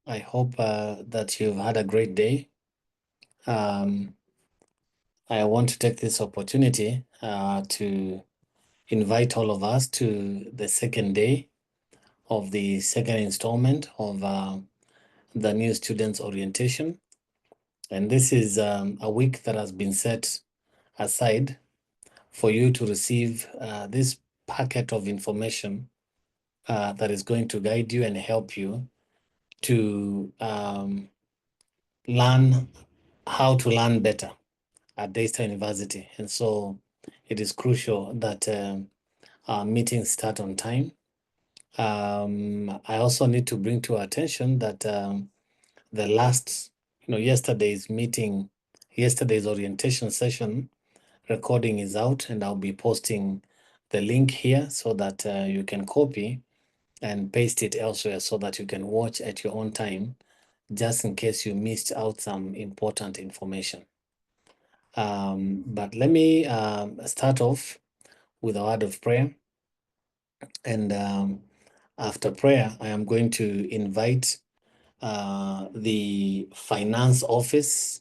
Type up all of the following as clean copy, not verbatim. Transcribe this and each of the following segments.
I hope that you've had a great day. I want to take this opportunity to invite all of us to the second day of the second installment of the new students orientation. And this is a week that has been set aside for you to receive this packet of information that is going to guide you and help you to learn how to learn better at Daystar University. And so it is crucial that our meetings start on time. I also need to bring to our attention that the last, yesterday's orientation session recording is out, and I'll be posting the link here so that you can copy and paste it elsewhere so that you can watch at your own time, just in case you missed out some important information. But let me start off with a word of prayer. And after prayer, I am going to invite the finance office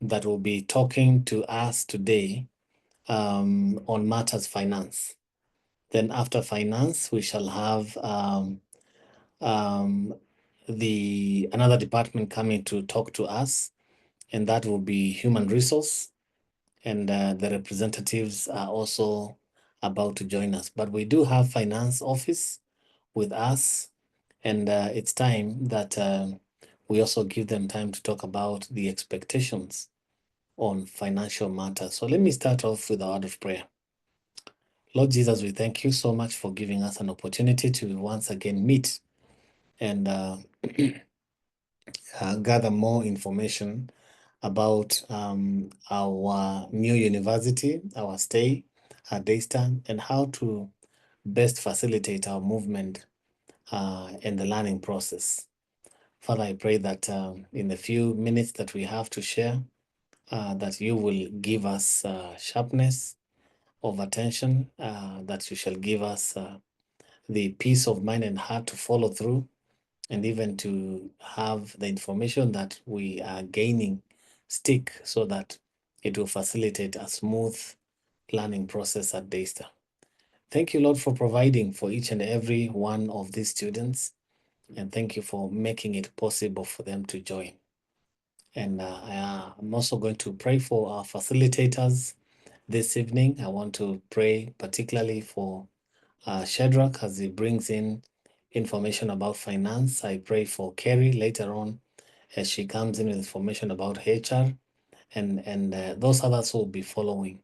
that will be talking to us today on matters finance. Then after finance, we shall have another department coming to talk to us, and that will be human resource. And the representatives are also about to join us. But we do have finance office with us, and it's time that we also give them time to talk about the expectations on financial matters. So let me start off with a word of prayer. Lord Jesus, we thank you so much for giving us an opportunity to once again meet and gather more information about our new university, our stay at Daystar, and how to best facilitate our movement in the learning process. Father, I pray that in the few minutes that we have to share, that you will give us sharpness of attention, that you shall give us the peace of mind and heart to follow through, and even to have the information that we are gaining stick so that it will facilitate a smooth learning process at Daystar. Thank you, Lord, for providing for each and every one of these students, and thank you for making it possible for them to join. And I'm also going to pray for our facilitators this evening. I want to pray particularly for Shadrach as he brings in information about finance. I pray for Kerry later on as she comes in with information about HR, and those others who will be following.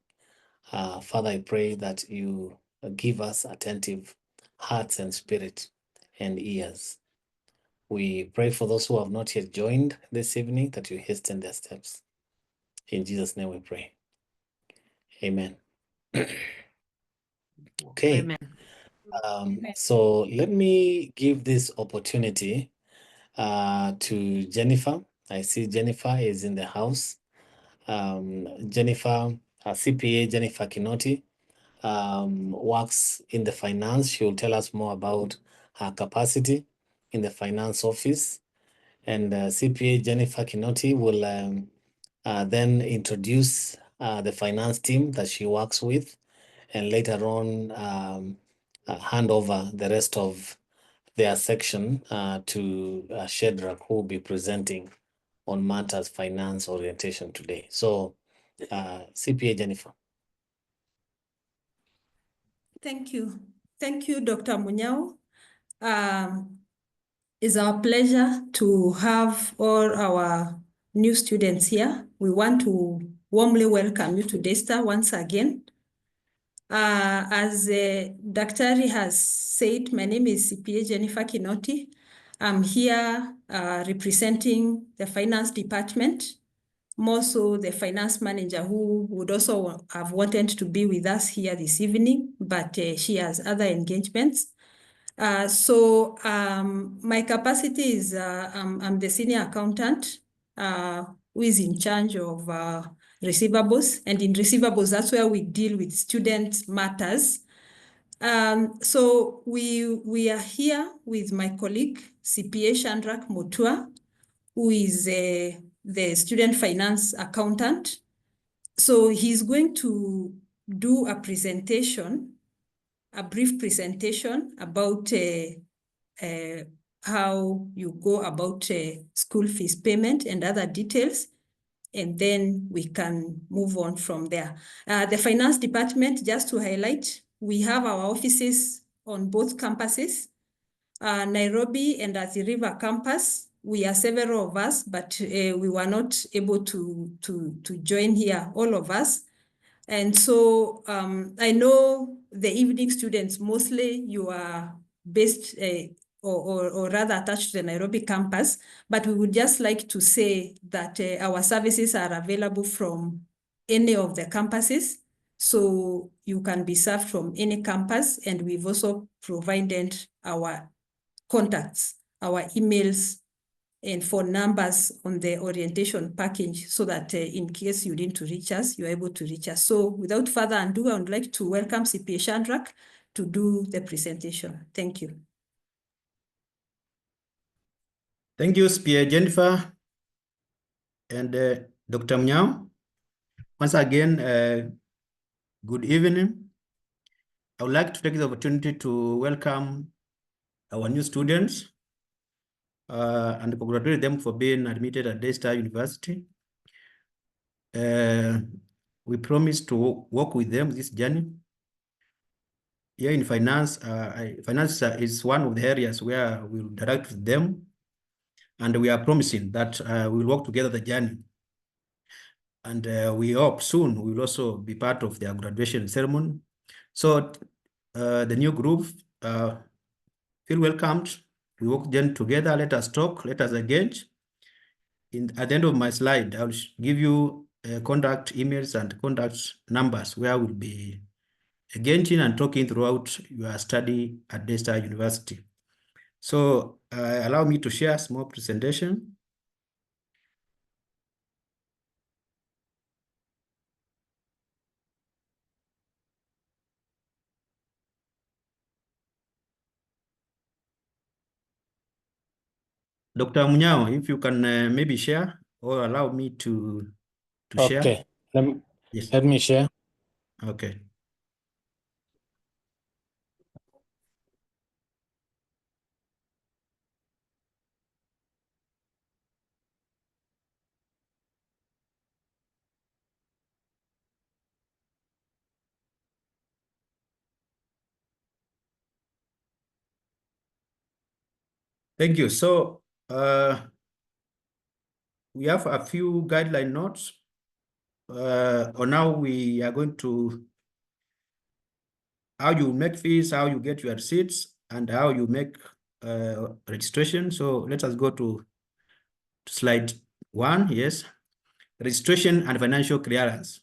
Father, I pray that you give us attentive hearts and spirit and ears. We pray for those who have not yet joined this evening, that you hasten their steps. In Jesus' name we pray. Amen. Okay. Amen. So let me give this opportunity to Jennifer. I see Jennifer is in the house. Jennifer, CPA Jennifer Kinoti, works in the finance. She will tell us more about her capacity in the finance office. And CPA Jennifer Kinoti will then introduce the finance team that she works with, and later on hand over the rest of their section to Shadrach, who will be presenting on matters finance orientation today. So CPA Jennifer. Thank you. Thank you, Dr. Munyao. It's our pleasure to have all our new students here. We want to warmly welcome you to Daystar once again. As Dr. has said, my name is CPA Jennifer Kinoti. I'm here representing the finance department, more so the finance manager, who would also have wanted to be with us here this evening, but she has other engagements. So my capacity is I'm the senior accountant who is in charge of receivables. And in receivables, that's where we deal with student matters. So we are here with my colleague, CPA Shandrak Mutua, who is the student finance accountant. So he's going to do a presentation, a brief presentation about how you go about school fees payment and other details, and then we can move on from there. The finance department, just to highlight, we have our offices on both campuses, Nairobi and Athi River campus. We are several of us, but we were not able to join here, all of us. And so I know the evening students, mostly you are based or rather attached to the Nairobi campus, but we would just like to say that our services are available from any of the campuses. So you can be served from any campus, and we've also provided our contacts, our emails, and phone numbers on the orientation package, so that in case you need to reach us, you're able to reach us. So without further ado, I would like to welcome CPA Shandrak to do the presentation. Thank you. Thank you, CPA Jennifer and Dr. Mnyao. Once again, good evening. I would like to take the opportunity to welcome our new students and congratulate them for being admitted at Daystar University. We promise to work with them this journey. Here in finance, finance is one of the areas where we'll direct with them, and we are promising that we'll work together the journey. And we hope soon we will also be part of their graduation ceremony. So the new group, feel welcomed. We work then together. Let us talk. Let us engage. At the end of my slide, I will give you contact emails and contact numbers where we'll be engaging and talking throughout your study at Daystar University. So allow me to share a small presentation. Dr. Mnyao, if you can maybe share or allow me to share. Okay, Yes. let me share. Okay. Thank you. So we have a few guideline notes. On now we are going to how you make fees, how you get your receipts, and how you make registration. So let us go to slide 1. Yes, registration and financial clearance.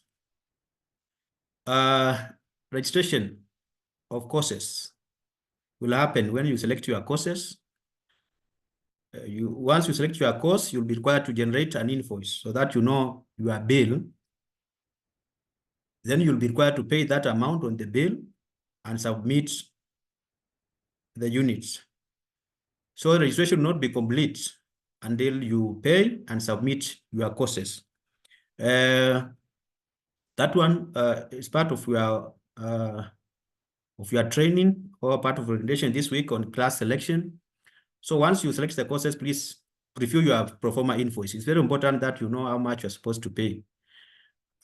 Registration of courses will happen when you select your courses. Once you select your course, you'll be required to generate an invoice so that you know your bill. Then you'll be required to pay that amount on the bill and submit the units. So registration will not be complete until you pay and submit your courses. That one is part of your training or part of orientation this week on class selection. So once you select the courses, please review your pro forma invoice. It's very important that you know how much you're supposed to pay.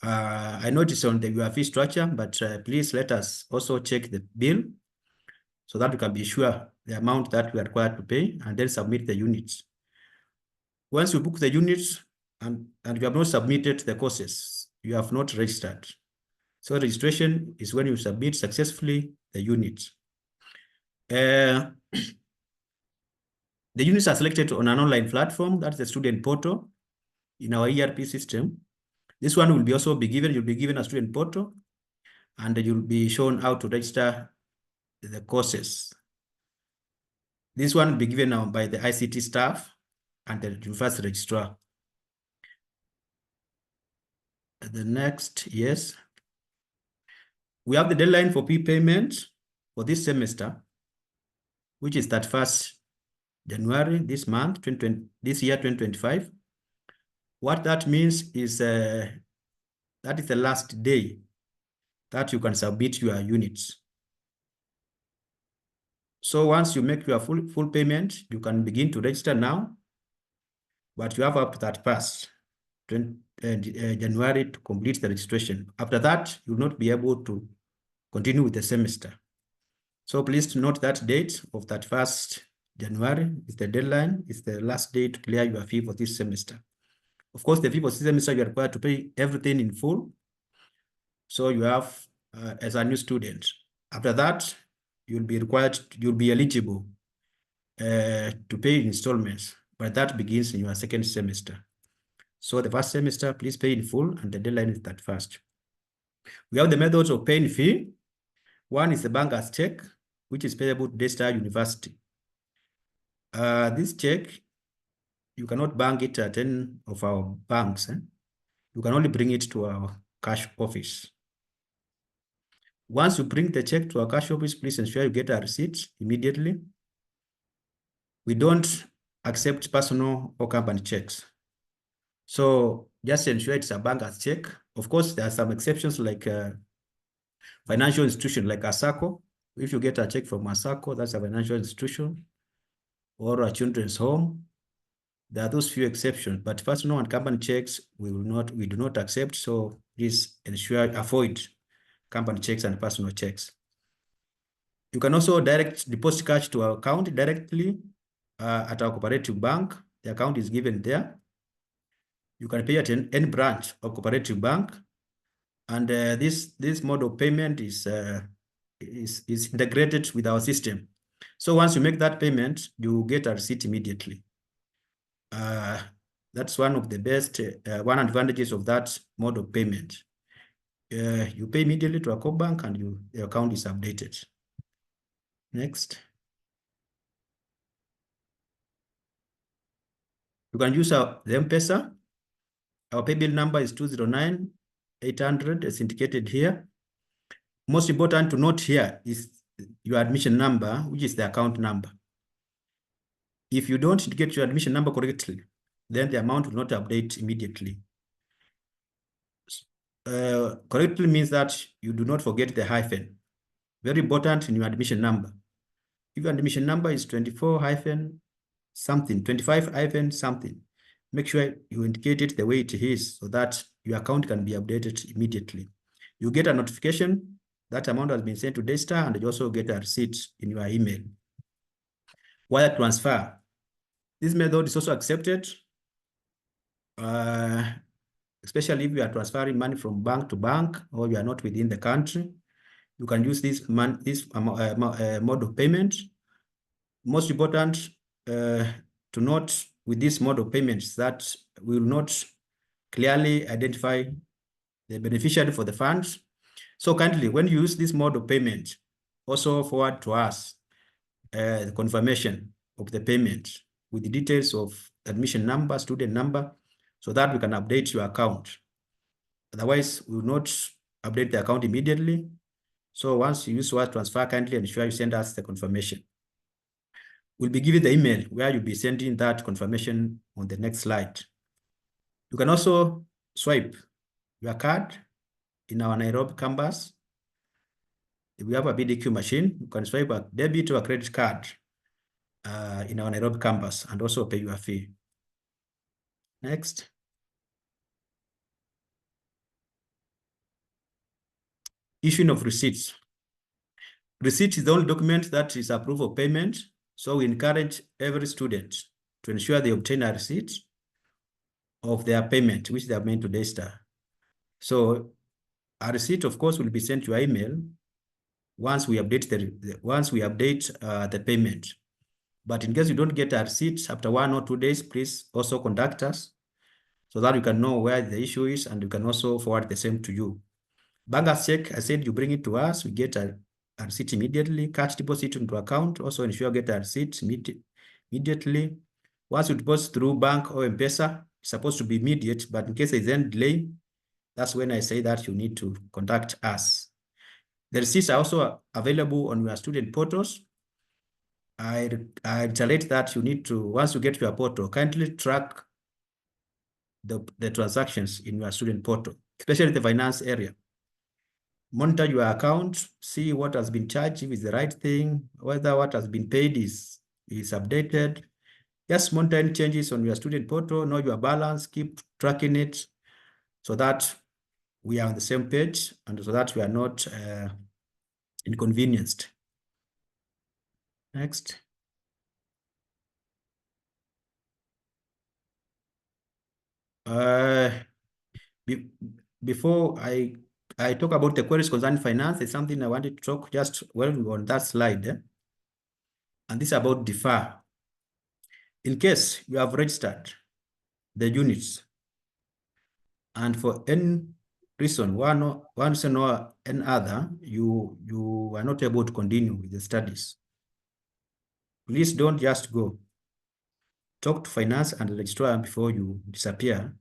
I noticed on your fee structure, but please let us also check the bill so that we can be sure the amount that we are required to pay and then submit the units. Once you book the units and you have not submitted the courses, you have not registered. So registration is when you submit successfully the units. The units are selected on an online platform, that's the student portal in our ERP system. This one will be also be given, you'll be given a student portal, and you'll be shown how to register the courses. This one will be given now by the ICT staff and the university registrar. The next, yes. We have the deadline for fee payment for this semester, which is 31st January this month, this year 2025. What that means is that is the last day that you can submit your units. So once you make your full payment, you can begin to register now, but you have up to that past January to complete the registration. After that, you will not be able to continue with the semester. So please note that date of that 1st January is the deadline, is the last day to clear your fee for this semester. Of course, the fee for this semester, you are required to pay everything in full. So you have, as a new student, after that, you'll be eligible to pay installments, but that begins in your second semester. So the first semester, please pay in full, and the deadline is that first. We have the methods of paying fee. One is the banker's check, which is payable to Daystar University. This check, you cannot bank it at any of our banks. You can only bring it to our cash office. Once you bring the check to our cash office, please ensure you get a receipt immediately. We don't accept personal or company checks. So just ensure it's a banker's check. Of course, there are some exceptions like financial institution like ASACO. If you get a check from ASACO, that's a financial institution, or a children's home. There are those few exceptions, but personal and company checks we do not accept. So please avoid company checks and personal checks. You can also direct deposit cash to our account directly at our cooperative bank. The account is given there. You can pay at any branch of cooperative bank, and this mode of payment is integrated with our system. So once you make that payment, you get a receipt immediately. That's one of the best advantages of that mode of payment. You pay immediately to a co bank, and your account is updated. Next. You can use the M-Pesa. Our pay bill number is 209-800, as indicated here. Most important to note here is your admission number, which is the account number. If you don't get your admission number correctly, then the amount will not update immediately. Correctly means that you do not forget the hyphen. Very important in your admission number. If your admission number is 24-something, 25-something, make sure you indicate it the way it is so that your account can be updated immediately. You get a notification that amount has been sent to Daystar, and you also get a receipt in your email. Wire transfer. This method is also accepted, especially if you are transferring money from bank to bank or you are not within the country. You can use this mode of payment. Most important to note with this mode of payments that we will not clearly identify the beneficiary for the funds. So kindly, when you use this mode of payment, also forward to us the confirmation of the payment with the details of admission number, student number, so that we can update your account. Otherwise, we will not update the account immediately. So once you use wire transfer, kindly ensure you send us the confirmation. We'll be giving the email where you'll be sending that confirmation on the next slide. You can also swipe your card in our Nairobi campus. If we have a BDQ machine, you can swipe a debit or a credit card in our Nairobi campus and also pay your fee. Next. Issuing of receipts. Receipt is the only document that is approved of payment. So we encourage every student to ensure they obtain a receipt of their payment, which they have made to Daystar. So a receipt, of course, will be sent to your email once we update the payment. But in case you don't get a receipt after 1 or 2 days, please also contact us so that you can know where the issue is, and we can also forward the same to you. Banker's check, I said you bring it to us, we get a receipt immediately. Cash deposit into account, also ensure you get a receipt immediately. Once you deposit through bank or M-Pesa, it's supposed to be immediate, but in case there's any delay, that's when I say that you need to contact us. The receipts are also available on your student portals. I reiterate that you need to, once you get to your portal, kindly track the transactions in your student portal, especially the finance area. Monitor your account, see what has been charged, if it's the right thing, whether what has been paid is updated. Just monitor any changes on your student portal, know your balance, keep tracking it so that we are on the same page and so that we are not inconvenienced. Next. Before I talk about the queries concerning finance, there's something I wanted to talk just on that slide. And this is about defer. In case you have registered the units and for any reason, one reason or another, you are not able to continue with the studies, please don't just go. Talk to finance and the registrar before you disappear,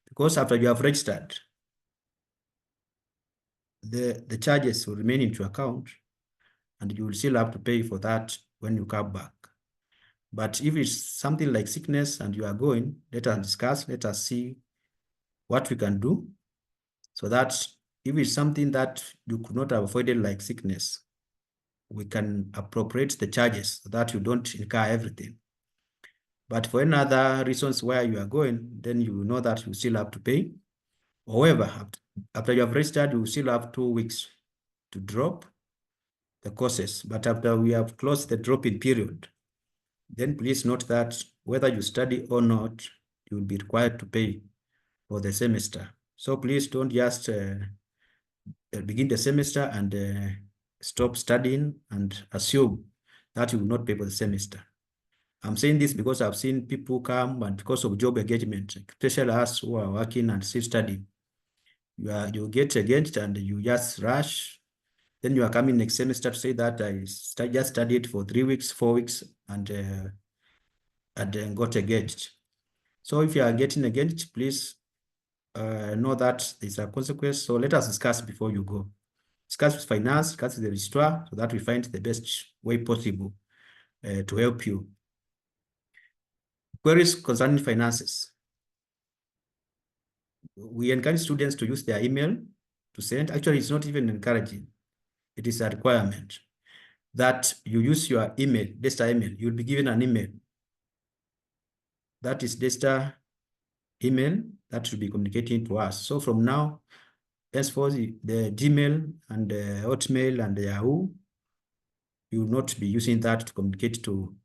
because after you have registered, the charges will remain into account and you will still have to pay for that when you come back. But if it's something like sickness and you are going, let us discuss, let us see what we can do so that if it's something that you could not have avoided like sickness, we can appropriate the charges so that you don't incur everything. But for any other reasons where you are going, then you know that you still have to pay. However, after you have registered, you still have 2 weeks to drop the courses. But after we have closed the drop-in period, then please note that whether you study or not, you will be required to pay for the semester. So please don't just begin the semester and stop studying and assume that you will not pay for the semester. I'm saying this because I've seen people come and because of job engagement, especially us who are working and still studying, you get engaged and you just rush. Then you are coming next semester to say that I just studied for 3 weeks, 4 weeks, and then got engaged. So if you are getting engaged, please know that there's a consequence. So let us discuss before you go. Discuss with finance, discuss with the registrar, so that we find the best way possible to help you. Queries concerning finances. We encourage students to use their email to send. Actually, it's not even encouraging. It is a requirement that you use your email, DESTA email. You'll be given an email. That is DESTA email that should be communicating to us. So from now, henceforth, the Gmail and the Hotmail and the Yahoo, you will not be using that to communicate to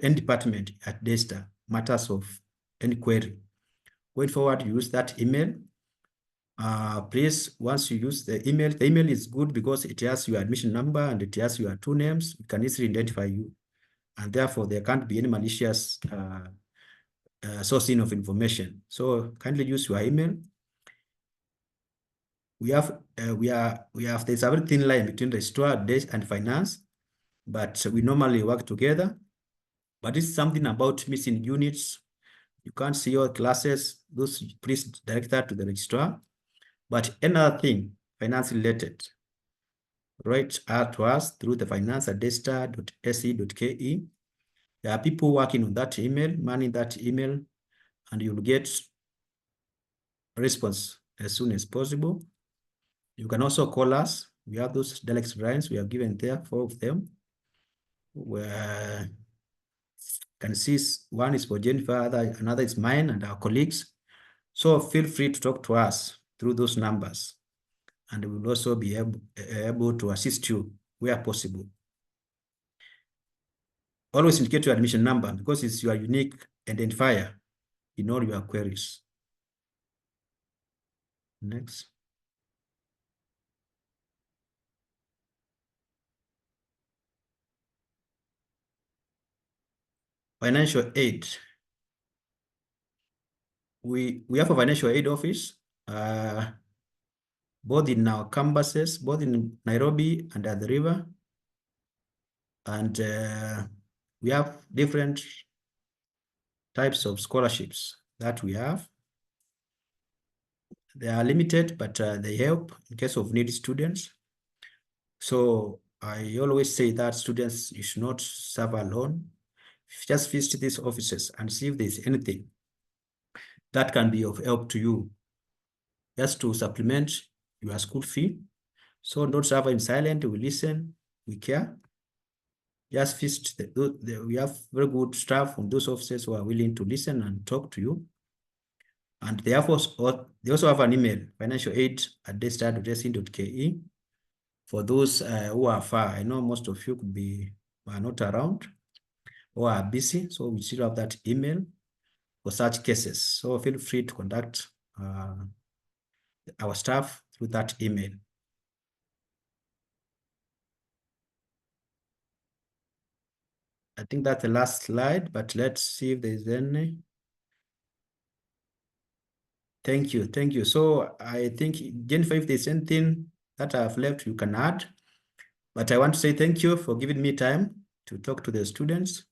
any department at DESTA, matters of any query. Going forward, you use that email. Please, once you use the email is good because it has your admission number and it has your 2 names. We can easily identify you. And therefore, there can't be any malicious sourcing of information. So kindly use your email. There's a very thin line between registrar, desk, and finance, but we normally work together. But it's something about missing units. You can't see your classes. Those, please direct that to the registrar. But another thing, finance related, write out to us through the finance@desta.se.ke. There are people working on that email, manning that email, and you'll get a response as soon as possible. You can also call us. We have those direct lines. We have given there 4 of them. Where you can see one is for Jennifer, another is mine and our colleagues. So feel free to talk to us through those numbers, and we will also be able to assist you where possible. Always indicate your admission number because it's your unique identifier in all your queries. Next. Financial aid. We have a financial aid office, both in our campuses, both in Nairobi and at the river. And we have different types of scholarships that we have. They are limited, but they help in case of needy students. So I always say that students, you should not suffer alone. Just visit these offices and see if there's anything that can be of help to you, just to supplement your school fee. So don't suffer in silence. We listen, we care. Just visit we have very good staff from those offices who are willing to listen and talk to you. And they also have an email, financialaid@daystar.ac.ke. For those who are far, I know most of you are not around or are busy, so we still have that email for such cases. So feel free to contact our staff through that email. I think that's the last slide, but let's see if there's any. Thank you, thank you. So I think, Jennifer, if there's anything that I've left, you can add. But I want to say thank you for giving me time to talk to the students.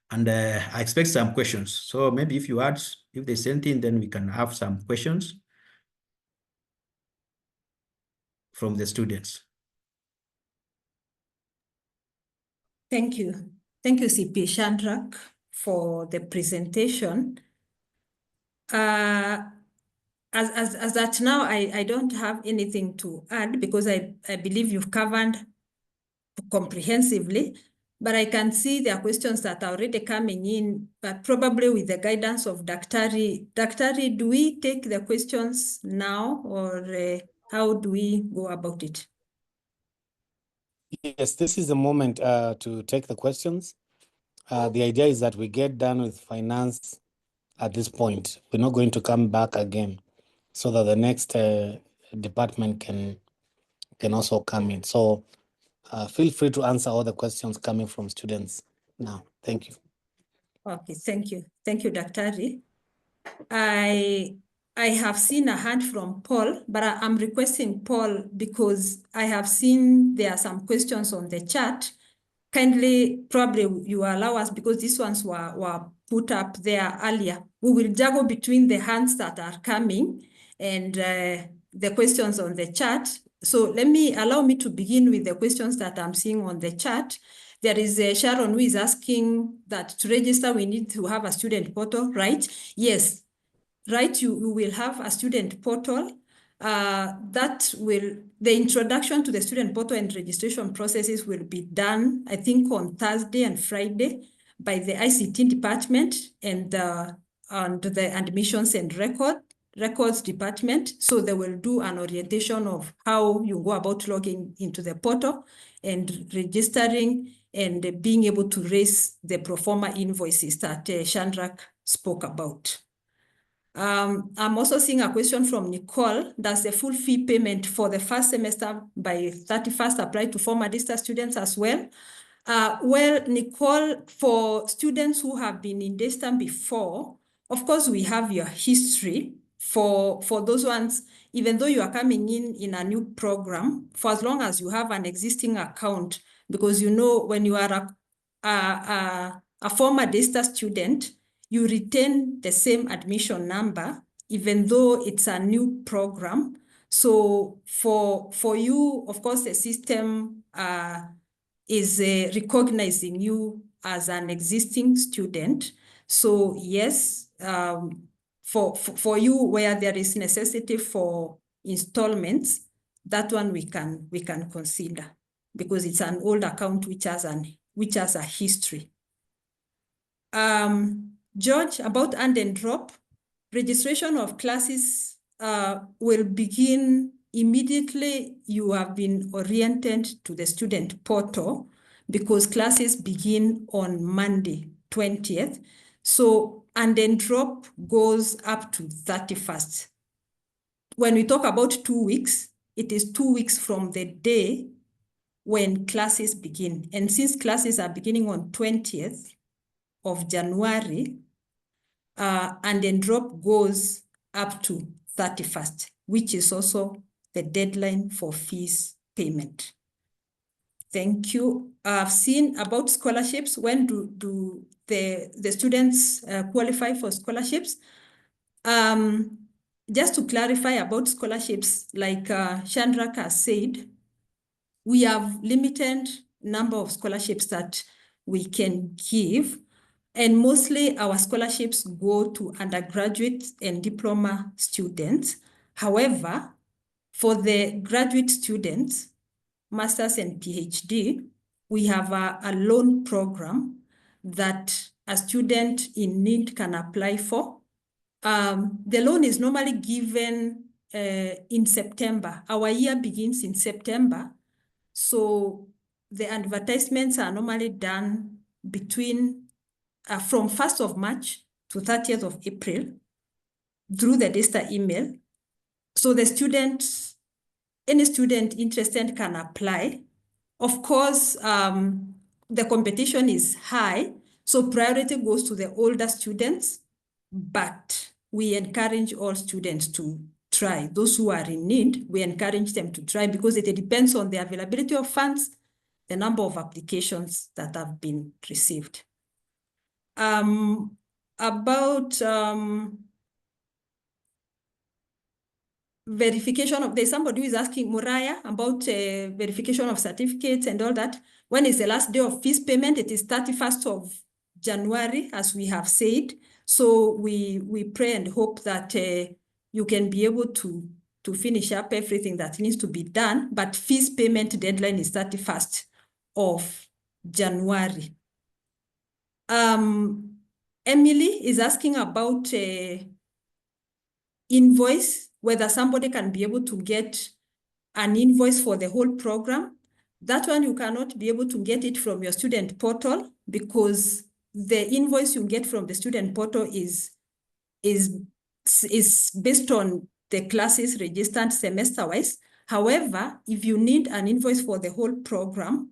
And I expect some questions. So maybe if there's anything, then we can have some questions from the students. Thank you. Thank you, CP Shandrak, for the presentation. As at now, I don't have anything to add because I believe you've covered comprehensively, but I can see there are questions that are already coming in, but probably with the guidance of Daktari. Daktari, do we take the questions now, or how do we go about it? Yes, this is the moment to take the questions. The idea is that we get done with finance at this point. We're not going to come back again, so that the next department can also come in. So feel free to answer all the questions coming from students now. Thank you. Okay, thank you. Thank you, Daktari. I have seen a hand from Paul, but I'm requesting Paul because I have seen there are some questions on the chat. Kindly, probably you allow us, because these ones were put up there earlier. We will juggle between the hands that are coming and the questions on the chat. So allow me to begin with the questions that I'm seeing on the chat. There is Sharon who is asking that to register, we need to have a student portal, right? Yes, right, you will have a student portal. The introduction to the student portal and registration processes will be done, I think, on Thursday and Friday by the ICT department and the admissions and records department. So they will do an orientation of how you go about logging into the portal and registering and being able to raise the pro forma invoices that Shandrak spoke about. I'm also seeing a question from Nicole. Does the full fee payment for the first semester by 31st apply to former DSTA students as well? Well, Nicole, for students who have been in DSTA before, of course, we have your history. For those ones, even though you are coming in a new program, for as long as you have an existing account, because you know when you are a former DSTA student, you retain the same admission number, even though it's a new program. So for you, of course, the system is recognizing you as an existing student. So yes, for you where there is necessity for installments, that one we can consider because it's an old account which has a history. George, about earn and drop, registration of classes will begin immediately you have been oriented to the student portal because classes begin on Monday, 20th. So earn and drop goes up to 31st. When we talk about 2 weeks, it is 2 weeks from the day when classes begin. And since classes are beginning on 20th of January, and then drop goes up to 31st, which is also the deadline for fees payment. Thank you. I've seen about scholarships. When do the students qualify for scholarships? Just to clarify about scholarships, like Shandrak has said, we have limited number of scholarships that we can give. And mostly our scholarships go to undergraduate and diploma students. However, for the graduate students, master's and PhD, we have a loan program that a student in need can apply for. The loan is normally given in September. Our year begins in September. So the advertisements are normally done between from 1st of March to 30th of April through the DASTA email. So the students, any student interested can apply. Of course, the competition is high, so priority goes to the older students, but we encourage all students to try. Those who are in need, we encourage them to try because it depends on the availability of funds, the number of applications that have been received. About verification of, there's somebody who is asking Muraya about verification of certificates and all that. When is the last day of fees payment? It is 31st of January, as we have said. So we pray and hope that you can be able to finish up everything that needs to be done, but fees payment deadline is 31st of January. Emily is asking about invoice, whether somebody can be able to get an invoice for the whole program. That one you cannot be able to get it from your student portal because the invoice you get from the student portal is based on the classes registered semester-wise. However, if you need an invoice for the whole program,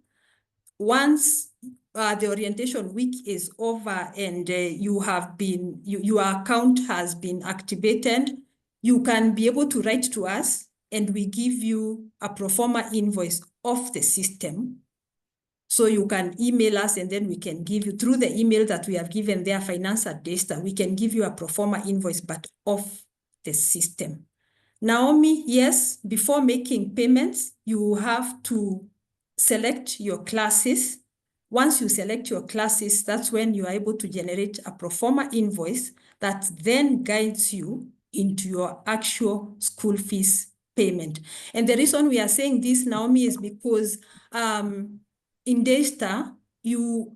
once the orientation week is over and your account has been activated, you can be able to write to us and we give you a pro forma invoice of the system. So you can email us and then we can give you, through the email that we have given there, finance@DASTA, we can give you a pro forma invoice, but of the system. Naomi, yes, before making payments, you have to select your classes. Once you select your classes, that's when you are able to generate a pro forma invoice that then guides you into your actual school fees payment. And the reason we are saying this, Naomi, is because in DASTA, you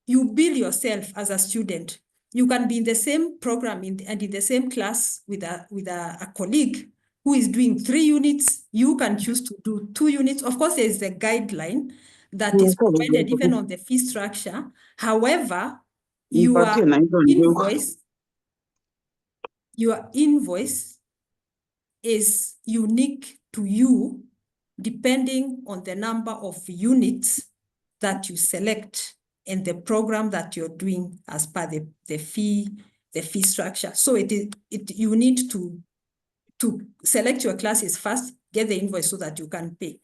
bill yourself as a student. You can be in the same program and in the same class with a colleague who is doing 3 units. You can choose to do 2 units. Of course, there is a guideline that is provided even on the fee structure. However, your invoice is unique to you depending on the number of units that you select and the program that you're doing as per the fee structure. So you need to select your classes first, get the invoice so that you can pay.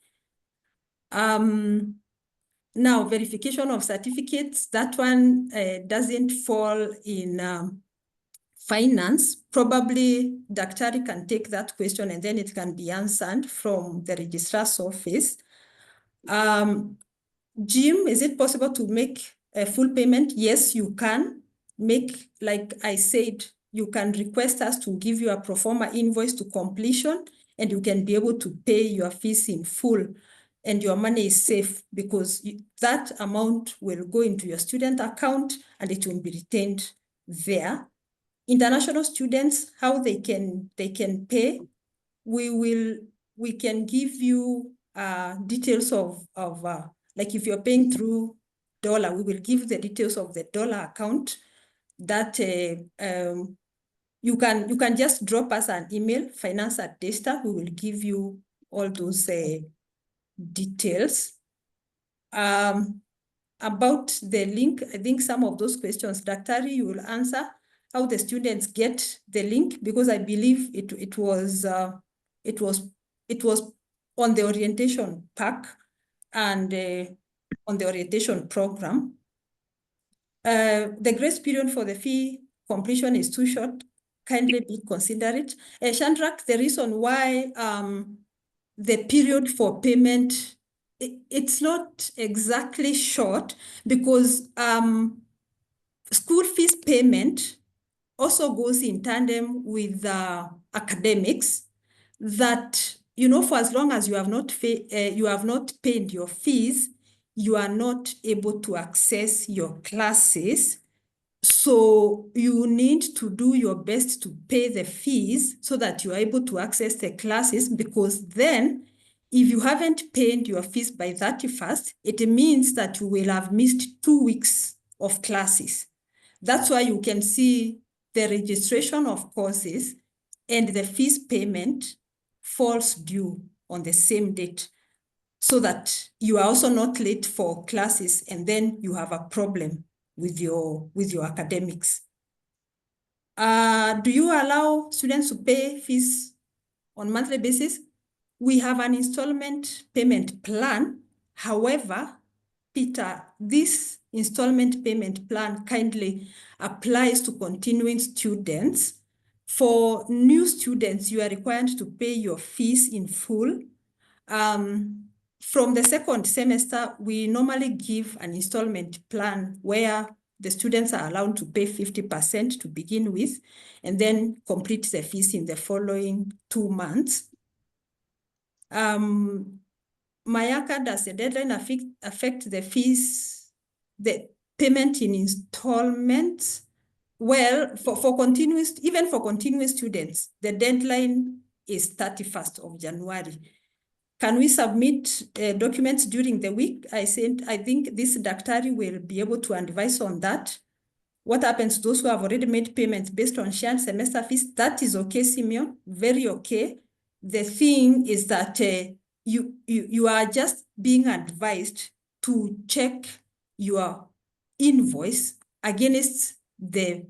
Now, verification of certificates, that one doesn't fall in finance. Probably Daktari can take that question and then it can be answered from the registrar's office. Jim, is it possible to make a full payment? Yes, you can make, like I said, you can request us to give you a pro forma invoice to completion and you can be able to pay your fees in full and your money is safe because that amount will go into your student account and it will be retained there. International students, how they can pay, we can give you details of like if you're paying through dollar, we will give the details of the dollar account that you can just drop us an email, finance@DASTA. We will give you all those details. About the link, I think some of those questions, Daktari, you will answer how the students get the link, because I believe it was on the orientation pack and on the orientation program. The grace period for the fee completion is too short. Kindly be considerate. Chandrak, the reason why the period for payment, it's not exactly short because school fees payment also goes in tandem with academics, that, you know, for as long as you have not paid your fees, you are not able to access your classes. So you need to do your best to pay the fees so that you are able to access the classes, because then if you haven't paid your fees by 31st, it means that you will have missed 2 weeks of classes. That's why you can see the registration of courses and the fees payment falls due on the same date, so that you are also not late for classes and then you have a problem with your academics. Do you allow students to pay fees on monthly basis? We have an installment payment plan. However, Peter, this installment payment plan kindly applies to continuing students. For new students, you are required to pay your fees in full. From the second semester, we normally give an installment plan where the students are allowed to pay 50% to begin with, and then complete the fees in the following 2 months. Mayaka, does the deadline affect the fees, the payment in installments? Well, for continuous, even for continuous students, the deadline is 31st of January. Can we submit documents during the week? I think this Daktari will be able to advise on that. What happens to those who have already made payments based on shared semester fees? That is okay, Simeon, very okay. The thing is that you are just being advised to check your invoice against the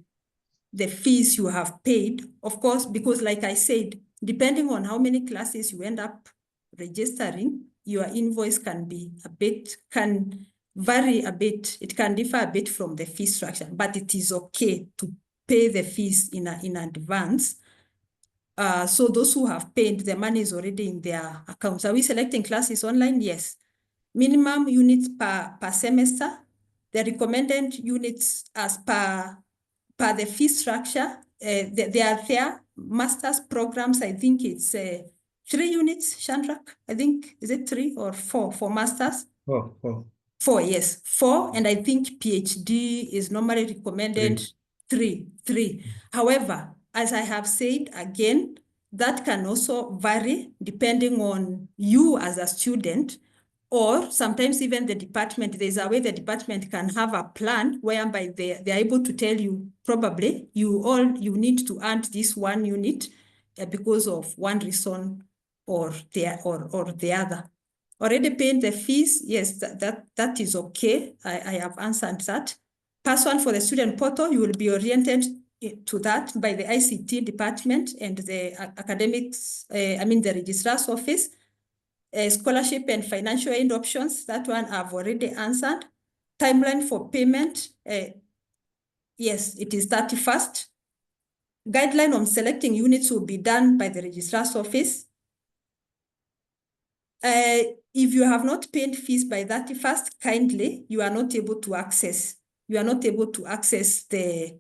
fees you have paid, of course, because like I said, depending on how many classes you end up registering, your invoice can vary a bit. It can differ a bit from the fee structure, but it is okay to pay the fees in advance. So those who have paid, the money is already in their accounts. Are we selecting classes online? Yes. Minimum units per semester. The recommended units as per the fee structure. They are there. Master's programs, I think it's 3 units, Chandrak. I think, is it 3 or 4 for masters? 4. 4, yes, 4. And I think PhD is normally recommended 3. However, as I have said again, that can also vary depending on you as a student, or sometimes even the department. There's a way the department can have a plan whereby they're able to tell you, probably you need to earn this 1 unit because of one reason or the other. Already paying the fees, yes, that is okay. I have answered that. Password for the student portal, you will be oriented to that by the ICT department and the academics, the registrar's office. Scholarship and financial aid options, that one I've already answered. Timeline for payment, yes, it is 31st. Guideline on selecting units will be done by the registrar's office. If you have not paid fees by 31st, kindly, you are not able to access the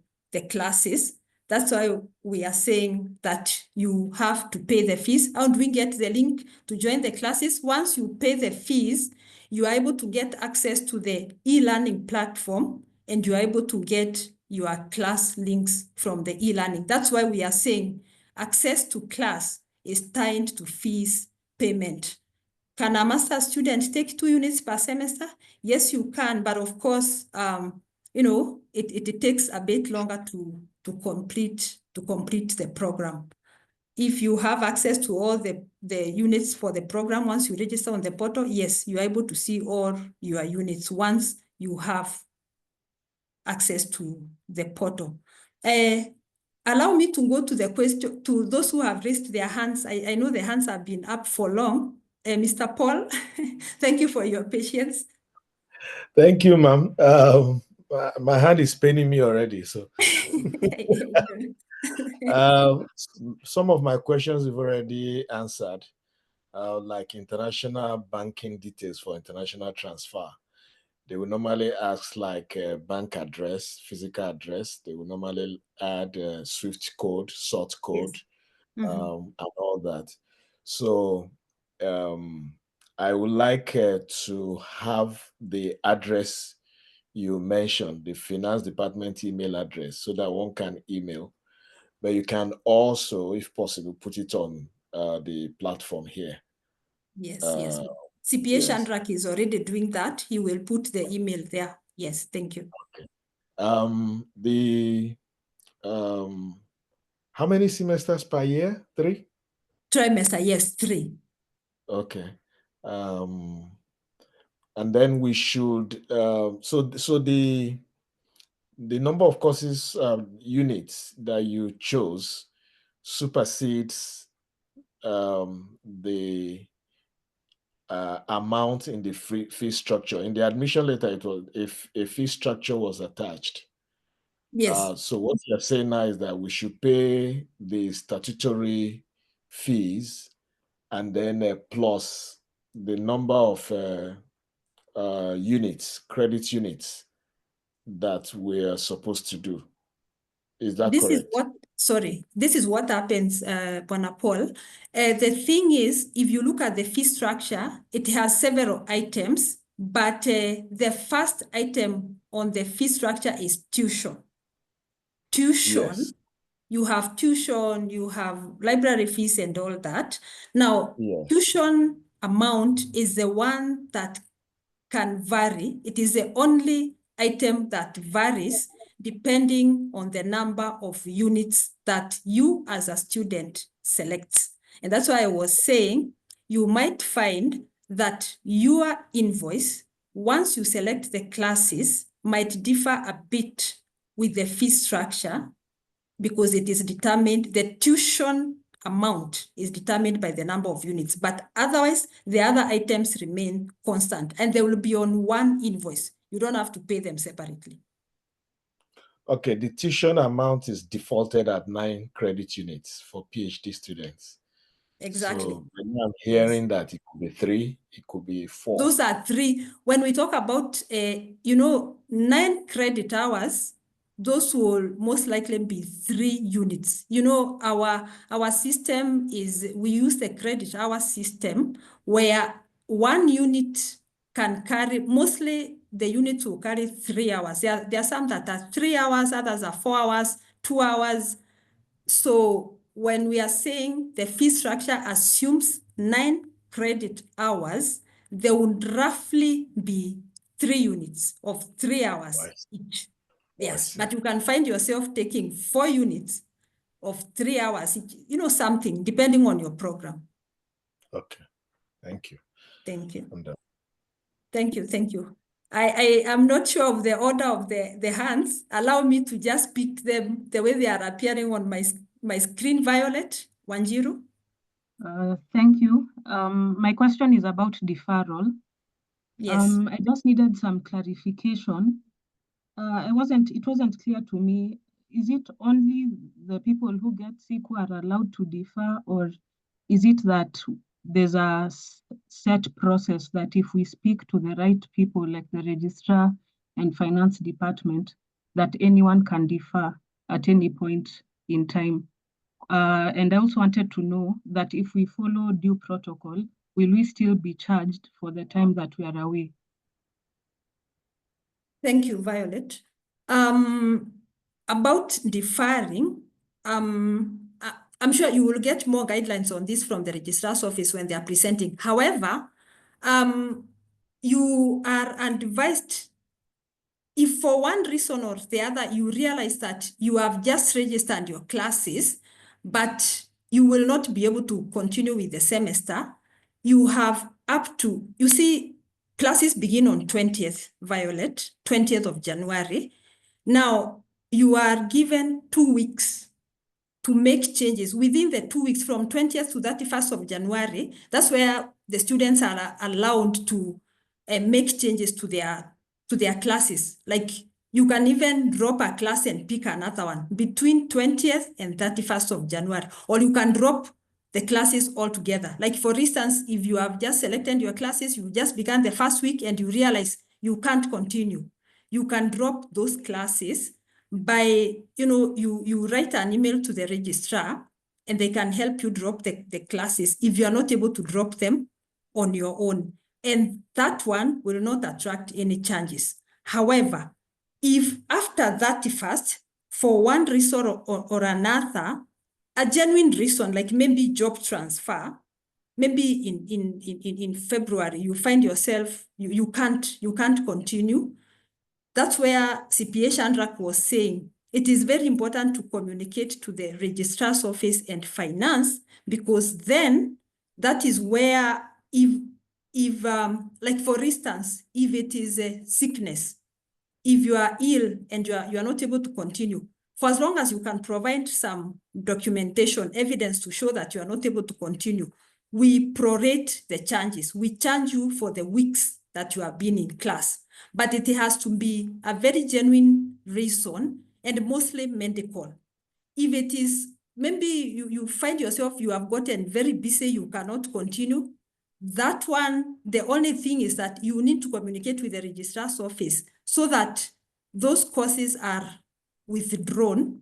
classes. That's why we are saying that you have to pay the fees. How do we get the link to join the classes? Once you pay the fees, you are able to get access to the e-learning platform, and you are able to get your class links from the e-learning. That's why we are saying access to class is tied to fees payment. Can a master's student take 2 units per semester? Yes, you can, but of course, it takes a bit longer to complete the program. If you have access to all the units for the program, once you register on the portal, yes, you are able to see all your units once you have access to the portal. Allow me to go to the question, to those who have raised their hands. I know the hands have been up for long. Mr. Paul, thank you for your patience. Thank you, ma'am. My hand is paining me already. So some of my questions you've already answered. like international banking details for international transfer. They will normally ask like a bank address, physical address. They will normally add a SWIFT code, sort code, and all that. So I would like to have the address you mentioned, the finance department email address, so that one can email. But you can also, if possible, put it on the platform here. Yes, yes. CPA yes. Shandrak is already doing that. He will put the email there. Yes, thank you. Okay. How many semesters per year? 3? Trimester, yes, 3. Okay. And then we should so the number of courses units that you chose supersedes the amount in the fee structure. In the admission letter, it was if a fee structure was attached. Yes. So what you're saying now is that we should pay the statutory fees and then plus the number of units, credit units that we're supposed to do. Is that correct? This is what happens, Bwana Paul. The thing is, if you look at the fee structure, it has several items, but the first item on the fee structure is tuition. Yes. You have tuition, you have library fees and all that. Now, Yes. tuition amount is the one that can vary. It is the only item that varies depending on the number of units that you as a student select. And that's why I was saying you might find that your invoice, once you select the classes, might differ a bit with the fee structure because it is determined, the tuition amount is determined by the number of units, but otherwise the other items remain constant and they will be on one invoice. You don't have to pay them separately. Okay, the tuition amount is defaulted at 9 credit units for PhD students. Exactly. So when I'm hearing that it could be 3, it could be 4. Those are 3. When we talk about, 9 credit hours, those will most likely be 3 units. Our system is, we use the credit hour system where 1 unit can carry, mostly the units will carry 3 hours. There are some that are 3 hours, others are 4 hours, 2 hours. So when we are saying the fee structure assumes 9 credit hours, there would roughly be 3 units of 3 hours each. Yes, but you can find yourself taking 4 units of 3 hours each, something, depending on your program. Okay, thank you. Thank you. I'm done. Thank you, thank you. I am not sure of the order of the hands. Allow me to just pick them the way they are appearing on my screen. Violet Wanjiru. Thank you. My question is about deferral. Yes. I just needed some clarification. It wasn't clear to me. Is it only the people who get sick who are allowed to defer, or is it that there's a set process that if we speak to the right people, like the registrar and finance department, that anyone can defer at any point in time? And I also wanted to know that if we follow due protocol, will we still be charged for the time that we are away? Thank you, Violet. About deferring, I'm sure you will get more guidelines on this from the registrar's office when they are presenting. However, you are advised, if for one reason or the other you realize that you have just registered your classes, but you will not be able to continue with the semester, you have up to, you see, classes begin on 20th, Violet, 20th of January. Now, you are given 2 weeks to make changes within the 2 weeks from 20th to 31st of January. That's where the students are allowed to make changes to their classes. Like you can even drop a class and pick another one between 20th and 31st of January, or you can drop the classes altogether. Like for instance, if you have just selected your classes, you just began the first week and you realize you can't continue, you can drop those classes by, you write an email to the registrar and they can help you drop the classes if you are not able to drop them on your own. And that one will not attract any charges. However, if after 31st, for one reason or another, a genuine reason, like maybe job transfer, maybe in February, you find yourself, you can't continue. That's where CPA Shandrak was saying, it is very important to communicate to the registrar's office and finance, because then that is where if like for instance, if it is a sickness, if you are ill and you are not able to continue, for as long as you can provide some documentation, evidence to show that you are not able to continue, we prorate the charges. We charge you for the weeks that you have been in class, but it has to be a very genuine reason and mostly medical. If it is, maybe you find yourself, you have gotten very busy, you cannot continue, that one, the only thing is that you need to communicate with the registrar's office so that those courses are withdrawn,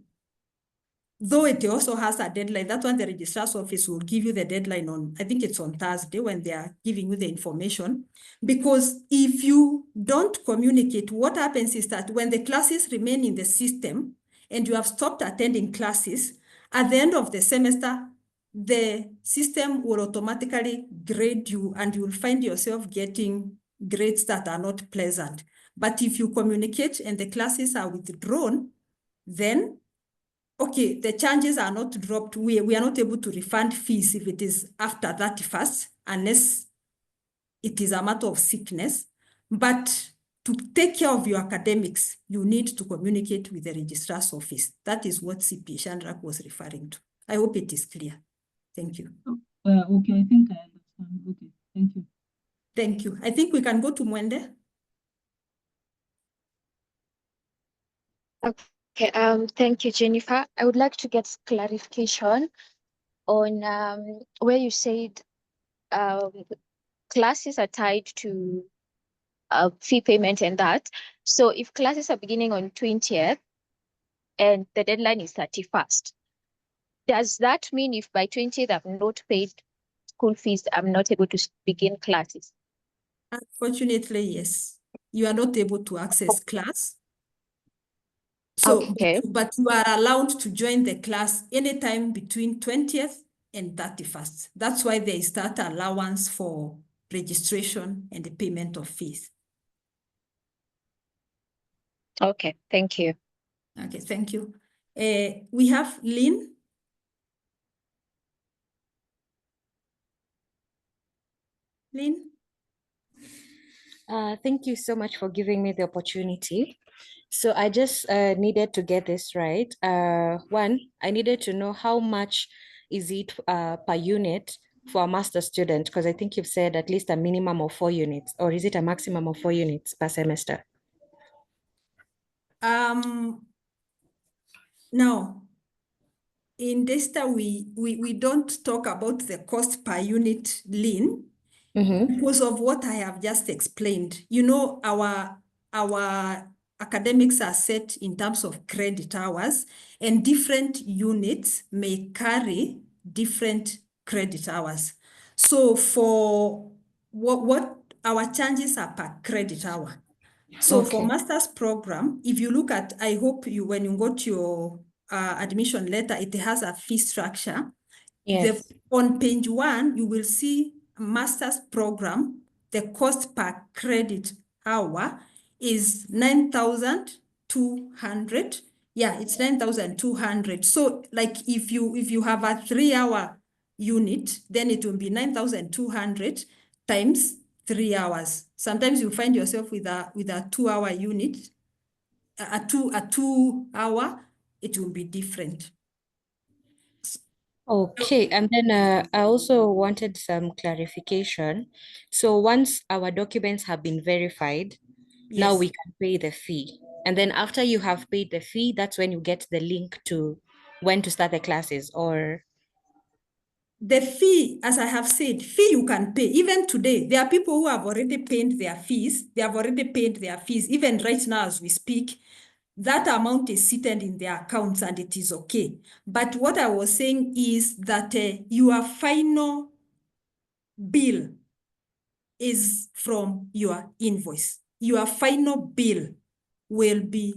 though it also has a deadline. That one, the registrar's office will give you the deadline on, I think it's on Thursday when they are giving you the information. Because if you don't communicate, what happens is that when the classes remain in the system and you have stopped attending classes, at the end of the semester, the system will automatically grade you and you will find yourself getting grades that are not pleasant. But if you communicate and the classes are withdrawn, then, okay, the charges are not dropped. We are not able to refund fees if it is after 31st, unless it is a matter of sickness. But to take care of your academics, you need to communicate with the registrar's office. That is what CPA Shandrak was referring to. I hope it is clear. Thank you. Okay, I think I understand. Okay, thank you. Thank you. I think we can go to Mwende. Okay, thank you, Jennifer. I would like to get clarification on where you said classes are tied to fee payment and that. So if classes are beginning on 20th and the deadline is 31st, does that mean if by 20th I've not paid school fees, I'm not able to begin classes? Unfortunately, yes. You are not able to access class. So, Okay. but you are allowed to join the class anytime between 20th and 31st. That's why there is that allowance for registration and the payment of fees. Okay, thank you. Okay, thank you. We have Lynn. Lynn? Thank you so much for giving me the opportunity. So I just needed to get this right. One, I needed to know how much is it per unit for a master's student, because I think you've said at least a minimum of 4 units, or is it a maximum of 4 units per semester? Now, in DESTA, we don't talk about the cost per unit, Lynn, because of what I have just explained. You know, our academics are set in terms of credit hours, and different units may carry different credit hours. So for what our charges are per credit hour. So for master's program, if you look at, I hope you, when you got your admission letter, it has a fee structure. Yes. On page 1, you will see master's program, the cost per credit hour is 9,200. Yeah, it's 9,200. So like if you have a 3-hour unit, then it will be 9,200 times 3 hours. Sometimes you find yourself with a 2-hour unit, a 2-hour, it will be different. Okay, and then I also wanted some clarification. So once our documents have been verified, now we can pay the fee. And then after you have paid the fee, that's when you get the link to when to start the classes, or? the fee, as I have said, fee you can pay. Even today, there are people who have already paid their fees. They have already paid their fees. Even right now as we speak, that amount is seated in their accounts and it is okay. But what I was saying is that your final bill is from your invoice. Your final bill will be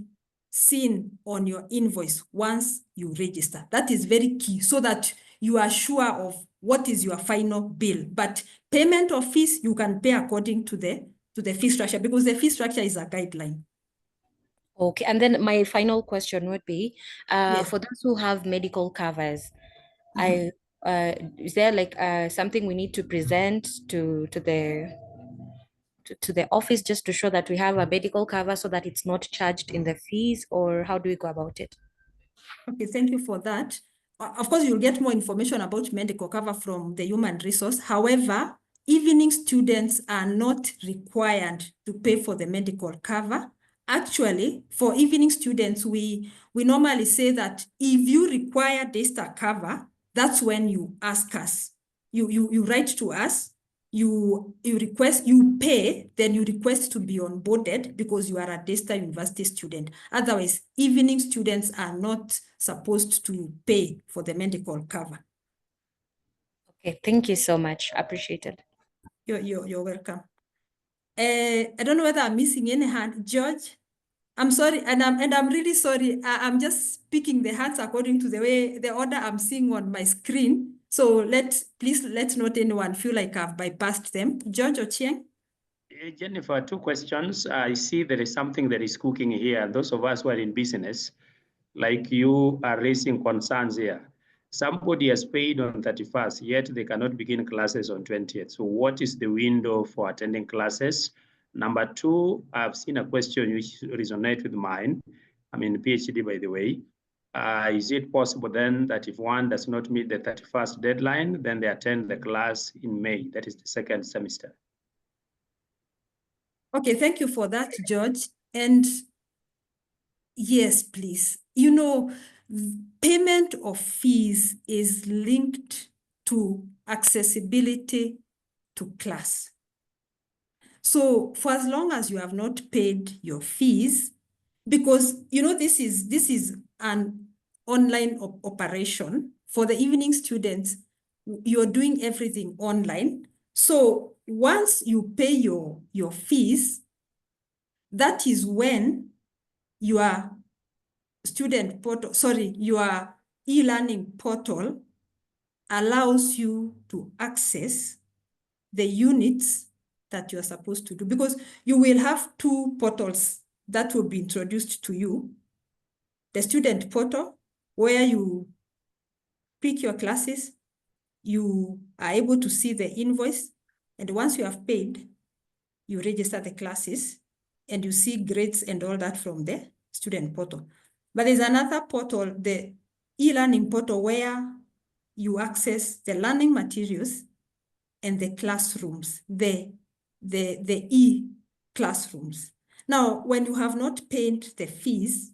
seen on your invoice once you register. That is very key so that you are sure of what is your final bill. But payment of fees, you can pay according to the fee structure because the fee structure is a guideline. Okay, and then my final question would be, Yes. for those who have medical covers, is there like something we need to present to the office just to show that we have a medical cover so that it's not charged in the fees, or how do we go about it? Okay, thank you for that. Of course, you'll get more information about medical cover from the human resource. However, evening students are not required to pay for the medical cover. Actually, for evening students, we normally say that if you require Daystar cover, that's when you ask us. You write to us, you request, you pay, then you request to be onboarded because you are a Daystar University student. Otherwise, evening students are not supposed to pay for the medical cover. Okay, thank you so much. Appreciated. You're welcome. I don't know whether I'm missing any hand. George, I'm sorry, and I'm really sorry. I'm just picking the hands according to the order I'm seeing on my screen. So please let not anyone feel like I've bypassed them. George Ochieng. Jennifer, 2 questions. I see there is something that is cooking here. Those of us who are in business, like you, are raising concerns here. Somebody has paid on 31st, yet they cannot begin classes on 20th. So what is the window for attending classes? Number 2, I've seen a question which resonates with mine. I'm in PhD, by the way. Is it possible then that if one does not meet the 31st deadline, then they attend the class in May? That is the 2nd semester. Okay, thank you for that, George. And yes, please. You know, payment of fees is linked to accessibility to class. So for as long as you have not paid your fees, because you know this is an online operation for the evening students, you're doing everything online. So once you pay your fees, that is when your student portal, sorry, your e-learning portal allows you to access the units that you are supposed to do, because you will have 2 portals that will be introduced to you. The student portal, where you pick your classes, you are able to see the invoice, and once you have paid, you register the classes, and you see grades and all that from the student portal. But there's another portal, the e-learning portal, where you access the learning materials and the classrooms, the e-classrooms. Now, when you have not paid the fees,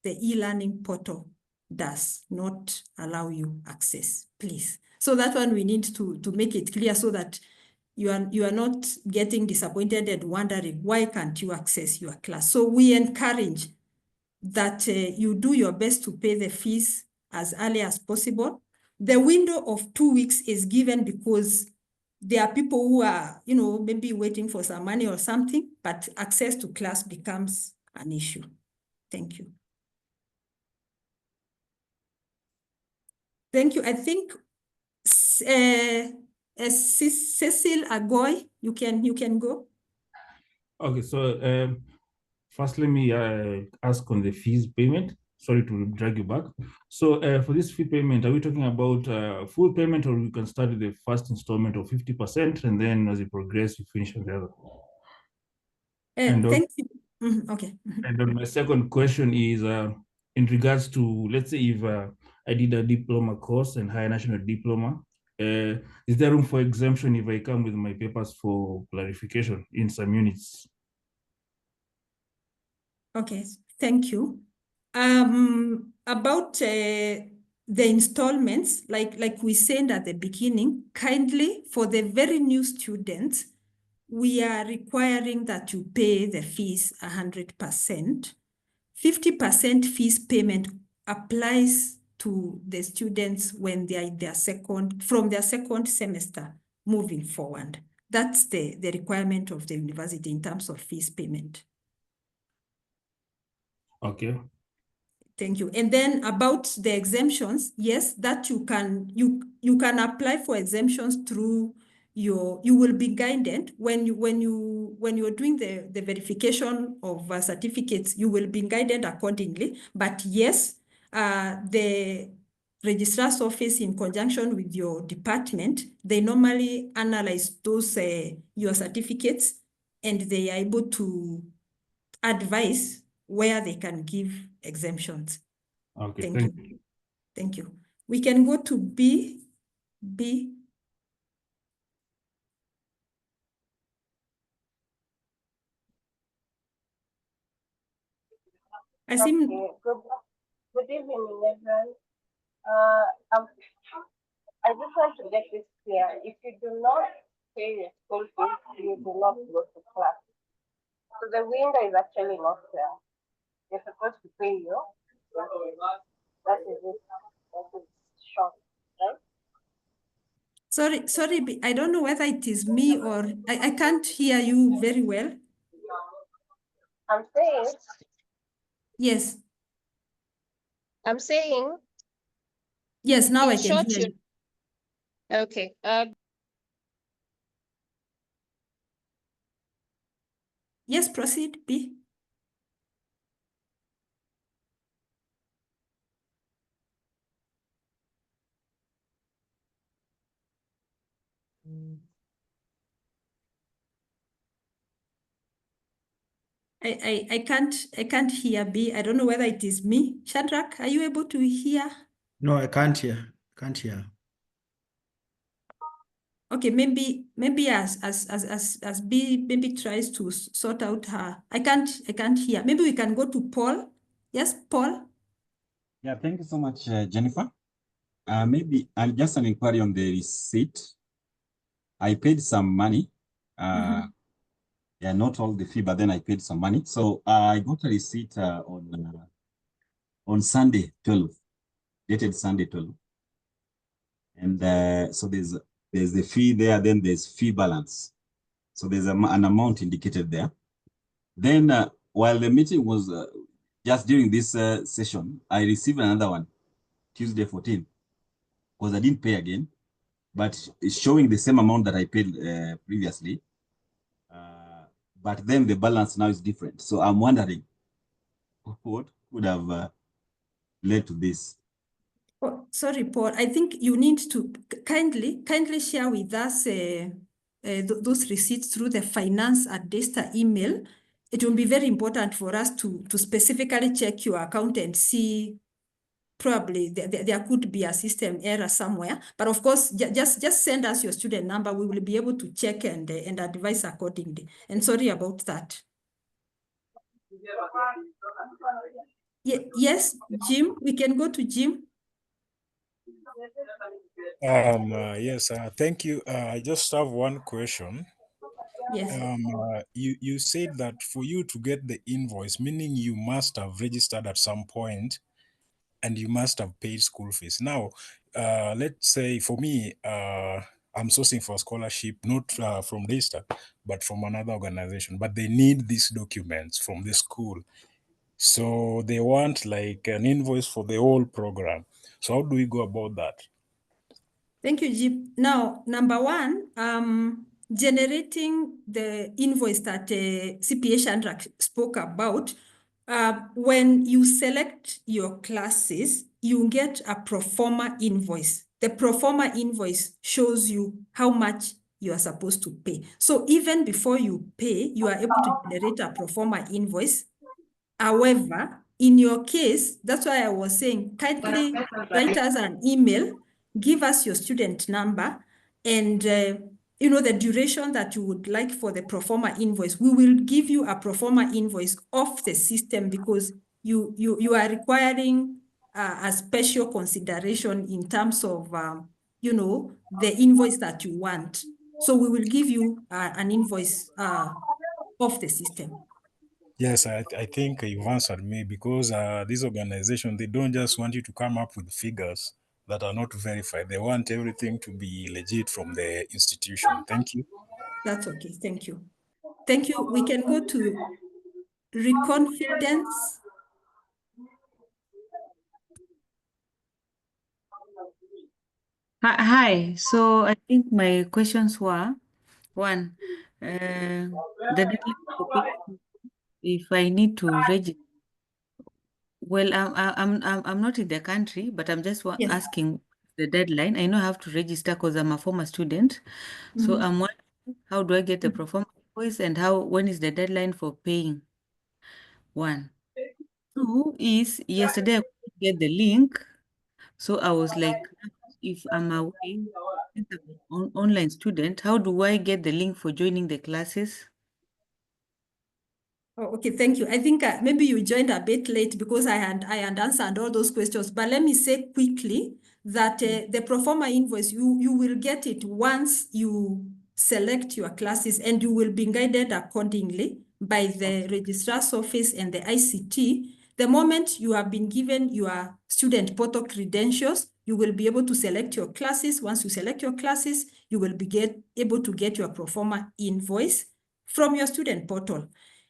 the e-learning portal does not allow you access, please. So that one we need to make it clear so that you are not getting disappointed and wondering why can't you access your class. So we encourage that you do your best to pay the fees as early as possible. The window of 2 weeks is given because there are people who are, you know, maybe waiting for some money or something, but access to class becomes an issue. Thank you. Thank you. I think Cecil Agoy, you can go. Okay, so first let me ask on the fees payment. Sorry to drag you back. So for this fee payment, are we talking about full payment, or we can start with the first installment of 50%, and then as you progress, you finish on the other? Thank you. Okay. And then my second question is in regards to, let's say if I did a diploma course and higher national diploma, is there room for exemption if I come with my papers for clarification in some units? Okay, thank you. About the installments, like we said at the beginning, kindly for the very new students, we are requiring that you pay the fees 100%. 50% fees payment applies to the students when they are in their from their second semester moving forward. That's the requirement of the university in terms of fees payment. Okay. Thank you. And then about the exemptions, yes, that you can apply for exemptions through you will be guided when you're doing the verification of certificates, you will be guided accordingly. But yes, the registrar's office in conjunction with your department, they normally analyze those your certificates, and they are able to advise where they can give exemptions. Okay, Thank thank you. you. Thank you. We can go to B. I see. Okay. Good evening, everyone. I just want to get this clear. If you do not pay your school fees, you do not go to class. So the window is actually not there. You're supposed to pay your that is it. That is short, right? Sorry, I don't know whether it is me or I can't hear you very well. I'm saying. Yes. I'm saying. Yes, now I can hear you. Okay. Yes, proceed, B. I can't hear B. I don't know whether it is me. Shadrach, are you able to hear? No, I can't hear. Can't hear. Okay, maybe as B maybe tries to sort out her. I can't hear. Maybe we can go to Paul. Yes, Paul. Yeah, thank you so much, Jennifer. Maybe just an inquiry on the receipt. I paid some money. Yeah, not all the fee, but then I paid some money. So I got a receipt on Sunday 12, dated Sunday 12. And so there's the fee there, then there's fee balance. So there's an amount indicated there. Then while the meeting was just during this session, I received another one, Tuesday 14, because I didn't pay again, but it's showing the same amount that I paid previously. But then the balance now is different. So I'm wondering what would have led to this. Oh, sorry, Paul. I think you need to kindly share with us those receipts through the finance at Daystar email. It will be very important for us to specifically check your account and see probably there could be a system error somewhere. But of course, just send us your student number. We will be able to check and advise accordingly. And sorry about that. Yes, Jim, we can go to Jim. Yes, thank you. I just have one question. Yes. You said that for you to get the invoice, meaning you must have registered at some point and you must have paid school fees. Now, let's say for me, I'm sourcing for scholarship, not from Daystar, but from another organization, but they need these documents from the school. So they want like an invoice for the whole program. So how do we go about that? Thank you, Jim. Now, number one, generating the invoice that CPA Shadrach spoke about, when you select your classes, you get a pro forma invoice. The pro forma invoice shows you how much you are supposed to pay. So even before you pay, you are able to generate a pro forma invoice. However, in your case, that's why I was saying, kindly write us an email, give us your student number, and the duration that you would like for the pro forma invoice. We will give you a pro forma invoice off the system because you are requiring a special consideration in terms of, you know, the invoice that you want. So we will give you an invoice of the system. Yes, I think you've answered me, because this organization, they don't just want you to come up with figures that are not verified. They want everything to be legit from the institution. Thank you. That's okay. Thank you. Thank you. We can go to reconfidence. Hi. So I think my questions were, one, the deadline for payment, if I need to register. Well, I'm not in the country, but I'm just Yes. asking the deadline. I know I have to register because I'm a former student. So I'm wondering, how do I get the performance invoice, and when is the deadline for paying? One. Two is, yesterday I couldn't get the link. So I was like, if I'm away, since I'm an online student, how do I get the link for joining the classes? Oh, okay, thank you. I think maybe you joined a bit late because I had answered all those questions. But let me say quickly that the pro forma invoice, you will get it once you select your classes, and you will be guided accordingly by the registrar's office and the ICT. The moment you have been given your student portal credentials, you will be able to select your classes. Once you select your classes, you will be able to get your pro forma invoice from your student portal.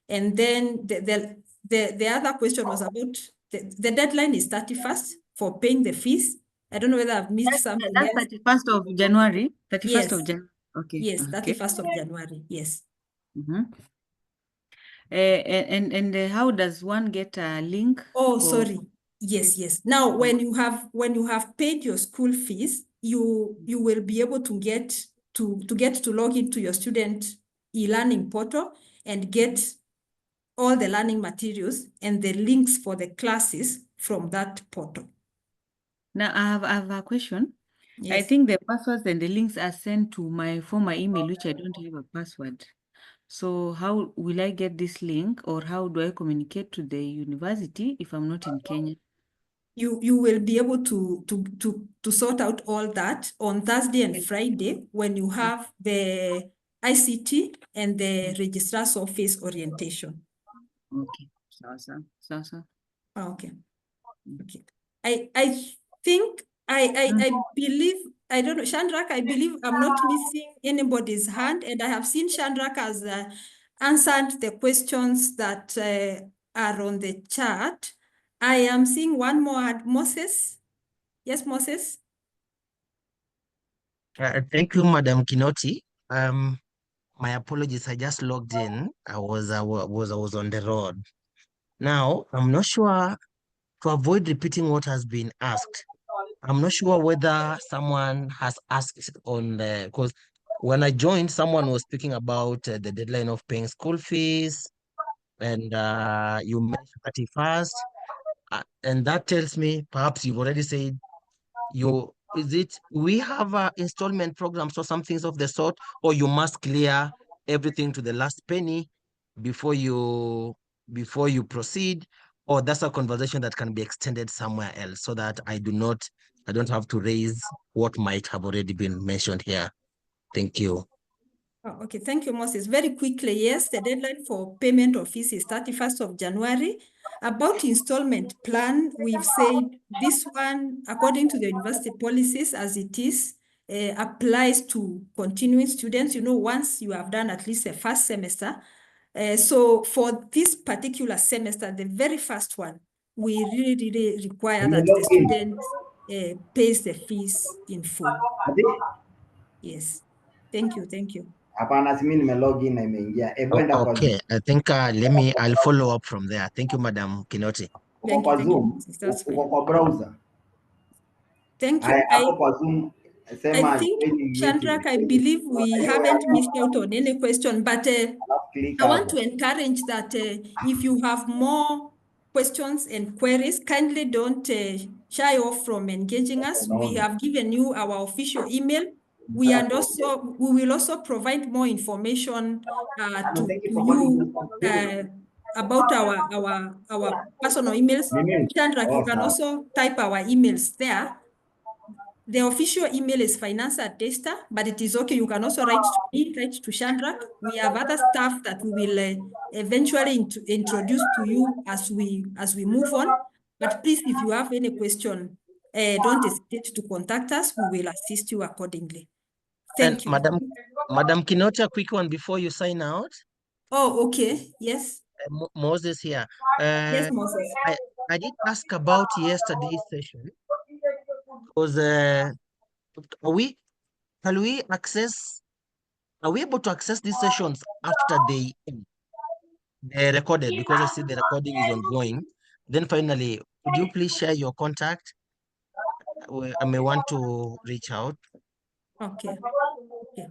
And then the other question was about the deadline is 31st for paying the fees. I don't know whether I've missed something That's else. 31st of January. 31st Yes. of January. Okay. Yes, Okay. 31st of January. Yes. And how does one get a link? Oh, sorry. Yes, yes. Now, when you have paid your school fees, you will be able to get to log into your student e-learning portal and get all the learning materials and the links for the classes from that portal. Now I have a question. I Yes. think the passwords and the links are sent to my former email, which I don't have a password. So how will I get this link, or how do I communicate to the university if I'm not in Kenya? You will be able to sort out all that on Thursday and Friday when you have the ICT and the registrar's office orientation. Okay. So. Okay. Okay. I think I believe, I don't know, Chandrak, I believe I'm not missing anybody's hand, and I have seen Chandrak has answered the questions that are on the chat. I am seeing one more, Moses. Yes, Moses. Thank you, Madam Kinoti. My apologies. I just logged in. I was on the road. Now, I'm not sure, to avoid repeating what has been asked, I'm not sure whether someone has asked on the, because when I joined, someone was speaking about the deadline of paying school fees, and you mentioned 31st, and that tells me perhaps you've already said we have installment programs or some things of the sort, or you must clear everything to the last penny before you proceed, or that's a conversation that can be extended somewhere else, so that I don't have to raise what might have already been mentioned here. Thank you. Oh, okay, thank you, Moses. Very quickly, yes, the deadline for payment of fees is 31st of January. About installment plan, we've said this one, according to the university policies as it is, applies to continuing students, once you have done at least the first semester. So for this particular semester, the very first one, we really require that the student pays the fees in full. Yes, thank you. Okay, I think I'll follow up from there. Thank you, Madam Kinoti. Thank you. That's fine. Thank you. I think, Chandrak, I believe we haven't missed out on any question, but I want to encourage that if you have more questions and queries, kindly don't shy off from engaging us. We have given you our official email. We will also provide more information to you about our personal emails. Chandra, you can also type our emails there. The official email is finance@daystar, but it is okay. You can also write to me, write to Chandra. We have other staff that we will eventually introduce to you as we move on. But please, if you have any question, don't hesitate to contact us. We will assist you accordingly. Thank you. Madam Kinoti, a quick one before you sign out. Oh, okay. Yes. Moses here. Yes, Moses. I did ask about yesterday's session. Was are we able to access these sessions after they end? They're recorded, because I see the recording is ongoing. Then finally, would you please share your contact? I may want to reach out. Okay. Okay.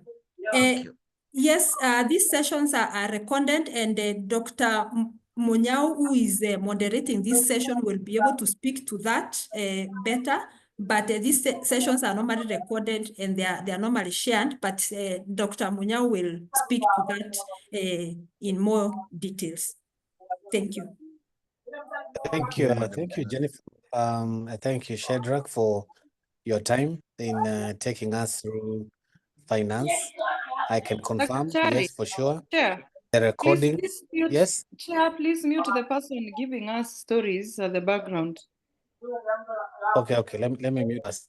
Thank you. Yes, these sessions are recorded, and Dr. Munyao, who is moderating this session, will be able to speak to that better. But these sessions are normally recorded and they are normally shared. But Dr. Munyao will speak to that in more details. Thank you. Thank you. Thank you, Jennifer. Thank you, Shadrach, for your time in taking us through finance. I can confirm, Charlie, yes, for sure. Chair, The recording, please mute, yes. Chair, please mute the person giving us stories at the background. Okay, let me mute us.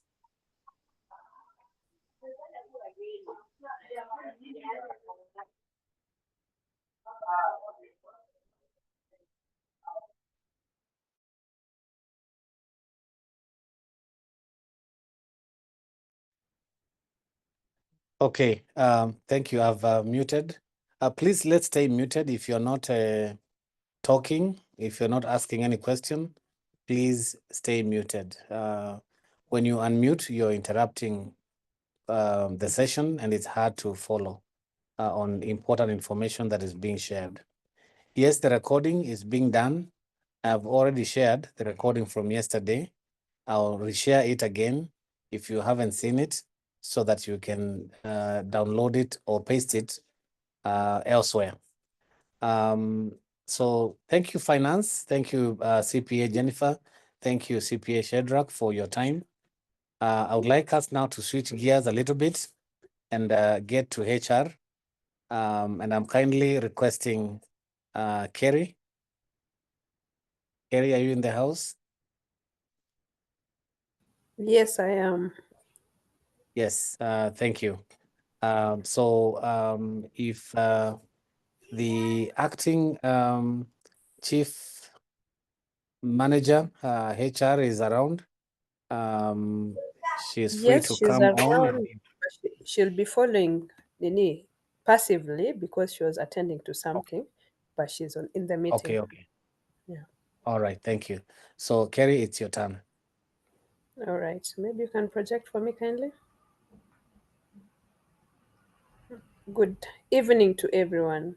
Okay, thank you. I've muted. Please, let's stay muted. If you're not talking, if you're not asking any question, please stay muted. When you unmute, you're interrupting the session, and it's hard to follow on important information that is being shared. Yes, the recording is being done. I've already shared the recording from yesterday. I'll reshare it again if you haven't seen it, so that you can download it or paste it elsewhere. So thank you, Finance. Thank you, CPA Jennifer. Thank you, CPA Shadrach, for your time. I would like us now to switch gears a little bit and get to HR. And I'm kindly requesting Kerry. Kerry, are you in the house? Yes, I am. Yes, thank you. If the acting chief manager, HR, is around, she's free Yes, to she's come on. around. She'll be following Nini passively because she was attending to something, but she's in the meeting. Okay. Yeah. All right, thank you. So, Kerry, it's your turn. All right. Maybe you can project for me kindly. Good evening to everyone.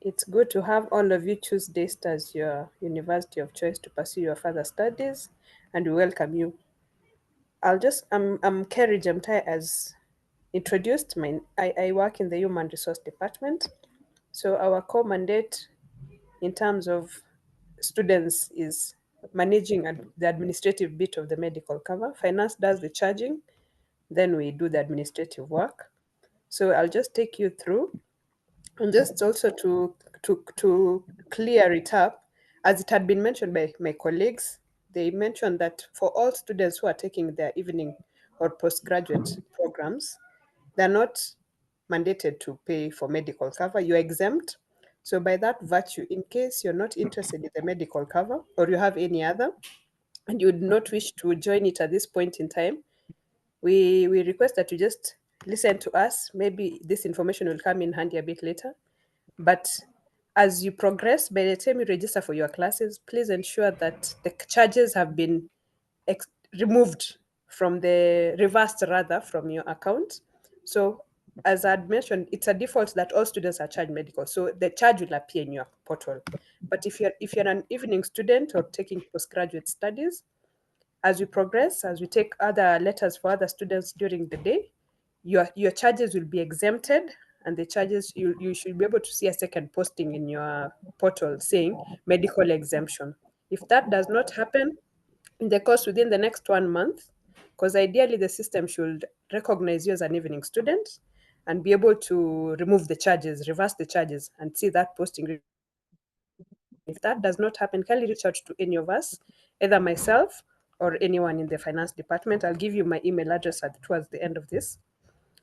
It's good to have all of you choose Daystar as your university of choice to pursue your further studies, and we welcome you. I'm Kerry Jemtai, as introduced. I work in the Human Resource Department. So our core mandate in terms of students is managing the administrative bit of the medical cover. Finance does the charging, then we do the administrative work. So I'll just take you through, and just also to clear it up, as it had been mentioned by my colleagues. They mentioned that for all students who are taking their evening or postgraduate programs, they're not mandated to pay for medical cover. You're exempt. So by that virtue, in case you're not interested in the medical cover, or you have any other, and you would not wish to join it at this point in time, we request that you just listen to us. Maybe this information will come in handy a bit later. But as you progress, by the time you register for your classes, please ensure that the charges have been removed reversed from your account. So as I'd mentioned, it's a default that all students are charged medical. So the charge will appear in your portal. But if you're an evening student or taking postgraduate studies, as we progress, as we take other letters for other students during the day, your charges will be exempted and the charges, you should be able to see a second posting in your portal saying medical exemption. If that does not happen in the course within the next 1 month, because ideally the system should recognize you as an evening student and be able to remove the charges, reverse the charges, and see that posting. If that does not happen, kindly reach out to any of us, either myself or anyone in the finance department. I'll give you my email address towards the end of this.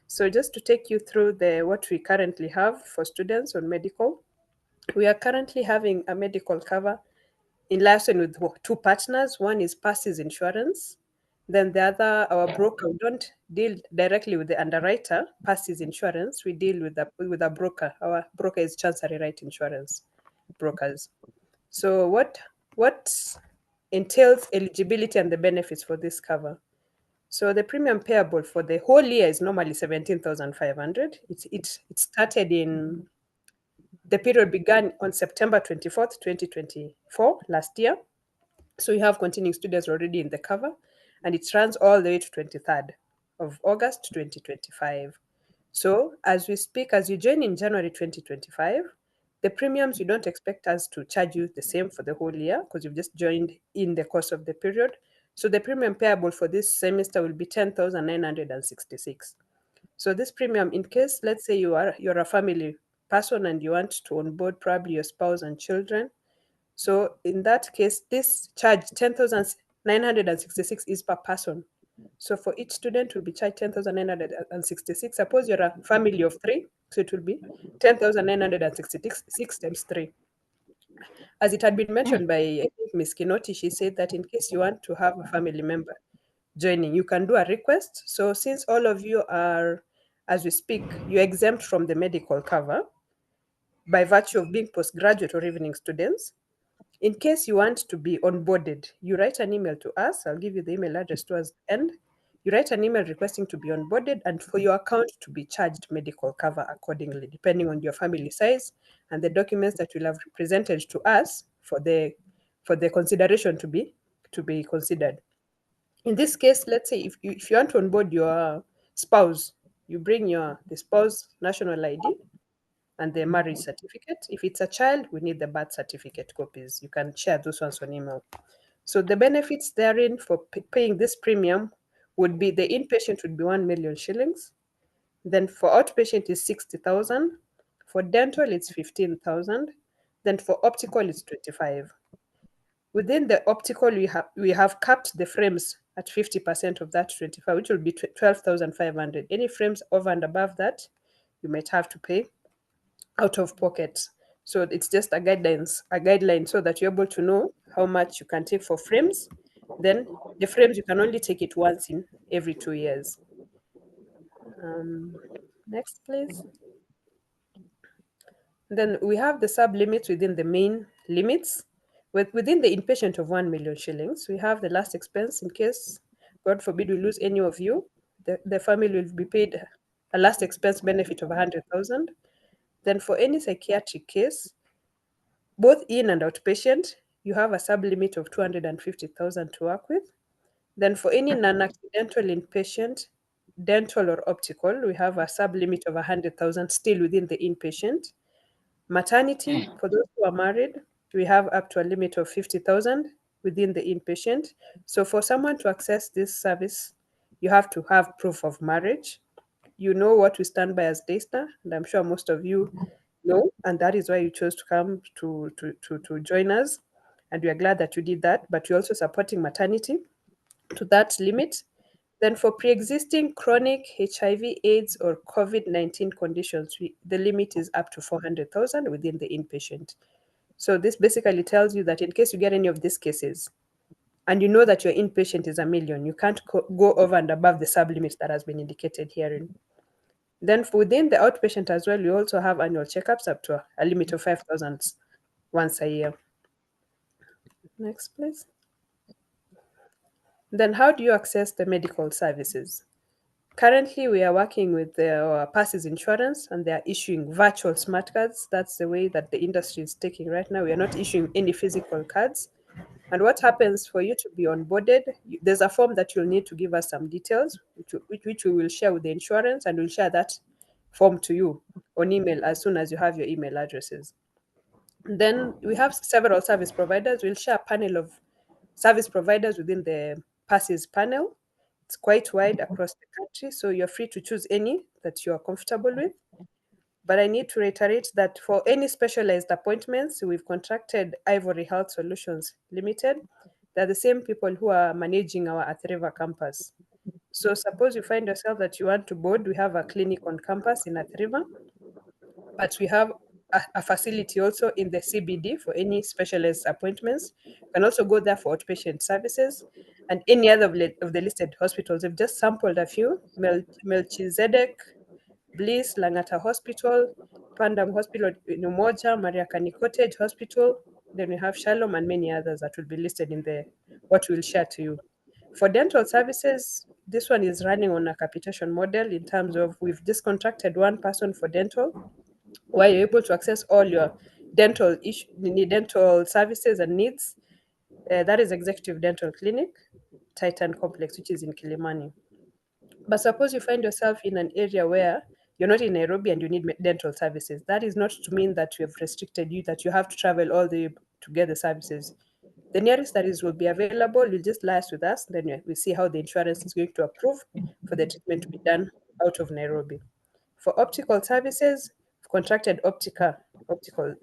So just to take you through what we currently have for students on medical, we are currently having a medical cover in liaison with 2 partners. One is Passes Insurance. Then the other, our broker, we don't deal directly with the underwriter, Passes Insurance. We deal with a broker. Our broker is Chancery Right Insurance Brokers. So what entails eligibility and the benefits for this cover? So the premium payable for the whole year is normally 17,500. It started in, the period began on September 24th, 2024, last year. So you have continuing students already in the cover, and it runs all the way to 23rd of August, 2025. So as we speak, as you join in January 2025, the premiums, you don't expect us to charge you the same for the whole year because you've just joined in the course of the period. So the premium payable for this semester will be 10,966. So this premium, in case, let's say you're a family person and you want to onboard probably your spouse and children. So in that case, this charge 10,966 is per person. So for each student will be charged 10,966. Suppose you're a family of 3, so it will be 10,966 times 3. As it had been mentioned by, I think, Ms. Kinoti, she said that in case you want to have a family member joining, you can do a request. So since all of you are, as we speak, you're exempt from the medical cover by virtue of being postgraduate or evening students, in case you want to be onboarded, you write an email to us. I'll give you the email address towards the end. You write an email requesting to be onboarded and for your account to be charged medical cover accordingly, depending on your family size and the documents that you'll have presented to us for the consideration to be considered. In this case, let's say if you want to onboard your spouse, you bring the spouse national ID and the marriage certificate. If it's a child, we need the birth certificate copies. You can share those ones on email. So the benefits therein for paying this premium would be, the inpatient would be 1 million shillings. Then for outpatient is 60,000. For dental, it's 15,000. Then for optical, it's 25. Within the optical, we have capped the frames at 50% of that 25, which will be 12,500. Any frames over and above that, you might have to pay out of pocket. So it's just a guideline so that you're able to know how much you can take for frames. Then the frames, you can only take it once in every 2 years. Next, please. Then we have the sub-limits within the main limits. Within the inpatient of 1 million shillings, we have the last expense in case, God forbid, we lose any of you. The family will be paid a last expense benefit of 100,000. Then for any psychiatric case, both in and outpatient, you have a sub-limit of 250,000 to work with. Then for any non-accidental inpatient, dental or optical, we have a sub-limit of 100,000 still within the inpatient. Maternity, for those who are married, we have up to a limit of 50,000 within the inpatient. So for someone to access this service, you have to have proof of marriage. You know what we stand by as Daystar, and I'm sure most of you know, and that is why you chose to come to join us. And we are glad that you did that, but you're also supporting maternity to that limit. Then for pre-existing chronic HIV, AIDS, or COVID-19 conditions, the limit is up to 400,000 within the inpatient. So this basically tells you that in case you get any of these cases, and you know that your inpatient is 1 million, you can't go over and above the sub-limit that has been indicated herein. Then within the outpatient as well, we also have annual checkups up to a limit of 5,000 once a year. Next, please. Then how do you access the medical services? Currently, we are working with our Passes Insurance, and they are issuing virtual smart cards. That's the way that the industry is taking right now. We are not issuing any physical cards. And what happens for you to be onboarded, there's a form that you'll need to give us some details, which we will share with the insurance, and we'll share that form to you on email as soon as you have your email addresses. Then we have several service providers. We'll share a panel of service providers within the PASSES panel. It's quite wide across the country, so you're free to choose any that you are comfortable with. But I need to reiterate that for any specialized appointments, we've contracted Ivory Health Solutions Limited. They're the same people who are managing our Athi River campus. So suppose you find yourself that you want to board, we have a clinic on campus in Athi River, but we have a facility also in the CBD for any specialist appointments. You can also go there for outpatient services and any other of the listed hospitals. We've just sampled a few: Melchizedek, Bliss, Langata Hospital, Pandam Hospital in Umoja, Maria Kani Cottage Hospital. Then we have Shalom and many others that will be listed in the what we'll share to you. For dental services, this one is running on a capitation model in terms of we've just contracted one person for dental, where you're able to access all your dental services and needs. That is Executive Dental Clinic, Titan Complex, which is in Kilimani. But suppose you find yourself in an area where you're not in Nairobi and you need dental services. That is not to mean that we have restricted you, that you have to travel all the way to get the services. The nearest that is will be available, you'll just liaise with us, then we see how the insurance is going to approve for the treatment to be done out of Nairobi. For optical services, we've contracted Optical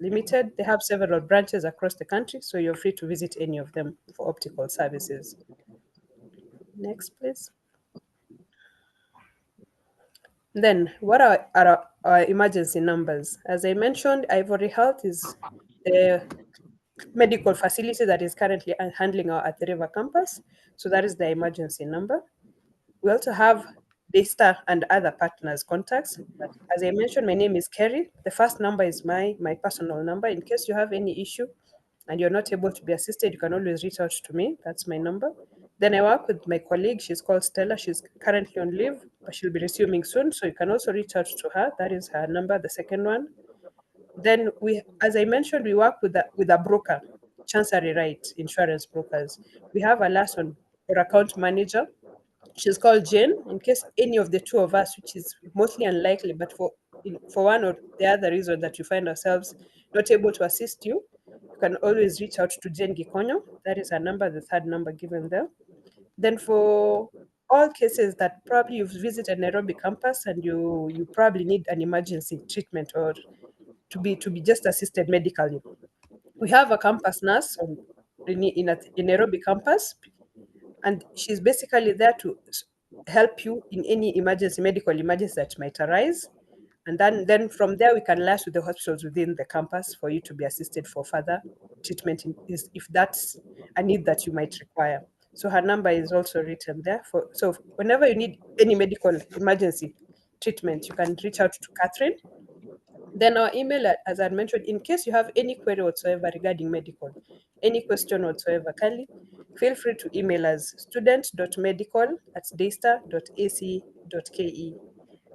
Limited. They have several branches across the country, so you're free to visit any of them for optical services. Next, please. Then, what are our emergency numbers? As I mentioned, Ivory Health is the medical facility that is currently handling our Athi River campus. So that is the emergency number. We also have Daystar and other partners' contacts. As I mentioned, my name is Kerry. The first number is my personal number. In case you have any issue and you're not able to be assisted, you can always reach out to me. That's my number. Then I work with my colleague. She's called Stella. She's currently on leave, but she'll be resuming soon. So you can also reach out to her. That is her number, the second one. Then as I mentioned, we work with a broker, Chancery Right Insurance Brokers. We have a liaison or account manager. She's called Jane. In case any of the two of us, which is mostly unlikely, but for one or the other reason that you find ourselves not able to assist you, you can always reach out to Jane Gikonyo. That is her number, the third number given there. Then for all cases that probably you've visited Nairobi campus and you probably need an emergency treatment or to be just assisted medically, we have a campus nurse in Nairobi campus, and she's basically there to help you in any medical emergency that might arise. And then from there, we can liaise with the hospitals within the campus for you to be assisted for further treatment if that's a need that you might require. So her number is also written there. So whenever you need any medical emergency treatment, you can reach out to Catherine. Then our email, as I mentioned, in case you have any query whatsoever regarding medical, any question whatsoever, kindly feel free to email us student.medical@daystar.ac.ke.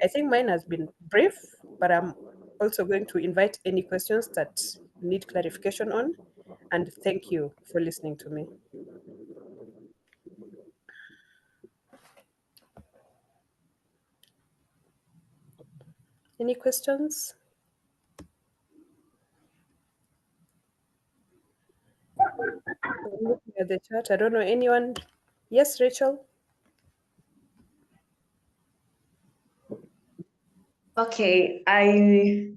I think mine has been brief, but I'm also going to invite any questions that you need clarification on. And thank you for listening to me. Any questions? I'm looking at the chat. I don't know anyone. Yes, Rachel. Okay, I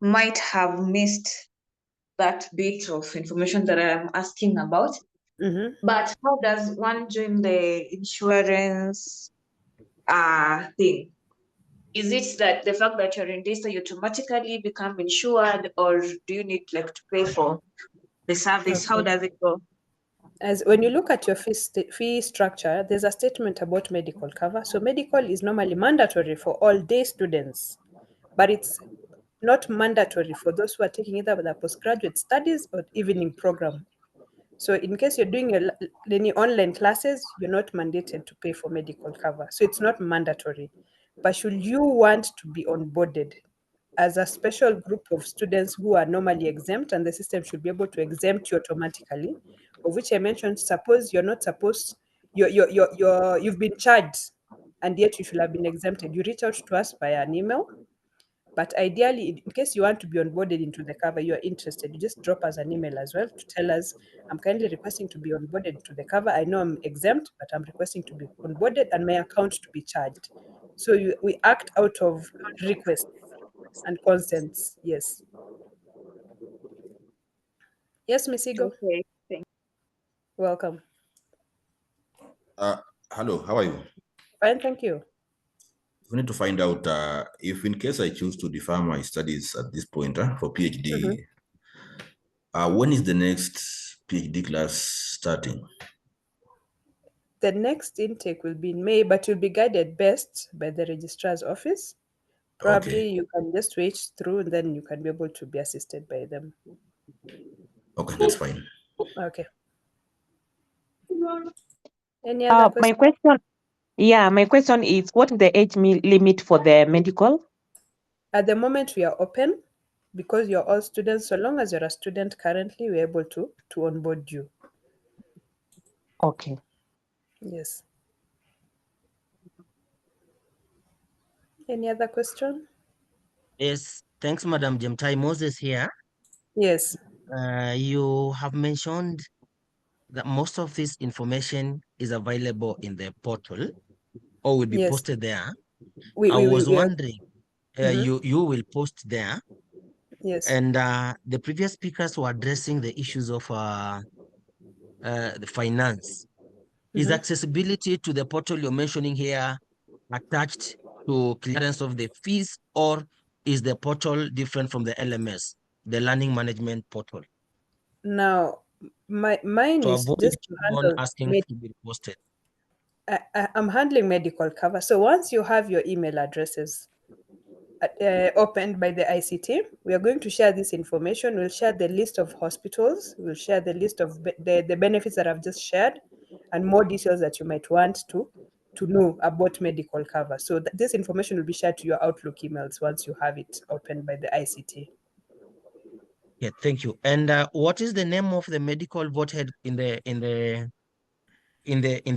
might have missed that bit of information that I'm asking about. But how does one join the insurance thing? Is it that the fact that you're in Daystar, you automatically become insured, or do you need to pay for the service? How does it go? As when you look at your fee structure, there's a statement about medical cover. So medical is normally mandatory for all day students, but it's not mandatory for those who are taking either the postgraduate studies or evening program. So in case you're doing any online classes, you're not mandated to pay for medical cover. So it's not mandatory. But should you want to be onboarded as a special group of students who are normally exempt, and the system should be able to exempt you automatically, of which I mentioned, suppose you're not supposed, you've been charged, and yet you should have been exempted. You reach out to us via an email. But ideally, in case you want to be onboarded into the cover, you are interested, you just drop us an email as well to tell us, I'm kindly requesting to be onboarded to the cover. I know I'm exempt, but I'm requesting to be onboarded and my account to be charged. So we act out of requests and consents. Yes. Yes, Miss Igo. Okay, thank Welcome. Hello, how are you? Fine, thank you. We need to find out if in case I choose to defer my studies at this point for PhD, when is the next PhD class starting? The next intake will be in May, but you'll be guided best by the registrar's office. Probably you can just wait through and then you can be able to be assisted by them. Okay, that's fine. Okay. Any other My question? my question is, what is the age limit for the medical? At the moment, we are open because you're all students. So long as you're a student currently, we're able to onboard you. Okay. Yes. Any other question? Yes, thanks, Madam Jemtai. Moses here. Yes. You have mentioned that most of this information is available in the portal or will be Yes. posted there. We was are. wondering, you will post there. Yes. And the previous speakers were addressing the issues of the finance. Is accessibility to the portal you're mentioning here attached to clearance of the fees, or is the portal different from the LMS, the learning management portal? Now, mine To is avoid just to someone handle asking to be posted. I'm handling medical cover. So once you have your email addresses opened by the ICT, we are going to share this information. We'll share the list of hospitals. We'll share the list of the benefits that I've just shared and more details that you might want to know about medical cover. So this information will be shared to your Outlook emails once you have it opened by the ICT. Yeah, thank you. And what is the name of the medical vote head in the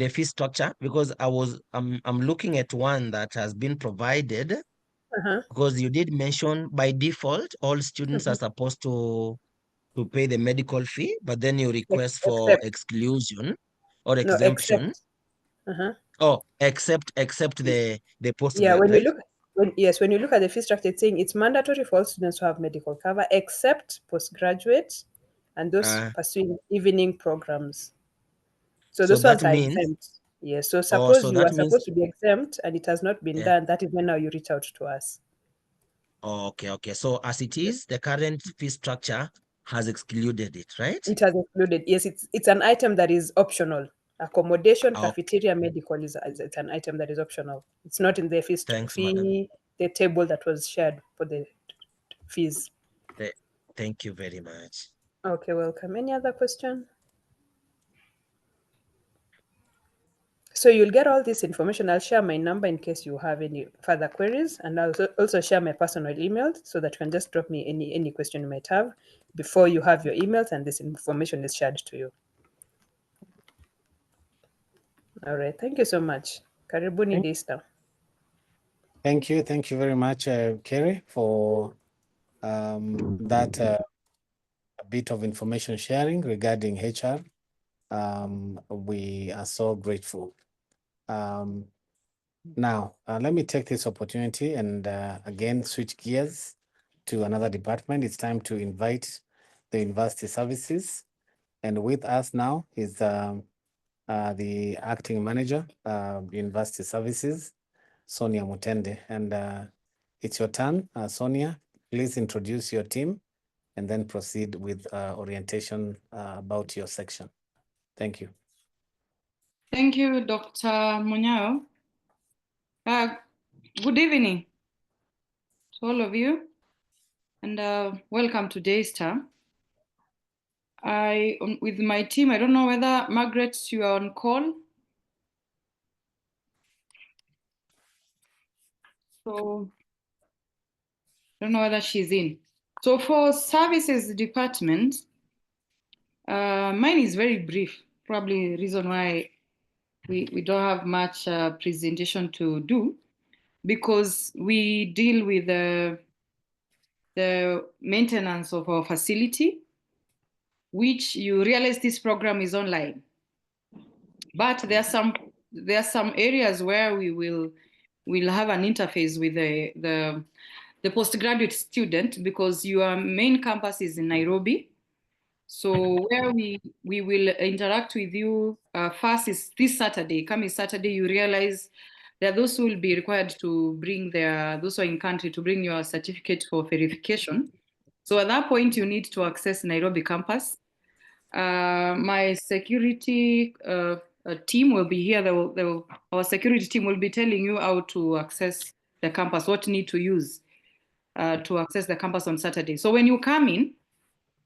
fee structure? Because I'm looking at one that has been provided. Because you did mention by default all students are supposed to pay the medical fee, but then you request for exclusion or exemption. Oh, except the postgrad, Yeah, when right? you look when you look at the fee structure, it's saying it's mandatory for all students to have medical cover except postgraduates and those pursuing evening programs. So those ones that are means, exempt. Yes. So suppose so you that are means, supposed to be exempt and it has not been done, that is when now you reach out to us. Okay. So as it is, the current fee structure has excluded it, right? It has included. Yes, it's an item that is optional. Accommodation, cafeteria, medical is it's an item that is optional. It's not in the fee, the table that was shared for the fees. Thank you very much. Okay, welcome. Any other question? So you'll get all this information. I'll share my number in case you have any further queries, and I'll also share my personal email so that you can just drop me any question you might have before you have your emails and this information is shared to you. All right. Thank you so much. Karibuni Daystar. Thank you very much, Kerry, for that bit of information sharing regarding HR. We are so grateful. Now, let me take this opportunity and again switch gears to another department. It's time to invite the university services. And with us now is the acting manager, university services, Sonia Mutende. And it's your turn, Sonia. Please introduce your team and then proceed with orientation about your section. Thank you. Thank you, Dr. Munyao. Good evening to all of you, and welcome to Daystar. With my team, I don't know whether Margaret, you are on call. So I don't know whether she's in. So for services department, mine is very brief, probably the reason why we don't have much presentation to do, because we deal with the maintenance of our facility, which you realize this program is online. But there are some areas where we'll have an interface with the postgraduate student, because your main campus is in Nairobi. So where we will interact with you first is this Saturday. Coming Saturday, you realize that those who will be required to bring those who are in country to bring your certificate for verification. So at that point, you need to access Nairobi campus. My security team will be here. Our security team will be telling you how to access the campus, what you need to use to access the campus on Saturday. So when you come in,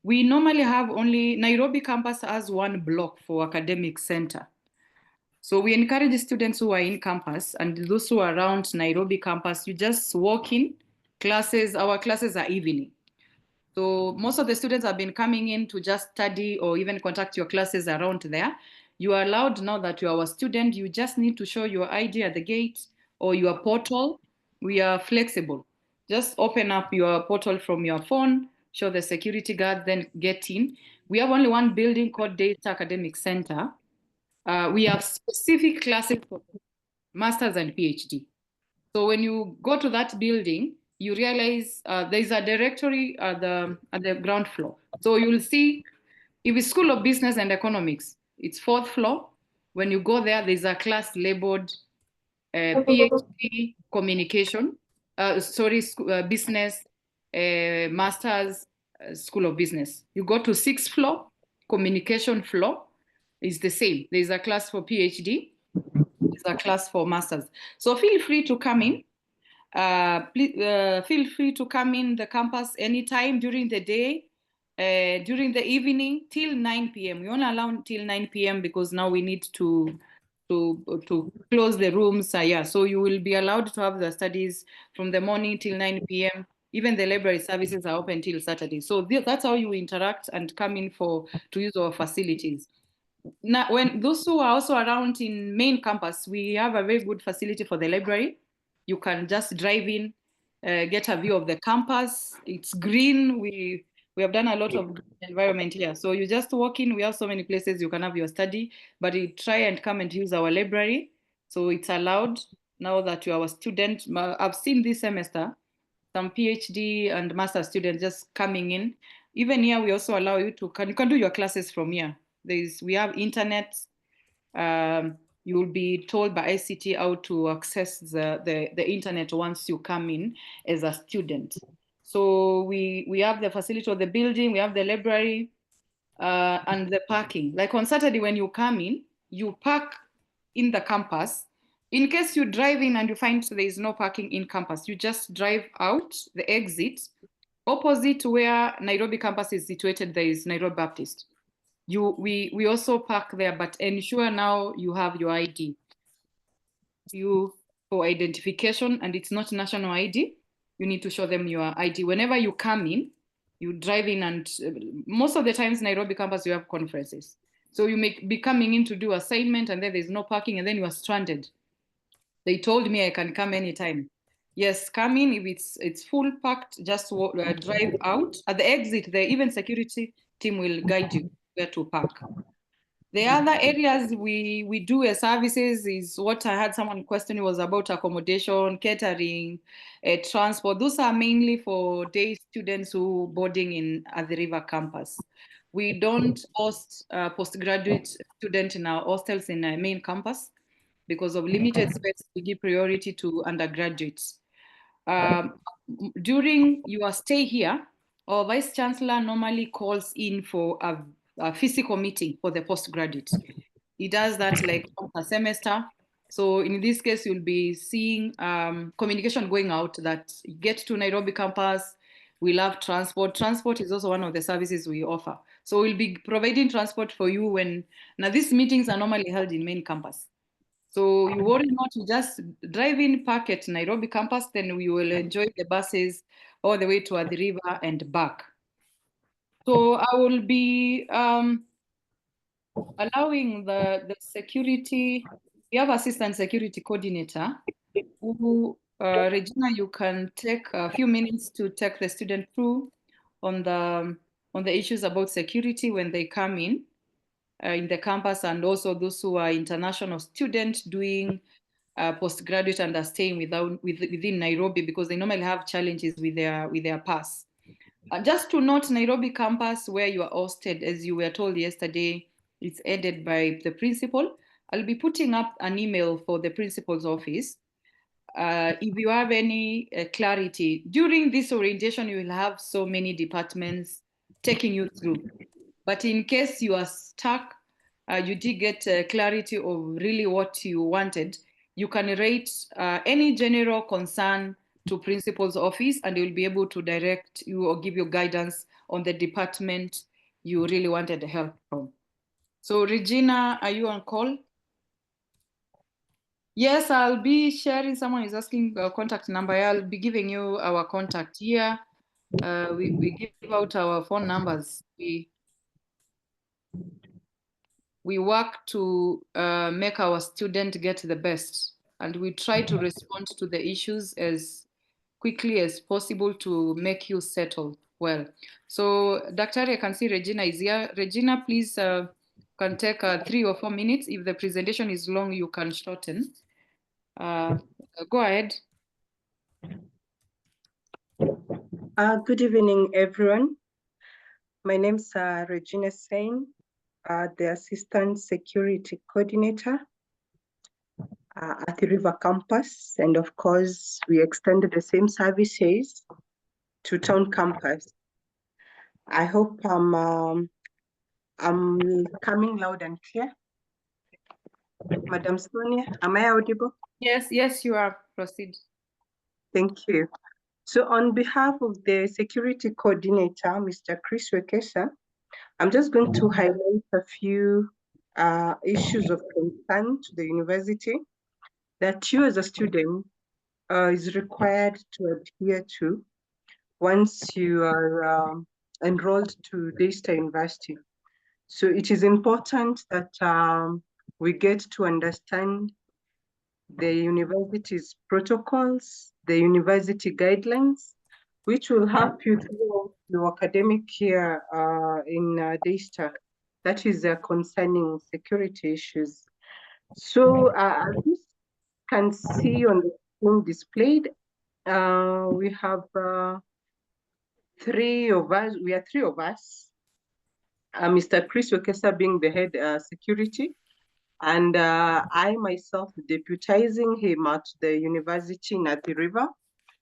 we normally have only Nairobi campus has one block for academic center. So we encourage students who are in campus and those who are around Nairobi campus, you just walk in. Our classes are evening. So most of the students have been coming in to just study or even contact your classes around there. You are allowed now that you are a student, you just need to show your ID at the gate or your portal. We are flexible. Just open up your portal from your phone, show the security guard, then get in. We have only one building called Data Academic Center. We have specific classes for masters and PhD. So when you go to that building, you realize there's a directory at the ground floor. So you'll see, if it's School of Business and Economics, it's 4th floor. When you go there, there's a class labeled PhD Communication, Business, Masters, School of Business. You go to 6th floor, Communication floor, is the same. There's a class for PhD, there's a class for Masters. So feel free to come in. Feel free to come in the campus anytime during the day, during the evening till 9 p.m. We only allow till 9 p.m. because now we need to close the rooms. So you will be allowed to have the studies from the morning till 9 p.m. Even the library services are open till Saturday. So that's how you interact and come in to use our facilities. Now, when those who are also around in main campus, we have a very good facility for the library. You can just drive in, get a view of the campus. It's green. We have done a lot of environment here. So you just walk in. We have so many places you can have your study, but you try and come and use our library. So it's allowed now that you are a student. I've seen this semester some PhD and master students just coming in. Even here, we also allow you you can do your classes from here. We have internet. You will be told by ICT how to access the internet once you come in as a student. So we have the facility of the building, we have the library, and the parking. Like on Saturday when you come in, you park in the campus. In case you drive in and you find there is no parking in campus, you just drive out the exit. Opposite where Nairobi campus is situated, there is Nairobi Baptist. We also park there, but ensure now you have your ID. For identification, and it's not national ID, you need to show them your ID. Whenever you come in, you drive in, and most of the times Nairobi campus, you have conferences. So you may be coming in to do assignment and then there's no parking and then you are stranded. They told me I can come anytime. Yes, come in. If it's full packed, just drive out. At the exit, the event security team will guide you where to park. The other areas we do as services is what I had someone questioning was about accommodation, catering, transport. Those are mainly for day students who boarding at the River campus. We don't host postgraduate students in our hostels in our main campus because of limited space. We give priority to undergraduates. During your stay here, our Vice Chancellor normally calls in for a physical meeting for the postgraduates. He does that like once a semester. So in this case, you'll be seeing communication going out that get to Nairobi campus. We'll have transport. Transport is also one of the services we offer. So we'll be providing transport for you now these meetings are normally held in main campus. So you worry not, you just drive in, park at Nairobi campus, then we will enjoy the buses all the way to Athi River and back. So I will be allowing the security, we have assistant security coordinator who Regina, you can take a few minutes to take the student through on the issues about security when they come in the campus, and also those who are international students doing postgraduate and are staying within Nairobi, because they normally have challenges with their pass. Just to note, Nairobi campus, where you are hosted, as you were told yesterday, it's headed by the principal. I'll be putting up an email for the principal's office. If you have any clarity, during this orientation, you will have so many departments taking you through. But in case you are stuck, you did get clarity of really what you wanted, you can rate any general concern to principal's office, and they will be able to direct you or give you guidance on the department you really wanted help from. So Regina, are you on call? Yes, I'll be sharing. Someone is asking a contact number. I'll be giving you our contact here. We give out our phone numbers. We work to make our student get the best, and we try to respond to the issues as quickly as possible to make you settle well. So, Dr. I can see Regina is here. Regina, please can take 3 or 4 minutes. If the presentation is long, you can shorten. Go ahead. Good evening, everyone. My name is Regina Sain, the Assistant Security Coordinator at the River Campus. And of course, we extended the same services to Town Campus. I hope I'm coming loud and clear. Madam Sonia, am I audible? Yes, you are. Proceed. Thank you. So on behalf of the Security Coordinator, Mr. Chris Wekesa, I'm just going to highlight a few issues of concern to the university that you as a student is required to adhere to once you are enrolled to Daystar University. So it is important that we get to understand the university's protocols, the university guidelines, which will help you through your academic year in Daystar. That is concerning security issues. So as you can see on the screen displayed, we have 3 of us. We are 3 of us. Mr. Chris Wekesa being the head security, and I myself deputizing him at the university in Athi River.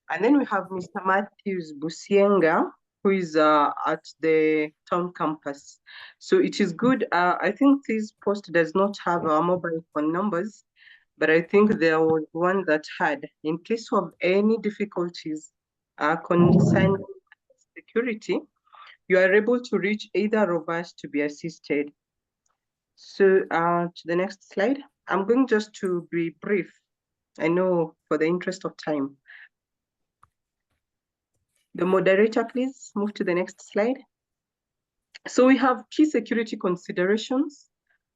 And then we have Mr. Matthews Busienga, who is at the Town Campus. So it is good. I think this post does not have our mobile phone numbers, but I think there was one that had. In case of any difficulties concerning security, you are able to reach either of us to be assisted. So to the next slide. I'm going just to be brief, I know, for the interest of time. The moderator, please move to the next slide. So we have key security considerations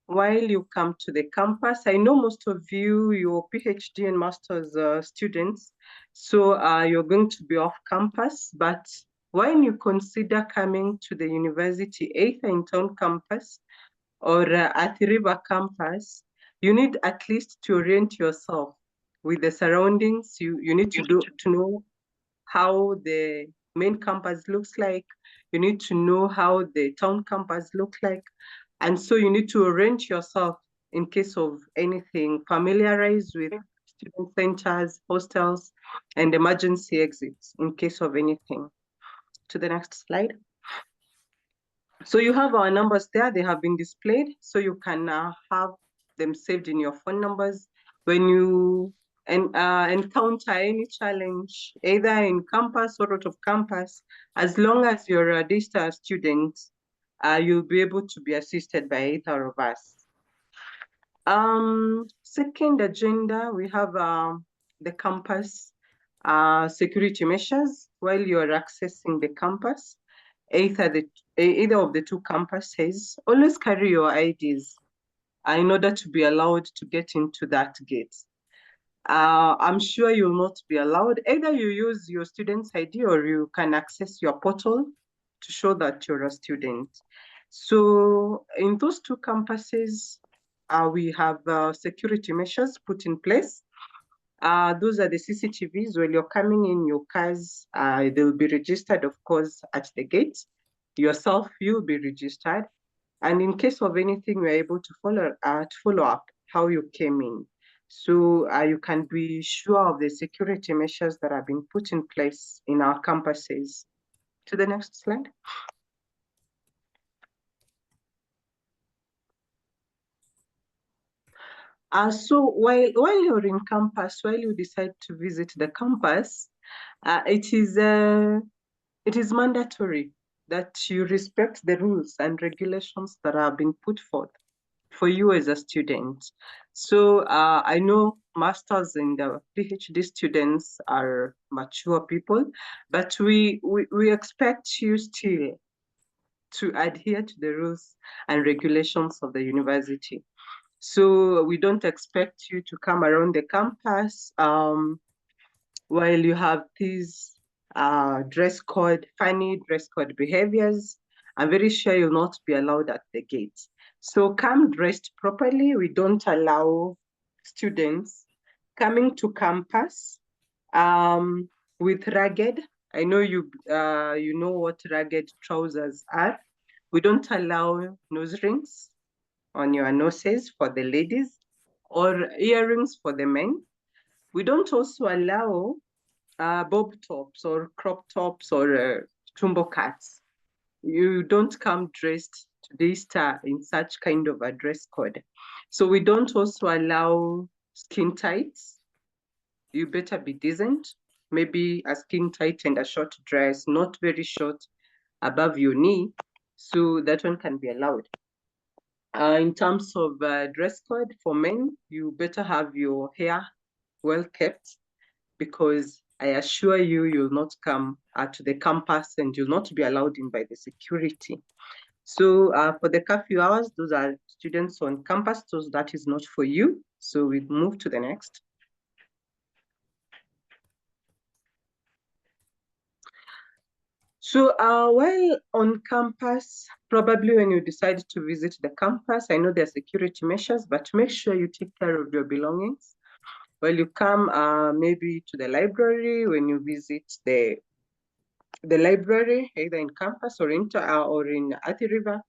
while you come to the campus. I know most of you, your PhD and master's students, so you're going to be off campus, but when you consider coming to the university, either in Town Campus or at the River Campus, you need at least to orient yourself with the surroundings. You need to know how the main campus looks like. You need to know how the Town Campus looks like. And so you need to orient yourself in case of anything, familiarize with student centers, hostels, and emergency exits in case of anything. To the next slide. So you have our numbers there, they have been displayed, so you can have them saved in your phone numbers when you encounter any challenge, either in campus or out of campus. As long as you're a Daystar student, you'll be able to be assisted by either of us. Second agenda, we have the campus security measures while you're accessing the campus. Either of the 2 campuses, always carry your IDs in order to be allowed to get into that gate. I'm sure you'll not be allowed. Either you use your student's ID or you can access your portal to show that you're a student. So in those two campuses, we have security measures put in place. Those are the CCTVs. When you're coming in your cars, they'll be registered, of course, at the gate. Yourself, you'll be registered. And in case of anything, we're able to follow up how you came in. So you can be sure of the security measures that have been put in place in our campuses. To the next slide. So while you're in campus, while you decide to visit the campus, it is mandatory that you respect the rules and regulations that have been put forth for you as a student. So I know masters and the PhD students are mature people, but we expect you still to adhere to the rules and regulations of the university. So we don't expect you to come around the campus while you have these funny dress code behaviors. I'm very sure you'll not be allowed at the gates. So come dressed properly. We don't allow students coming to campus with ragged. I know you know what ragged trousers are. We don't allow nose rings on your noses for the ladies or earrings for the men. We don't also allow bob tops or crop tops or tumbo cuts. You don't come dressed to this in such kind of a dress code. So we don't also allow skin tights. You better be decent. Maybe a skin tight and a short dress, not very short above your knee. So that one can be allowed. In terms of dress code for men, you better have your hair well kept, because I assure you, you'll not come to the campus and you'll not be allowed in by the security. So for the curfew hours, those are students on campus, so that is not for you. So we move to the next. So while on campus, probably when you decide to visit the campus, I know there are security measures, but make sure you take care of your belongings. Well, you come maybe to the library, when you visit the library, either in campus or in Athi River,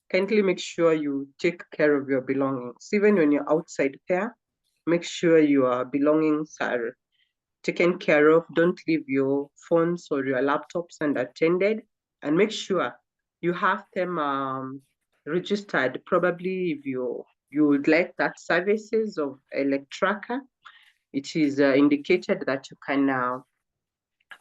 kindly make sure you take care of your belongings. Even when you're outside there, make sure your belongings are taken care of. Don't leave your phones or your laptops unattended, and make sure you have them registered. Probably if you would like that services of Electraca, it is indicated that you can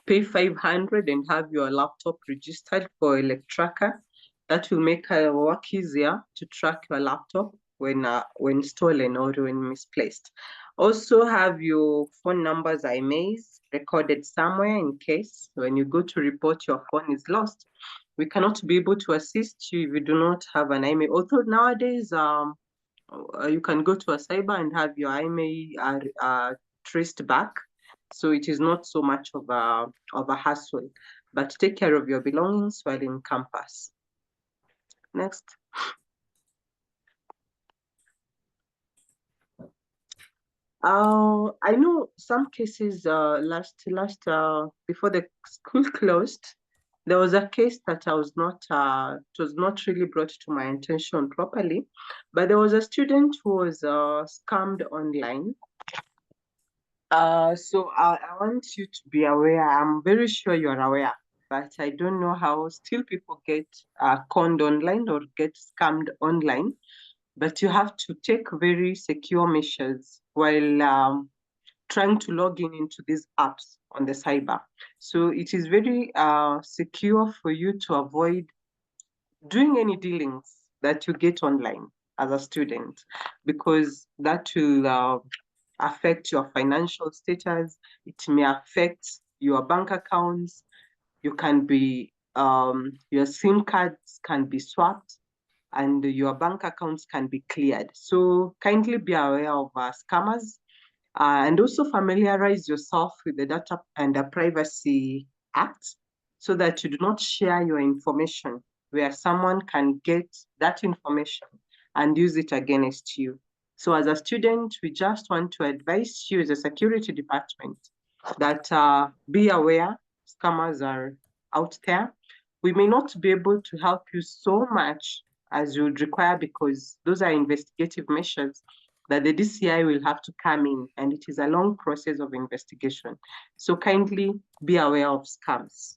pay 500 and have your laptop registered for Electraca. That will make our work easier to track your laptop when stolen or when misplaced. Also have your phone numbers, IMEIs, recorded somewhere in case when you go to report your phone is lost. We cannot be able to assist you if you do not have an IMEI. Although nowadays, you can go to a cyber and have your IMEI traced back. So it is not so much of a hassle, but take care of your belongings while in campus. Next. I know some cases before the school closed, there was a case that it was not really brought to my attention properly, but there was a student who was scammed online. So I want you to be aware. I'm very sure you're aware, but I don't know how still people get conned online or get scammed online. But you have to take very secure measures while trying to log into these apps on the cyber. So it is very secure for you to avoid doing any dealings that you get online as a student, because that will affect your financial status. It may affect your bank accounts. You can be, your SIM cards can be swapped and your bank accounts can be cleared. So kindly be aware of scammers. And also familiarize yourself with the Data and the Privacy Act so that you do not share your information where someone can get that information and use it against you. So as a student, we just want to advise you as a security department that be aware, scammers are out there. We may not be able to help you so much as you would require because those are investigative measures that the DCI will have to come in, and it is a long process of investigation. So kindly be aware of scams.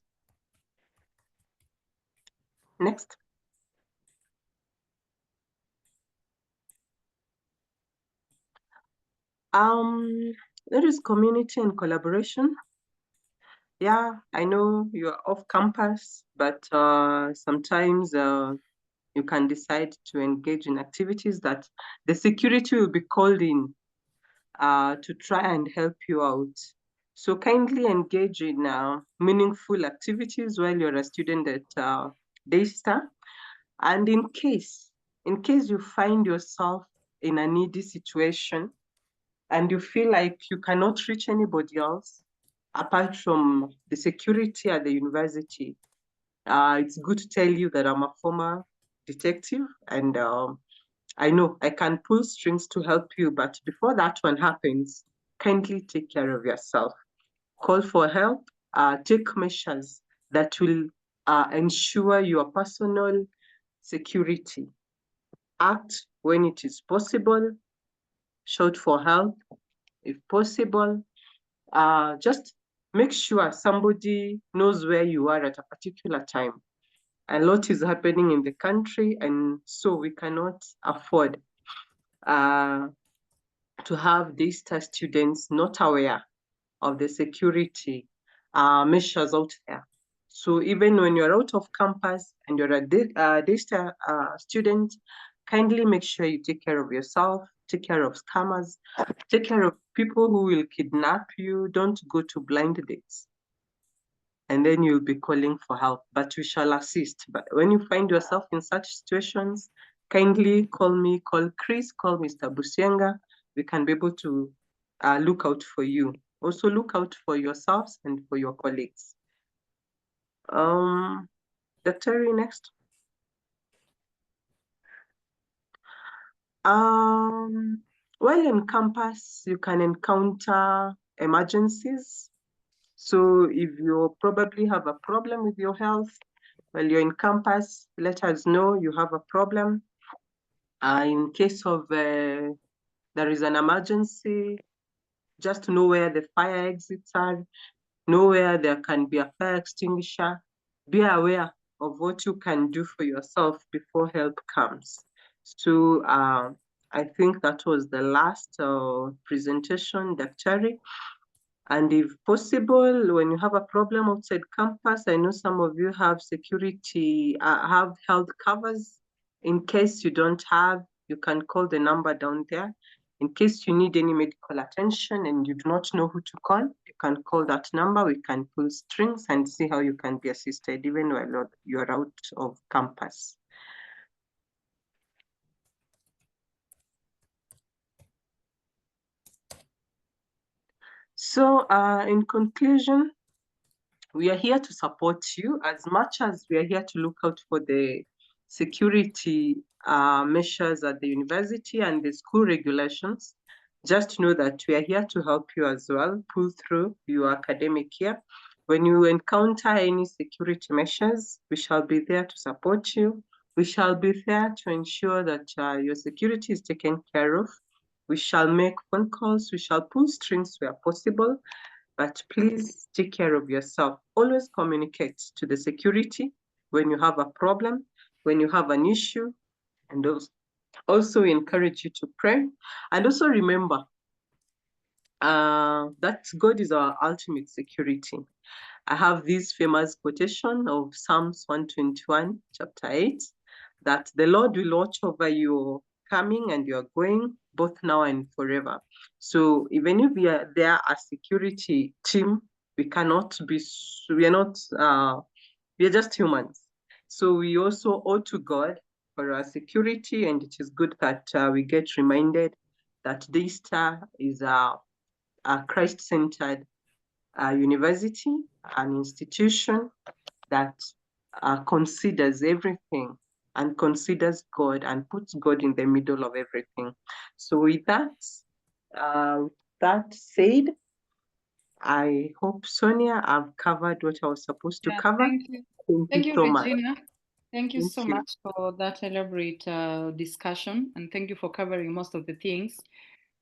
Next. There is community and collaboration. Yeah, I know you're off campus, but sometimes you can decide to engage in activities that the security will be called in to try and help you out. So kindly engage in meaningful activities while you're a student at Daystar. And in case you find yourself in a needy situation and you feel like you cannot reach anybody else apart from the security at the university, it's good to tell you that I'm a former detective and I know I can pull strings to help you, but before that one happens, kindly take care of yourself. Call for help, take measures that will ensure your personal security. Act when it is possible, shout for help if possible. Just make sure somebody knows where you are at a particular time. A lot is happening in the country, and so we cannot afford to have these students not aware of the security measures out there. So even when you're out of campus and you're a Daystar student, kindly make sure you take care of yourself, take care of scammers, take care of people who will kidnap you. Don't go to blind dates. And then you'll be calling for help, but we shall assist. But when you find yourself in such situations, kindly call me, call Chris, call Mr. Busienga. We can be able to look out for you. Also look out for yourselves and for your colleagues. Dr. next. While on campus, you can encounter emergencies. So if you probably have a problem with your health, while you're in campus, let us know you have a problem. In case of there is an emergency, just know where the fire exits are, know where there can be a fire extinguisher. Be aware of what you can do for yourself before help comes. So I think that was the last presentation, Dr. And if possible, when you have a problem outside campus, I know some of you have security, have health covers. In case you don't have, you can call the number down there. In case you need any medical attention and you do not know who to call, you can call that number. We can pull strings and see how you can be assisted even while you're out of campus. So in conclusion, we are here to support you as much as we are here to look out for the security measures at the university and the school regulations. Just know that we are here to help you as well, pull through your academic year. When you encounter any security measures, we shall be there to support you. We shall be there to ensure that your security is taken care of. We shall make phone calls, we shall pull strings where possible, but please take care of yourself. Always communicate to the security when you have a problem, when you have an issue, and also encourage you to pray. And also remember that God is our ultimate security. I have this famous quotation of Psalms 121, chapter 8, that the Lord will watch over your coming and your going, both now and forever. So even if we are there as security team, we are just humans. So we also owe to God for our security, and it is good that we get reminded that Daystar is a Christ-centered university, an institution that considers everything and considers God and puts God in the middle of everything. So with that said, I hope, Sonia, I've covered what I was supposed to cover. Thank you. Thank you so much. Regina. Thank you Thank so you. much for that elaborate discussion, and thank you for covering most of the things.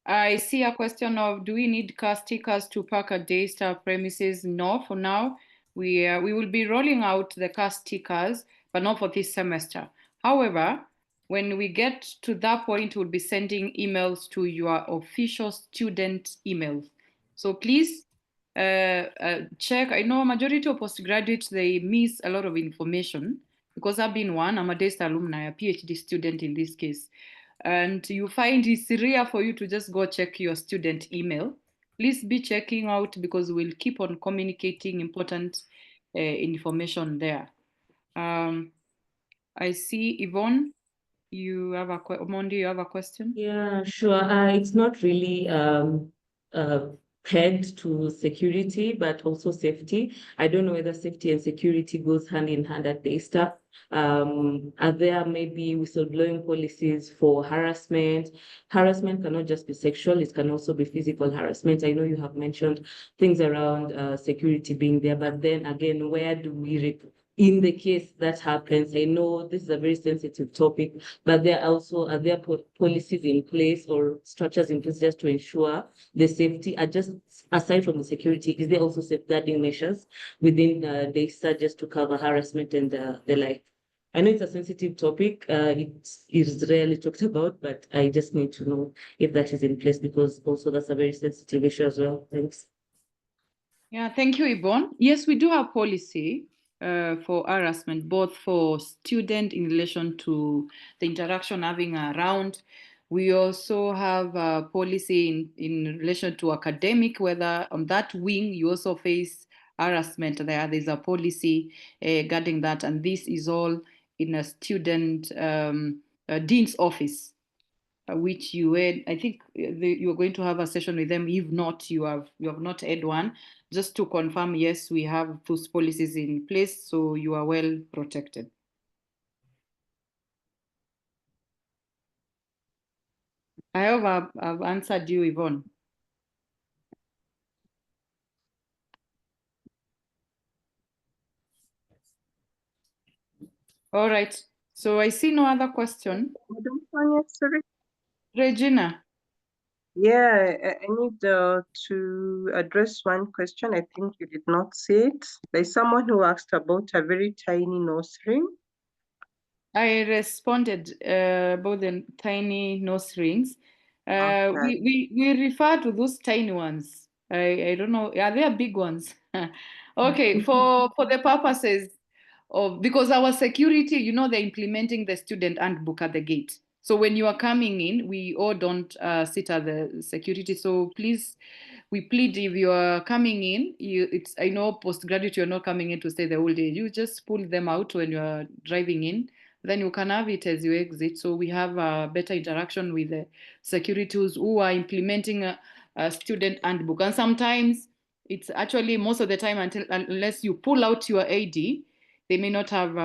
I see a question of, do we need car stickers to park at Daystar premises? No, for now. We will be rolling out the car stickers, but not for this semester. However, when we get to that point, we'll be sending emails to your official student emails. So please check. I know majority of postgraduates, they miss a lot of information because I've been one. I'm a Daystar alumni, a PhD student in this case. And you find it's rare for you to just go check your student email. Please be checking out because we'll keep on communicating important information there. I see Yvonne, you have Mondi, you have a question? Yeah, sure. It's not really pegged to security, but also safety. I don't know whether safety and security goes hand in hand at Daystar. Are there maybe whistleblowing policies for harassment? Harassment cannot just be sexual, it can also be physical harassment. I know you have mentioned things around security being there, but then again, where do we in the case that happens? I know this is a very sensitive topic, but are there policies in place or structures in place just to ensure the safety? Just aside from the security, is there also safeguarding measures within Daystar just to cover harassment and the like? I know it's a sensitive topic. It is rarely talked about, but I just need to know if that is in place because also that's a very sensitive issue as well. Thanks. Yeah, thank you, Yvonne. Yes, we do have policy for harassment, both for student in relation to the interaction having around. We also have a policy in relation to academic, whether on that wing you also face harassment there. There's a policy guarding that, and this is all in a student dean's office, which you had. I think you are going to have a session with them. If not, you have not had one. Just to confirm, yes, we have those policies in place, so you are well protected. I hope I've answered you, Yvonne. All right. So I see no other question. Madam Sonia, sorry. Regina. Yeah, I need to address one question. I think you did not say it. There's someone who asked about a very tiny nose ring. I responded about the tiny nose rings. We refer to those tiny ones. I don't know. Are there big ones? Okay, for the purposes of, because our security, you know, they're implementing the student handbook at the gate. So when you are coming in, we all don't sit at the security. So please, we plead, if you are coming in, I know postgraduate, you're not coming in to stay the whole day. You just pull them out when you are driving in. Then you can have it as you exit. So we have a better interaction with the securities who are implementing a student handbook. And sometimes it's actually most of the time unless you pull out your AD, they may not have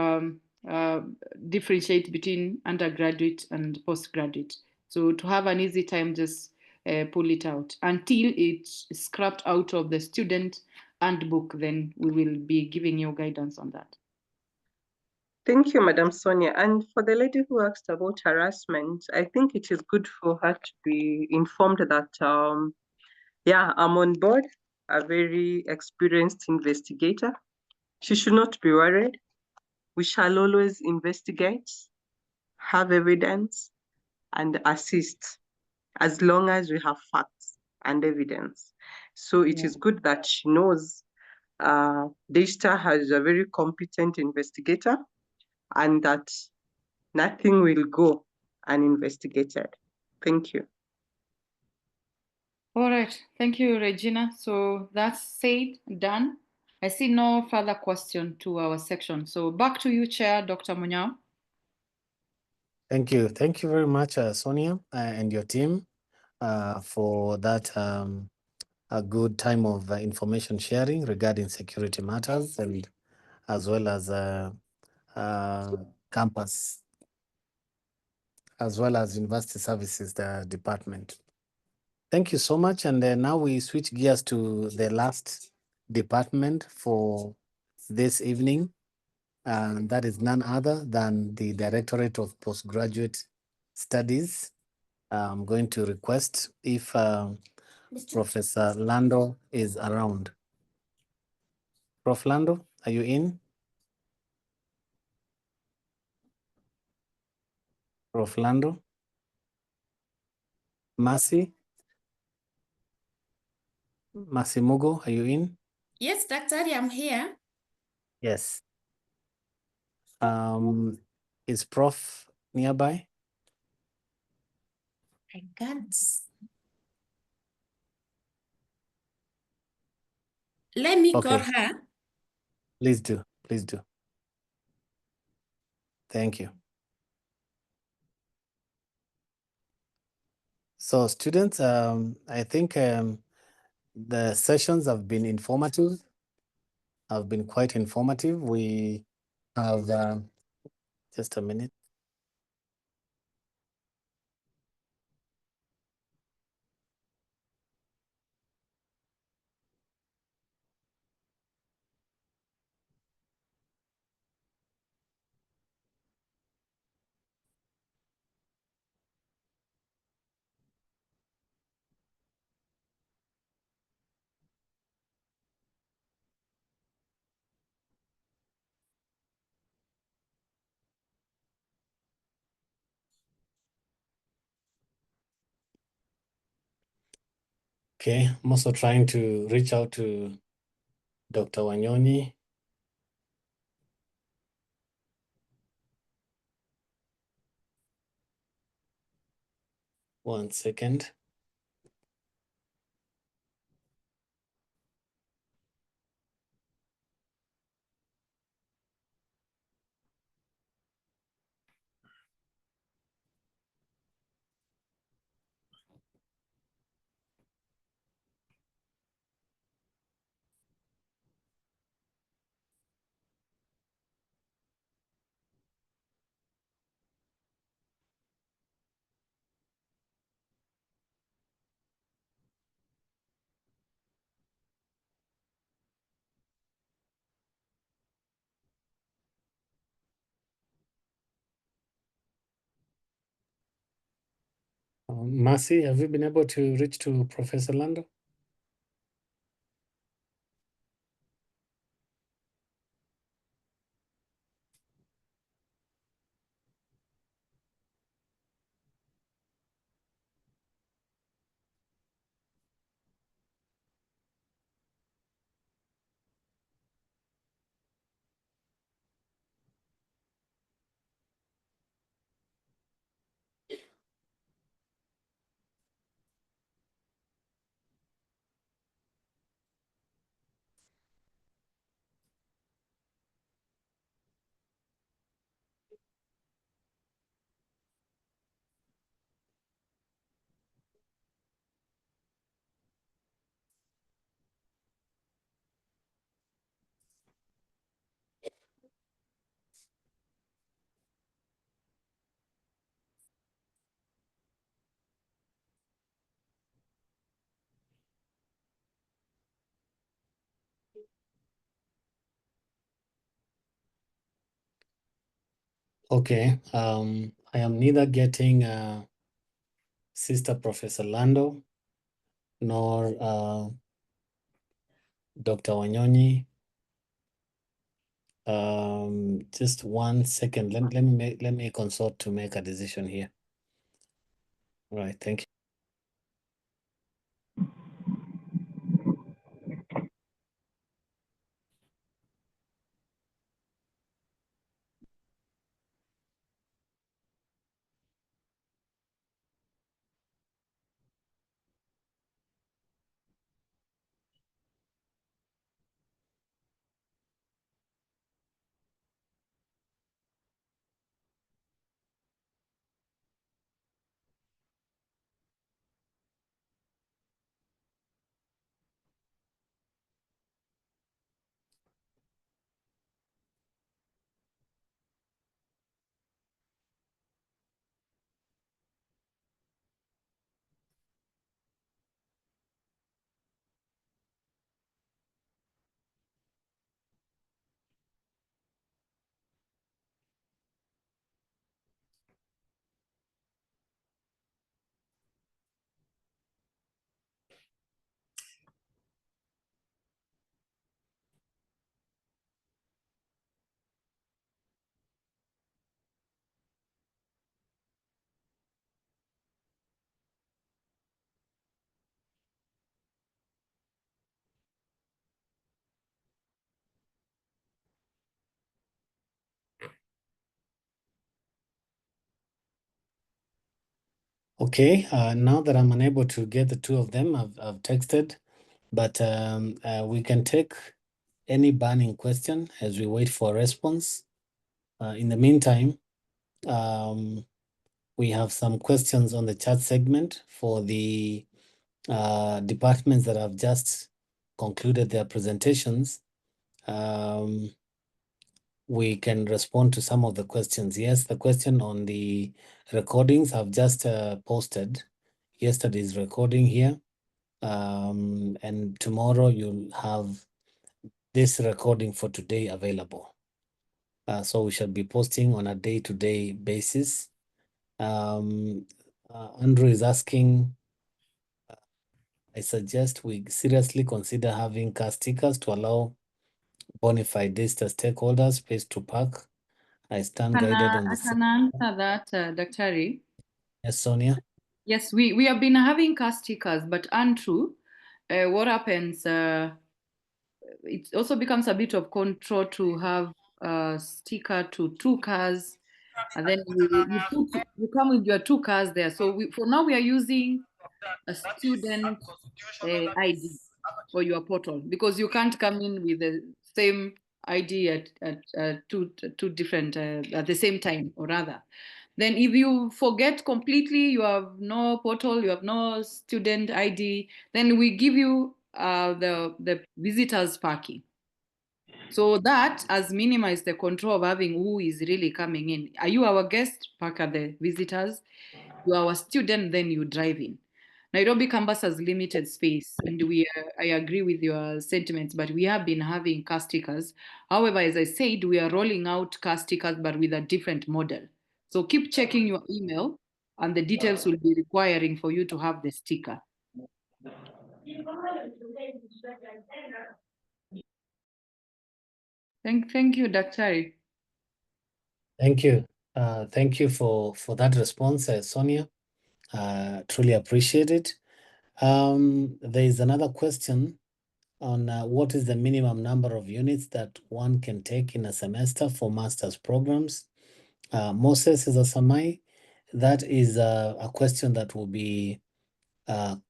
differentiate between undergraduate and postgraduate. So to have an easy time, just pull it out until it's scrapped out of the student handbook. Then we will be giving you guidance on that. Thank you, Madam Sonia. And for the lady who asked about harassment, I think it is good for her to be informed that, yeah, I'm on board, a very experienced investigator. She should not be worried. We shall always investigate, have evidence, and assist as long as we have facts and evidence. So it is good that she knows Daystar has a very competent investigator and that nothing will go uninvestigated. Thank you. All right. Thank you, Regina. So that's said, done. I see no further question to our section. So back to you, Chair, Dr. Munyao. Thank you. Thank you very much, Sonia, and your team for that a good time of information sharing regarding security matters, and as well as campus, as well as university services, the department. Thank you so much. And now we switch gears to the last department for this evening. And that is none other than the Directorate of Postgraduate Studies. I'm going to request if Professor Lando is around. Prof. Lando, are you in? Prof. Lando? Mercy? Mercy Mugo, are you in? Yes, Daktari, I'm here. Yes. Is Prof nearby? I can't. Let me call Okay. her. Please do. Please do. Thank you. So students, I think the sessions have been informative, have been quite informative. We have, just a minute. Okay, I'm also trying to reach out to Dr. Wanyoni. One second. Mercy, have you been able to reach to Professor Lando? Okay, I am neither getting Sister Professor Lando nor Dr. Wanyoni. Just 1 second. Let me consult to make a decision here. All right, thank you. Okay, now that I'm unable to get the two of them, I've texted, but we can take any burning question as we wait for a response. In the meantime, we have some questions on the chat segment for the departments that have just concluded their presentations. We can respond to some of the questions. Yes, the question on the recordings I've just posted yesterday's recording here. And tomorrow you'll have this recording for today available. So we shall be posting on a day-to-day basis. Andrew is asking, I suggest we seriously consider having car stickers to allow bona fide Daystar stakeholders space to park. I stand guided on I the can answer that, Daktari. Yes, Sonia. Yes, we have been having car stickers, but Andrew, what happens? It also becomes a bit of control to have a sticker to 2 cars, and then you come with your 2 cars there. So for now we are using a student ID for your portal, because you can't come in with the same ID at two different at the same time, or rather. Then if you forget completely, you have no portal, you have no student ID, then we give you the visitors parking. So that has minimized the control of having who is really coming in. Are you our guest? Park at the visitors. You are our student, then you drive in. Nairobi campus has limited space, and I agree with your sentiments, but we have been having car stickers. However, as I said, we are rolling out car stickers, but with a different model. So keep checking your email, and the details will be requiring for you to have the sticker. Thank you, Daktari. Thank you. Thank you for that response, Sonia. Truly appreciate it. There is another question on what is the minimum number of units that one can take in a semester for master's programs. Moses is a Samai. That is a question that will be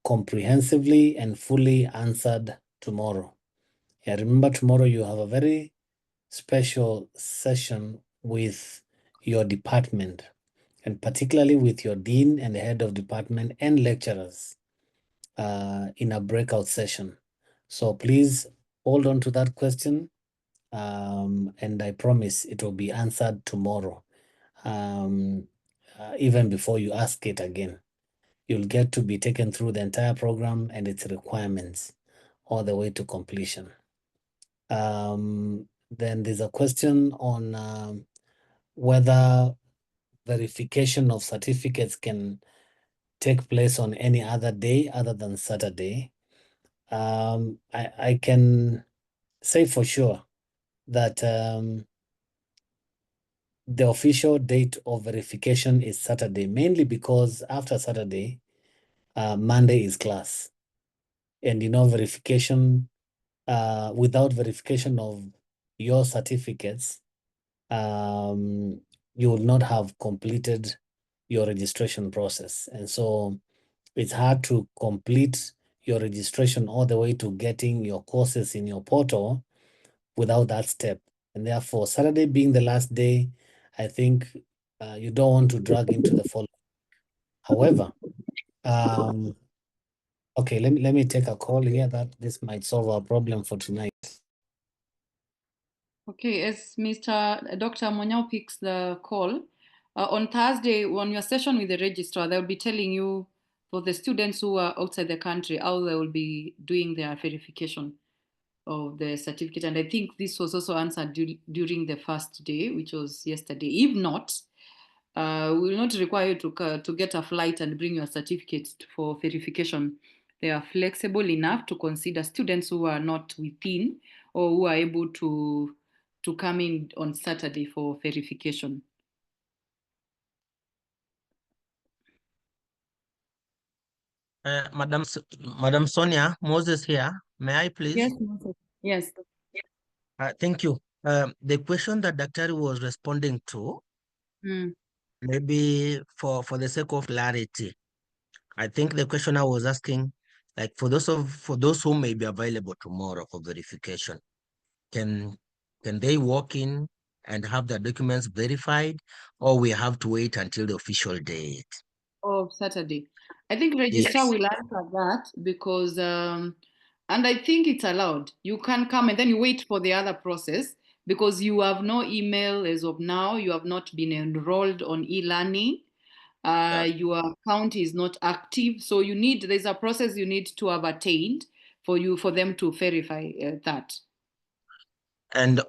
comprehensively and fully answered tomorrow. Yeah, remember tomorrow you have a very special session with your department, and particularly with your dean and the head of department and lecturers in a breakout session. So please hold on to that question, and I promise it will be answered tomorrow, even before you ask it again. You'll get to be taken through the entire program and its requirements all the way to completion. Then there's a question on whether verification of certificates can take place on any other day other than Saturday. I can say for sure that the official date of verification is Saturday, mainly because after Saturday, Monday is class. And verification, without verification of your certificates, you will not have completed your registration process. And so it's hard to complete your registration all the way to getting your courses in your portal without that step. And therefore, Saturday being the last day, I think you don't want to drag into the following. However, okay, let me take a call here that this might solve our problem for tonight. Okay, as Dr. Monyao picks the call, on Thursday, on your session with the registrar, they'll be telling you for the students who are outside the country, how they will be doing their verification of the certificate. And I think this was also answered during the first day, which was yesterday. If not, we will not require you to get a flight and bring your certificate for verification. They are flexible enough to consider students who are not within or who are able to come in on Saturday for verification. Madam Sonia, Moses here. May I please? Yes, Moses. Yes. Thank you. The question that Daktari was responding to, maybe for the sake of clarity, I think the question I was asking, like for those who may be available tomorrow for verification, can they walk in and have their documents verified, or we have to wait until the official date? Of Saturday. I think registrar Yes. will answer that because, and I think it's allowed. You can come and then you wait for the other process because you have no email as of now. You have not been enrolled on e-learning. Your account is not active. So there's a process you need to have attained for them to verify that. And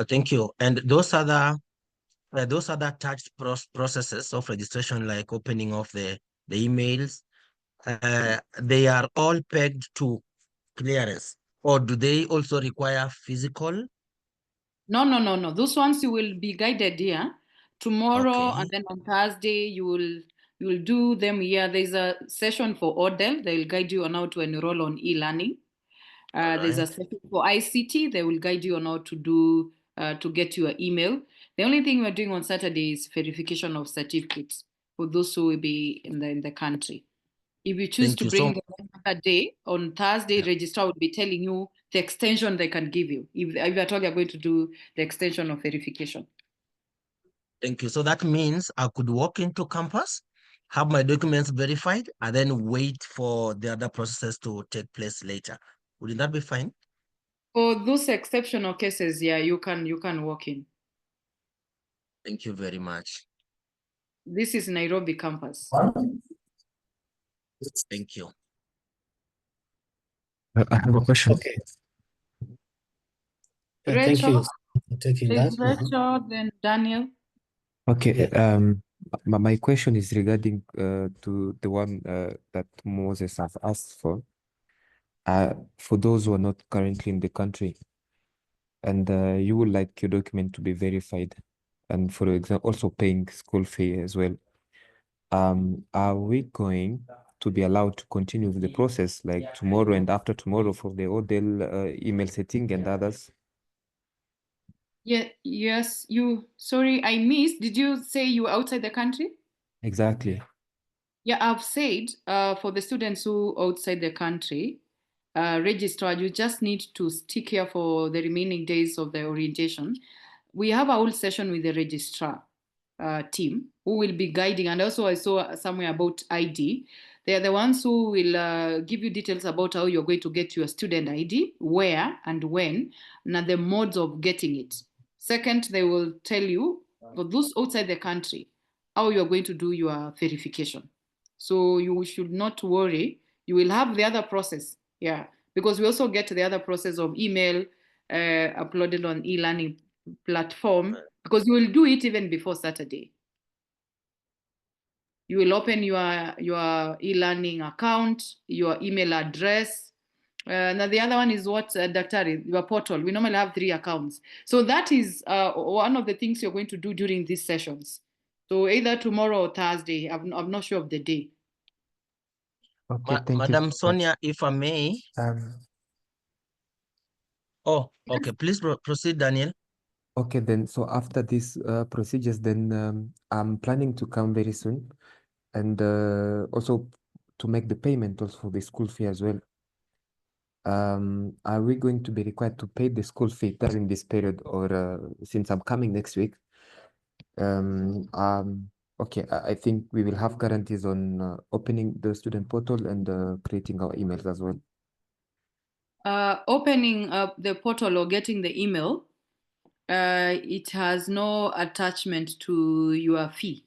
thank you. And those other touch processes of registration, like opening of the emails, they are all pegged to clearance, or do they also require physical? No. Those ones you will be guided here tomorrow, Okay. and then on Thursday you will do them here. There's a session for ODEL. They will guide you on how to enroll on e-learning. There's a Alright. session for ICT. They will guide you on how to do to get your email. The only thing we're doing on Saturday is verification of certificates for those who will be in the country. If you choose Thank to you. bring So, them another day, on Thursday, registrar will be telling you the extension they can give you if at all you're going to do the extension of verification. thank you. So that means I could walk into campus, have my documents verified, and then wait for the other processes to take place later. Would that be fine? For those exceptional cases, yeah, you can walk in. Thank you very much. This is Nairobi campus. Thank you. I have a question. Okay. Rachel, thank you for taking there's that. Rachel, then Daniel. Okay. My question is regarding to the one that Moses has asked for those who are not currently in the country, and you would like your document to be verified, and for example, also paying school fee as well. Are we going to be allowed to continue with the process like tomorrow and after tomorrow for the ODEL email setting and others? Yeah, yes, sorry, I missed. Did you say you were outside the country? Exactly. Yeah, I've said for the students who are outside the country, registrar, you just need to stick here for the remaining days of the orientation. We have a whole session with the registrar team who will be guiding. And also I saw somewhere about ID. They are the ones who will give you details about how you're going to get your student ID, where and when, and the modes of getting it. Second, they will tell you, for those outside the country, how you're going to do your verification. So you should not worry. You will have the other process. Yeah, because we also get the other process of email uploaded on e-learning platform, because you will do it even before Saturday. You will open your e-learning account, your email address. Now the other one is what, Daktari, your portal. We normally have 3 accounts. So that is one of the things you're going to do during these sessions. So either tomorrow or Thursday, I'm not sure of the day. Okay, thank you. Madam Sonia, if I may. Oh, okay. Please proceed, Daniel. Okay, then. So after these procedures, then I'm planning to come very soon, and also to make the payment also for the school fee as well. Are we going to be required to pay the school fee during this period, or since I'm coming next week? Okay, I think we will have guarantees on opening the student portal and creating our emails as well. Opening up the portal or getting the email, it has no attachment to your fee.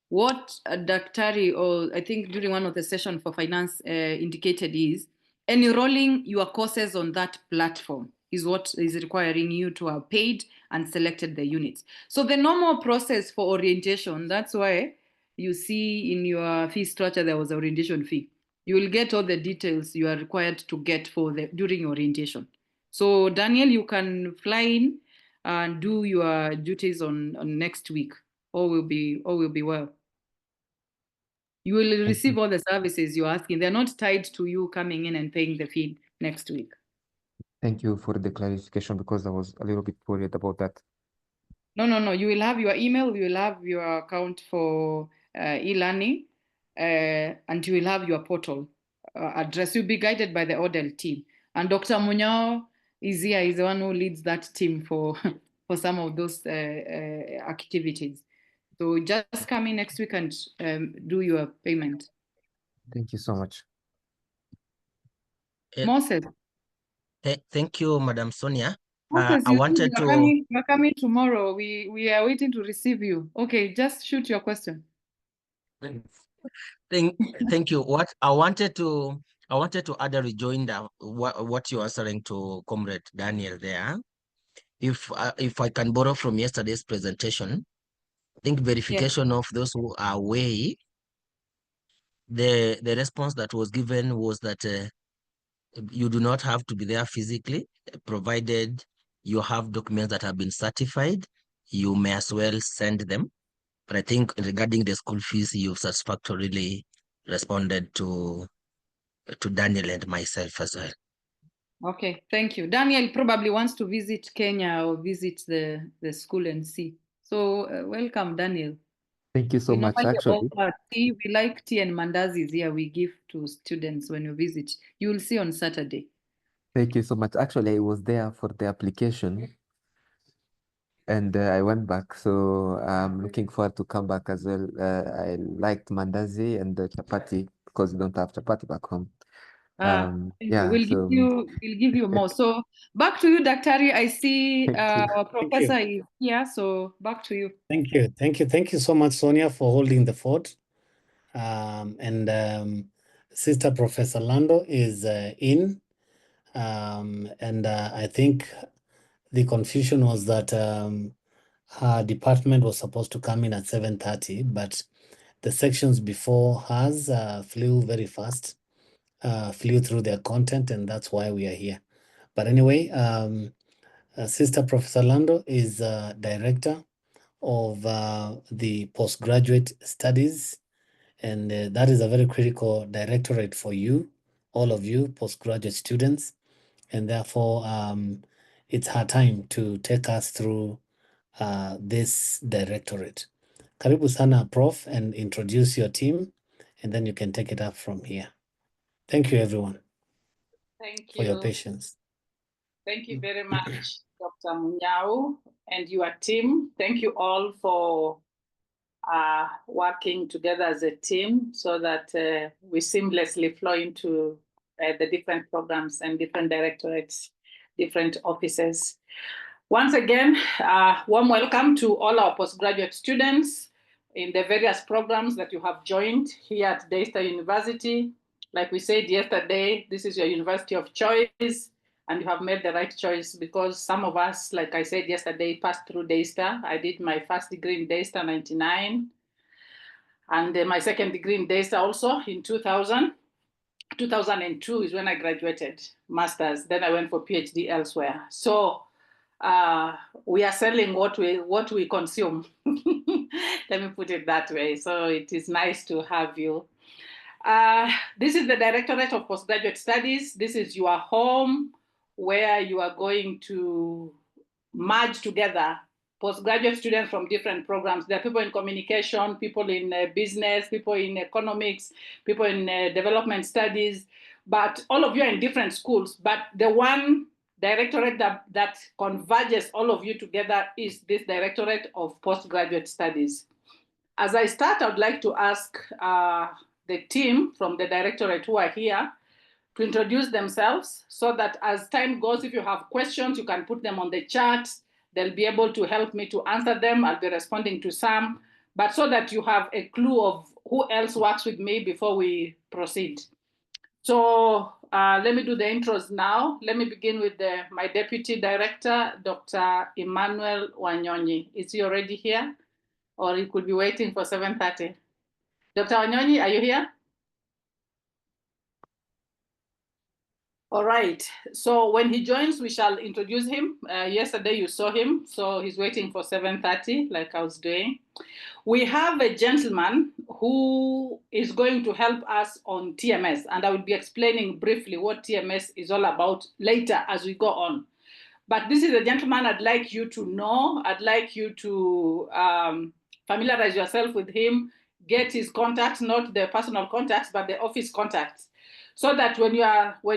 What Daktari, or I think during one of the session for finance indicated is enrolling your courses on that platform is what is requiring you to have paid and selected the units. So the normal process for orientation, that's why you see in your fee structure there was an orientation fee. You will get all the details you are required to get during orientation. So Daniel, you can fly in and do your duties on next week. All will be well. You will receive all the services you're asking. They're not tied to you coming in and paying the fee next week. Thank you for the clarification, because I was a little bit worried about that. No. You will have your email. You will have your account for e-learning. and you will have your portal address. You'll be guided by the ODEL team. And Dr. Munyao is here, is the one who leads that team for, for some of those activities. So just come in next week and do your payment. Thank you so much. Moses. Thank you, Madam Sonia. Moses, I wanted you're coming tomorrow. We are waiting to receive you. Okay, just shoot your question. Thank you. What I wanted to add a rejoinder what you're answering to Comrade Daniel there. If I can borrow from yesterday's presentation, I think verification of those who are away, the response that was given was that you do not have to be there physically, provided you have documents that have been certified, you may as well send them. But I think regarding the school fees, you've satisfactorily responded to Daniel and myself as well. Okay, thank you. Daniel probably wants to visit Kenya or visit the school and see. So welcome, Daniel. Thank you so much. Actually, we like tea and mandazis here. We give to students when you visit. You will see on Saturday. thank you so much. Actually, I was there for the application and I went back. So I'm looking forward to come back as well. I liked mandazi and the chapati because we don't have chapati back home. Yeah, we'll so give you more. So back to you, Daktari. I see our professor is here. So back to you. Thank you so much, Sonia, for holding the fort. Sister Professor Lando is in, and I think the confusion was that her department was supposed to come in at 7:30, but the sections before hers flew very fast, flew through their content, and that's why we are here. But anyway, Sister Professor Lando is director of the postgraduate studies, and that is a very critical directorate for you, all of you postgraduate students, and therefore it's her time to take us through this directorate. Karibu sana, Prof, and introduce your team, and then you can take it up from here. Thank you, everyone, for your patience. Thank you very much, Dr. Munyao and your team. Thank you all for working together as a team so that we seamlessly flow into the different programs and different directorates, different offices. Once again, warm welcome to all our postgraduate students in the various programs that you have joined here at Daystar University. Like we said yesterday, this is your university of choice, and you have made the right choice because some of us, like I said yesterday, passed through Daystar. I did my first degree in Daystar 99, and my second degree in Daystar also in 2000. 2002 is when I graduated, master's. Then I went for PhD elsewhere. So we are selling what we consume. Let me put it that way. So it is nice to have you. This is the Directorate of Postgraduate Studies. This is your home where you are going to merge together postgraduate students from different programs. There are people in communication, people in business, people in economics, people in development studies, but all of you are in different schools. But the one directorate that converges all of you together is this Directorate of Postgraduate Studies. As I start, I would like to ask the team from the directorate who are here to introduce themselves so that as time goes, if you have questions, you can put them on the chat. They'll be able to help me to answer them. I'll be responding to some, but so that you have a clue of who else works with me before we proceed. So let me do the intros now. Let me begin with my Deputy Director, Dr. Emmanuel Wanyonyi. Is he already here? Or he could be waiting for 7:30. Dr. Wanyonyi, are you here? All right, so when he joins, we shall introduce him. Yesterday you saw him, so he's waiting for 7:30, like I was doing. We have a gentleman who is going to help us on TMS, and I will be explaining briefly what TMS is all about later as we go on. But this is a gentleman I'd like you to know. I'd like you to familiarize yourself with him, get his contact, not the personal contacts, but the office contacts, so that when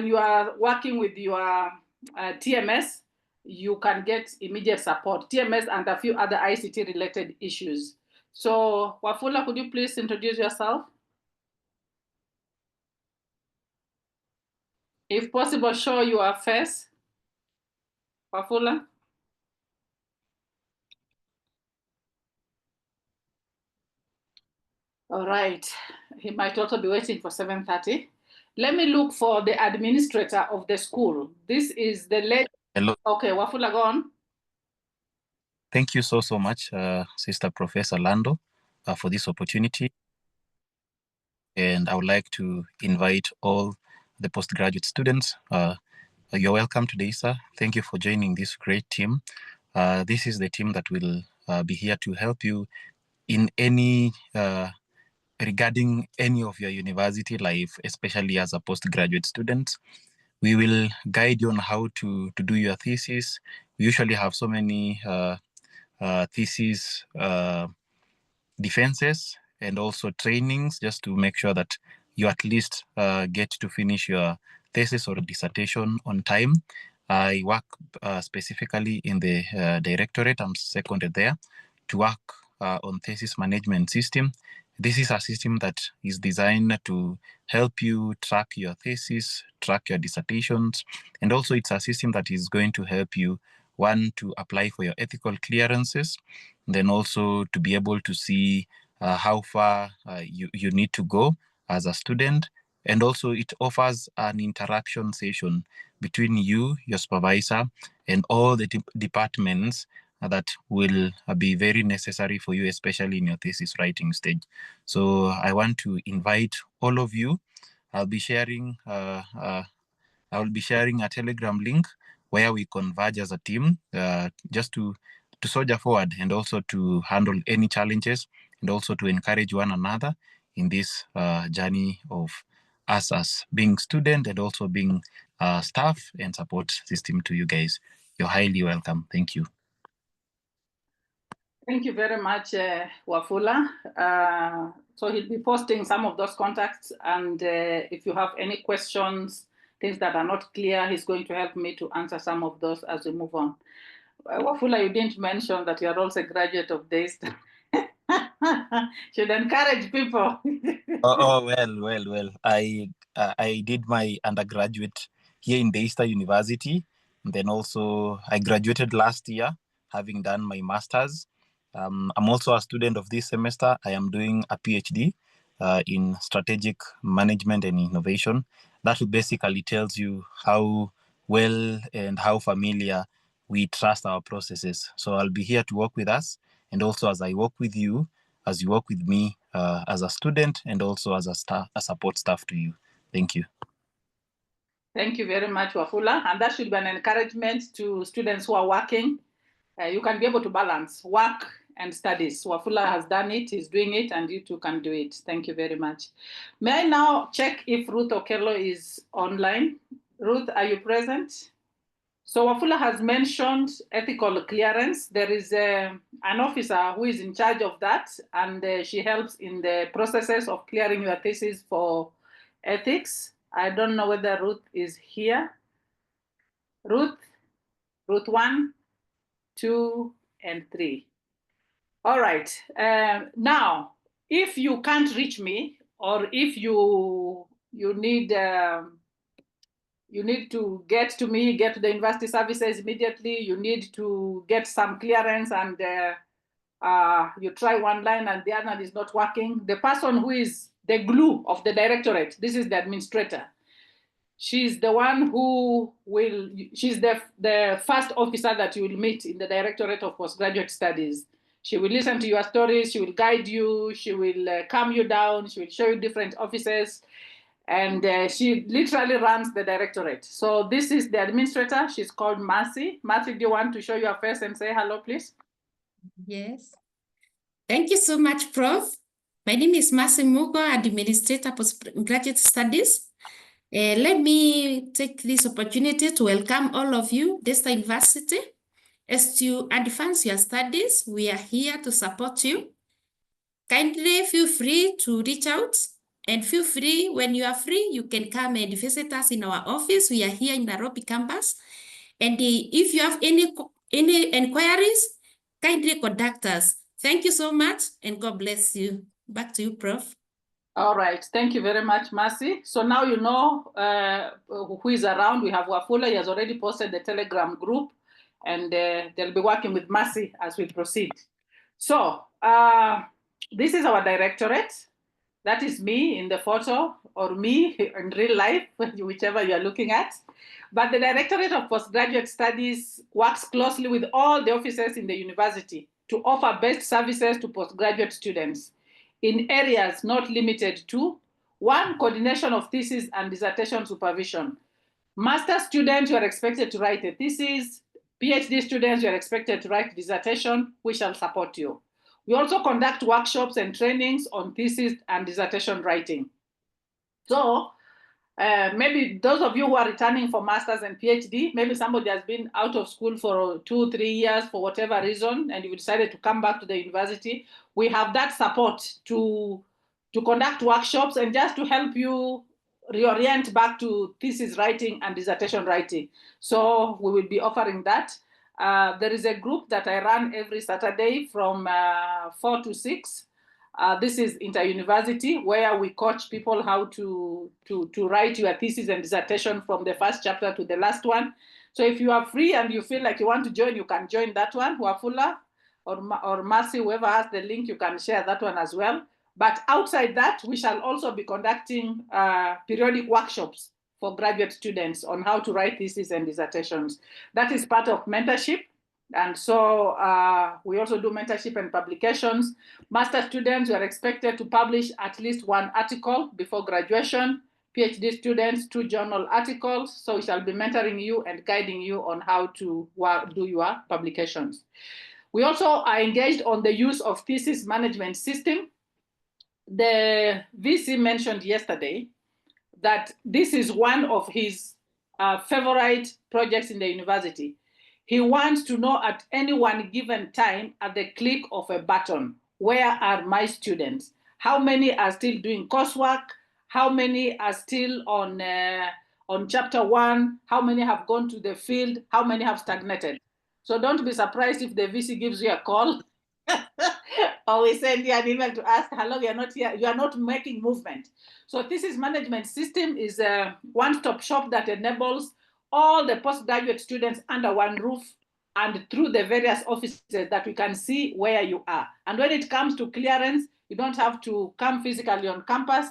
you are working with your TMS, you can get immediate support, TMS and a few other ICT related issues. So Wafula, could you please introduce yourself? If possible, show your face. Wafula. All right, he might also be waiting for 7:30. Let me look for the administrator of the school. This is the lady. Hello. Okay, Wafula, go on. Thank you so much, Sister Professor Lando, for this opportunity. And I would like to invite all the postgraduate students. You're welcome today, sir. Thank you for joining this great team. This is the team that will be here to help you in any regarding any of your university life, especially as a postgraduate student. We will guide you on how to do your thesis. We usually have so many thesis defenses and also trainings just to make sure that you at least get to finish your thesis or dissertation on time. I work specifically in the directorate. I'm seconded there to work on thesis management system. This is a system that is designed to help you track your thesis, track your dissertations, and also it's a system that is going to help you, one, to apply for your ethical clearances, then also to be able to see how far you need to go as a student. And also it offers an interaction session between you, your supervisor, and all the departments that will be very necessary for you, especially in your thesis writing stage. So I want to invite all of you. I'll be sharing a Telegram link where we converge as a team just to soldier forward and also to handle any challenges and also to encourage one another in this journey of us as being student and also being staff and support system to you guys. You're highly welcome. Thank you. Thank you very much, Wafula. So he'll be posting some of those contacts, and if you have any questions, things that are not clear, he's going to help me to answer some of those as we move on. Wafula, you didn't mention that you are also a graduate of DAYSTAR. Should encourage people. Well. I did my undergraduate here in DAYSTAR University, and then also I graduated last year, having done my master's. I'm also a student of this semester. I am doing a PhD in strategic management and innovation. That basically tells you how well and how familiar we trust our processes. So I'll be here to work with us, and also as I work with you, as you work with me as a student and also as a support staff to you. Thank you. Thank you very much, Wafula. And that should be an encouragement to students who are working. You can be able to balance work and studies. Wafula has done it, he's doing it, and you too can do it. Thank you very much. May I now check if Ruth Okello is online? Ruth, are you present? So Wafula has mentioned ethical clearance. There is an officer who is in charge of that, and she helps in the processes of clearing your thesis for ethics. I don't know whether Ruth is here. Ruth 1, 2, and 3. All right. Now, if you can't reach me, or if you need to get to me, get to the university services immediately, you need to get some clearance, and you try one line and the other is not working, the person who is the glue of the directorate, this is the administrator. She's the one who will, she's the first officer that you will meet in the Directorate of Postgraduate Studies. She will listen to your stories, she will guide you, she will calm you down, she will show you different offices, and she literally runs the directorate. So this is the administrator, she's called Mercy. Mercy, do you want to show your face and say hello, please? Yes. Thank you so much, Prof. My name is Mercy Mugo, Administrator Postgraduate Studies. Let me take this opportunity to welcome all of you, DAYSTAR University. As you advance your studies, we are here to support you. kindly feel free to reach out, and feel free, when you are free, you can come and visit us in our office. We are here in Nairobi campus. And if you have any inquiries, kindly contact us. Thank you so much, and God bless you. Back to you, Prof. All right, thank you very much, Mercy. So now you know who is around. We have Wafula, he has already posted the Telegram group, and they'll be working with Mercy as we proceed. So this is our directorate. That is me in the photo, or me in real life, whichever you are looking at. But the Directorate of Postgraduate Studies works closely with all the offices in the university to offer best services to postgraduate students in areas not limited to: 1, coordination of thesis and dissertation supervision. Master students, you are expected to write a thesis. PhD students, you are expected to write dissertation. We shall support you. We also conduct workshops and trainings on thesis and dissertation writing. So maybe those of you who are returning for masters and PhD, maybe somebody has been out of school for 2-3 years for whatever reason, and you decided to come back to the university. We have that support to conduct workshops and just to help you reorient back to thesis writing and dissertation writing. So we will be offering that. There is a group that I run every Saturday from 4 to 6. This is inter-university, where we coach people how to write your thesis and dissertation from the first chapter to the last one. So if you are free and you feel like you want to join, you can join that one. Wafula or Mercy, whoever has the link, you can share that one as well. But outside that, we shall also be conducting periodic workshops for graduate students on how to write theses and dissertations. That is part of mentorship. And so we also do mentorship and publications. Master students are expected to publish at least 1 article before graduation. PhD students, 2 journal articles. So we shall be mentoring you and guiding you on how to do your publications. We also are engaged on the use of thesis management system. The VC mentioned yesterday that this is one of his favorite projects in the university. He wants to know at any one given time, at the click of a button, where are my students? How many are still doing coursework? How many are still on chapter 1? How many have gone to the field? How many have stagnated? So don't be surprised if the VC gives you a call or we send you an email to ask, hello, you are not here, you are not making movement. So thesis management system is a one-stop shop that enables all the postgraduate students under one roof and through the various offices that we can see where you are. And when it comes to clearance, you don't have to come physically on campus.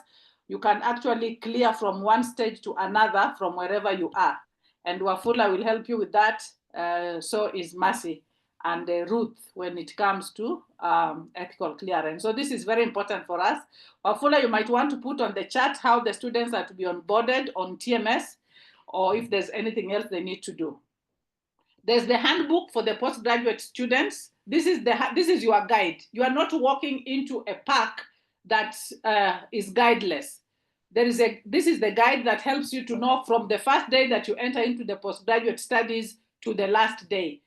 You can actually clear from one stage to another from wherever you are. And Wafula will help you with that. So is Mercy and Ruth when it comes to ethical clearance. So this is very important for us. Wafula, you might want to put on the chat how the students are to be onboarded on TMS, or if there's anything else they need to do. There's the handbook for the postgraduate students. This is your guide. You are not walking into a park that is guideless. This is the guide that helps you to know from the first day that you enter into the postgraduate studies to the last day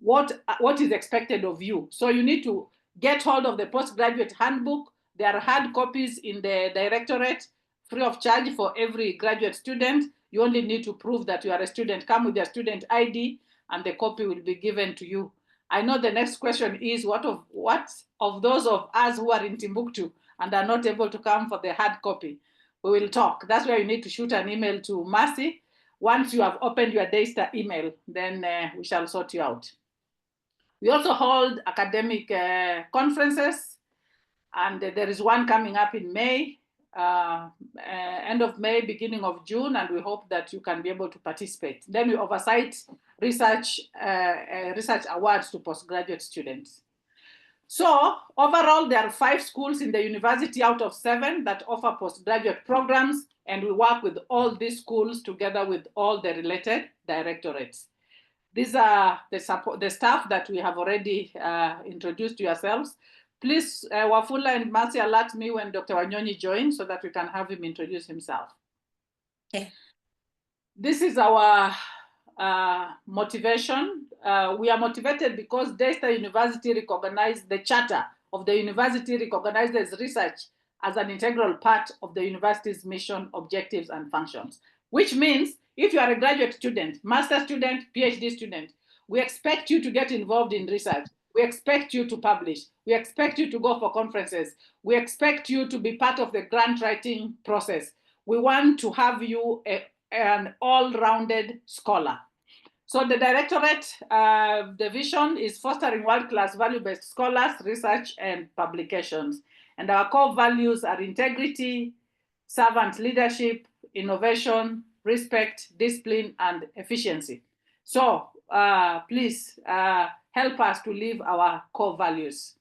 what is expected of you. So you need to get hold of the postgraduate handbook. There are hard copies in the directorate, free of charge for every graduate student. You only need to prove that you are a student. Come with your student ID and the copy will be given to you. I know the next question is what of those of us who are in Timbuktu and are not able to come for the hard copy? We will talk. That's why you need to shoot an email to Mercy. Once you have opened your Daystar email, then we shall sort you out. We also hold academic conferences, and there is one coming up in May, end of May, beginning of June, and we hope that you can be able to participate. Then we oversight research awards to postgraduate students. So overall, there are 5 schools in the university out of 7 that offer postgraduate programs, and we work with all these schools together with all the related directorates. These are the staff that we have already introduced to yourselves. Please, Wafula and Mercy, alert me when Dr. Wanyonyi joins so that we can have him introduce himself. Okay. This is our motivation. We are motivated because Daystar University recognized the charter of the university recognizes research as an integral part of the university's mission, objectives, and functions. Which means if you are a graduate student, master student, PhD student, we expect you to get involved in research. We expect you to publish. We expect you to go for conferences. We expect you to be part of the grant writing process. We want to have you an all-rounded scholar. So the directorate, the vision is fostering world-class value-based scholars, research, and publications. And our core values are integrity, servant leadership, innovation, respect, discipline, and efficiency. So please help us to live our core values.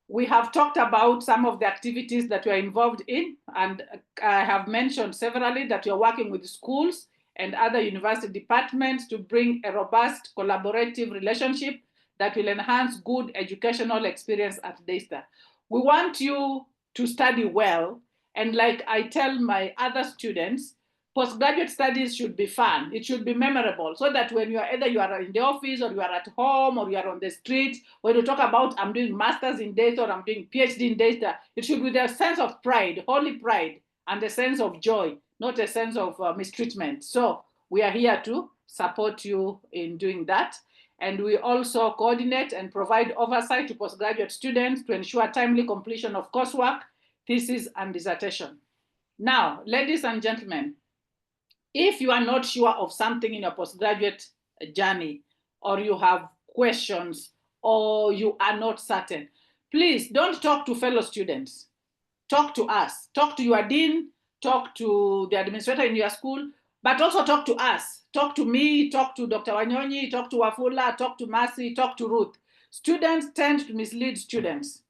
We have talked about some of the activities that we are involved in, and I have mentioned severally that we are working with schools and other university departments to bring a robust collaborative relationship that will enhance good educational experience at Daystar. We want you to study well, and like I tell my other students, postgraduate studies should be fun. It should be memorable, so that when you are either you are in the office or you are at home or you are on the street, when you talk about I'm doing masters in data or I'm doing PhD in data, it should be the sense of pride, holy pride, and a sense of joy, not a sense of mistreatment. So we are here to support you in doing that. And we also coordinate and provide oversight to postgraduate students to ensure timely completion of coursework, thesis, and dissertation. Now, ladies and gentlemen, if you are not sure of something in your postgraduate journey, or you have questions, or you are not certain, please don't talk to fellow students. Talk to us. Talk to your dean, talk to the administrator in your school, but also talk to us. Talk to me, talk to Dr. Wanyonyi, talk to Wafula, talk to Mercy, talk to Ruth. Students tend to mislead students.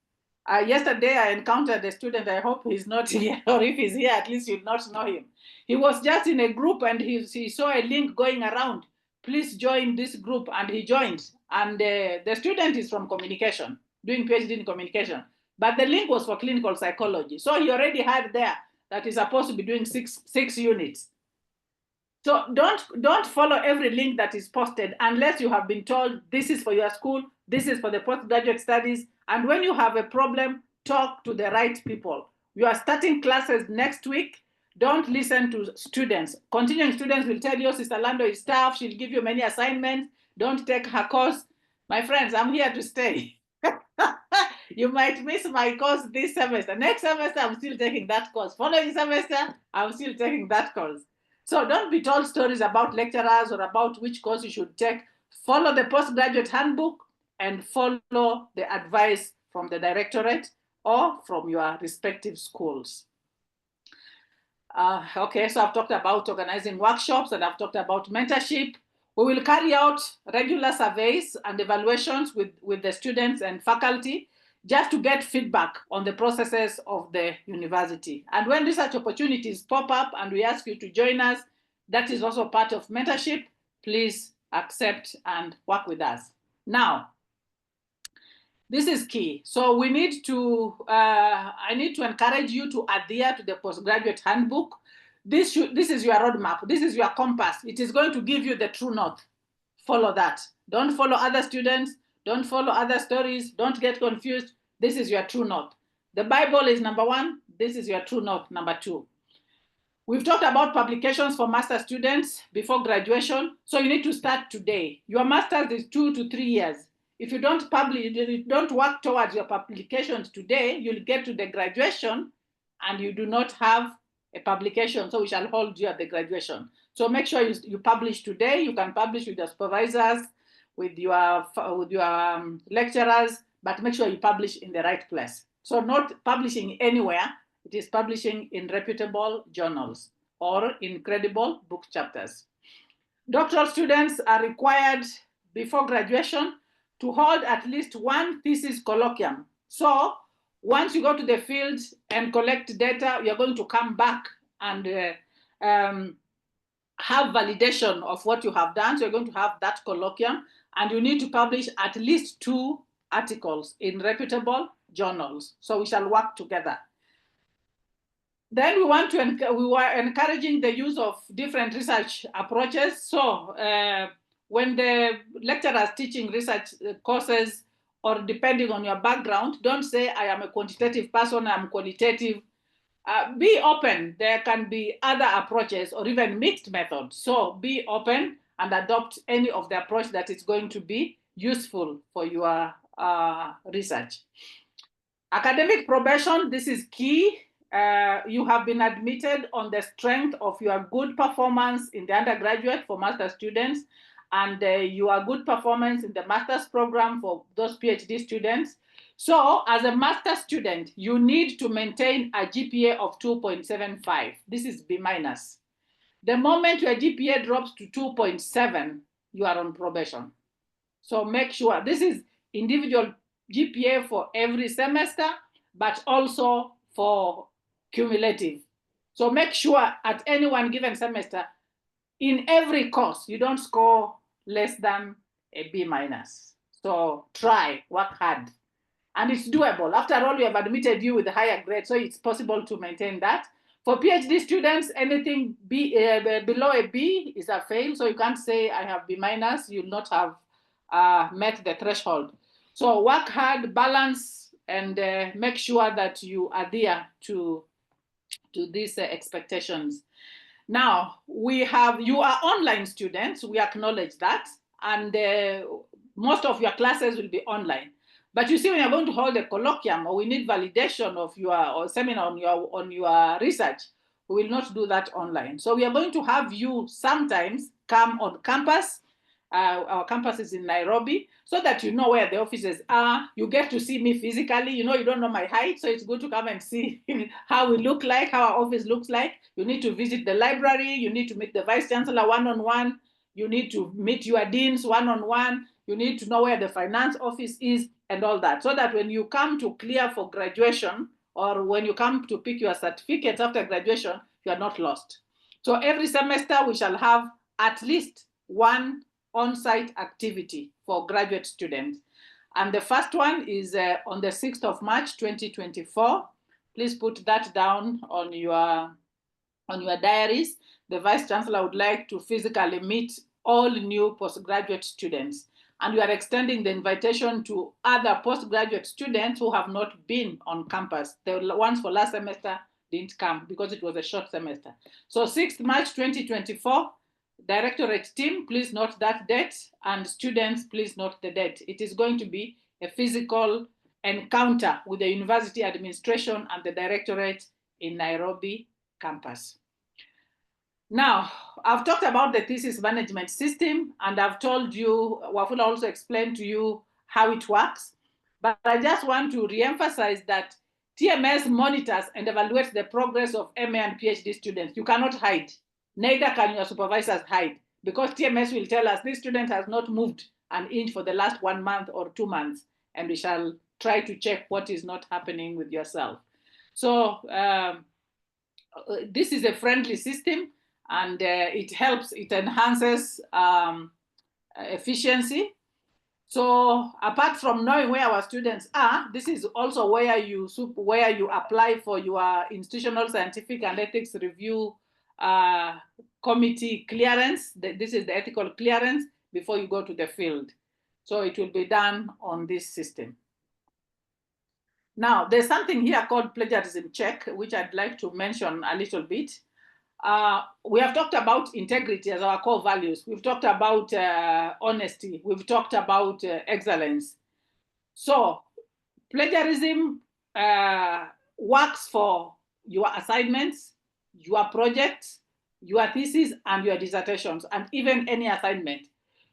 Yesterday, I encountered a student. I hope he's not here, or if he's here, at least you'll not know him. He was just in a group and he saw a link going around. Please join this group, and he joined. And the student is from communication, doing PhD in communication. But the link was for clinical psychology. So he already had there that he's supposed to be doing six units. So don't follow every link that is posted unless you have been told this is for your school, this is for the postgraduate studies. And when you have a problem, talk to the right people. You are starting classes next week. Don't listen to students. Continuing students will tell you, Sister Lando is tough. She'll give you many assignments. Don't take her course. My friends, I'm here to stay. You might miss my course this semester. Next semester, I'm still taking that course. Following semester, I'm still taking that course. So don't be told stories about lecturers or about which course you should take. Follow the postgraduate handbook and follow the advice from the directorate or from your respective schools. Okay, so I've talked about organizing workshops and I've talked about mentorship. We will carry out regular surveys and evaluations with the students and faculty just to get feedback on the processes of the university. And when research opportunities pop up and we ask you to join us, that is also part of mentorship. Please accept and work with us. Now, this is key. So we need to, I need to encourage you to adhere to the postgraduate handbook. This is your roadmap. This is your compass. It is going to give you the true north. Follow that. Don't follow other students. Don't follow other stories. Don't get confused. This is your true north. The Bible is number one. This is your true north, number two. We've talked about publications for master students before graduation. So you need to start today. Your master's is 2 to 3 years. If you don't publish, you don't work towards your publications today, you'll get to the graduation and you do not have a publication. So we shall hold you at the graduation. So make sure you publish today. You can publish with your supervisors, with your lecturers, but make sure you publish in the right place. So not publishing anywhere, it is publishing in reputable journals or in credible book chapters. Doctoral students are required before graduation to hold at least one thesis colloquium. So once you go to the field and collect data, you're going to come back and have validation of what you have done. So you're going to have that colloquium, and you need to publish at least 2 articles in reputable journals. So we shall work together. Then we were encouraging the use of different research approaches. So when the lecturer is teaching research courses or depending on your background, don't say, I am a quantitative person, I'm qualitative. Be open. There can be other approaches or even mixed methods. So be open and adopt any of the approach that is going to be useful for your research. Academic probation, this is key. You have been admitted on the strength of your good performance in the undergraduate for master students and your good performance in the master's program for those PhD students. So as a master student, you need to maintain a GPA of 2.75. This is B-. The moment your GPA drops to 2.7, you are on probation. So make sure this is individual GPA for every semester, but also for cumulative. So make sure at any one given semester, in every course, you don't score less than a B-. So try, work hard. And it's doable. After all, we have admitted you with a higher grade, so it's possible to maintain that. For PhD students, anything below a B is a fail. So you can't say I have B-, you'll not have met the threshold. So work hard, balance, and make sure that you adhere to these expectations. Now, you are online students, we acknowledge that, and most of your classes will be online. But you see, when you're going to hold a colloquium or we need validation of your seminar on your research, we will not do that online. So we are going to have you sometimes come on campus. Our campus is in Nairobi, so that you know where the offices are. You get to see me physically. You know, you don't know my height, so it's good to come and see how we look like, how our office looks like. You need to visit the library. You need to meet the Vice Chancellor one-on-one. You need to meet your deans one-on-one. You need to know where the finance office is and all that, so that when you come to clear for graduation or when you come to pick your certificates after graduation, you are not lost. So every semester we shall have at least one on-site activity for graduate students. And the first one is on the 6th of March, 2024. Please put that down on your diaries. The Vice Chancellor would like to physically meet all new postgraduate students. And we are extending the invitation to other postgraduate students who have not been on campus. The ones for last semester didn't come because it was a short semester. So 6th March, 2024, Directorate team, please note that date, and students, please note the date. It is going to be a physical encounter with the university administration and the Directorate in Nairobi campus. Now, I've talked about the thesis management system, and I've told you, Wafula also explained to you how it works, but I just want to reemphasize that TMS monitors and evaluates the progress of MA and PhD students. You cannot hide. Neither can your supervisors hide, because TMS will tell us this student has not moved an inch for the last 1 month or 2 months, and we shall try to check what is not happening with yourself. So this is a friendly system, and it helps, it enhances efficiency. So apart from knowing where our students are, this is also where you apply for your institutional scientific and ethics review committee clearance. This is the ethical clearance before you go to the field. So it will be done on this system. Now, there's something here called plagiarism check, which I'd like to mention a little bit. We have talked about integrity as our core values. We've talked about honesty. We've talked about excellence. So plagiarism works for your assignments, your projects, your thesis, and your dissertations, and even any assignment.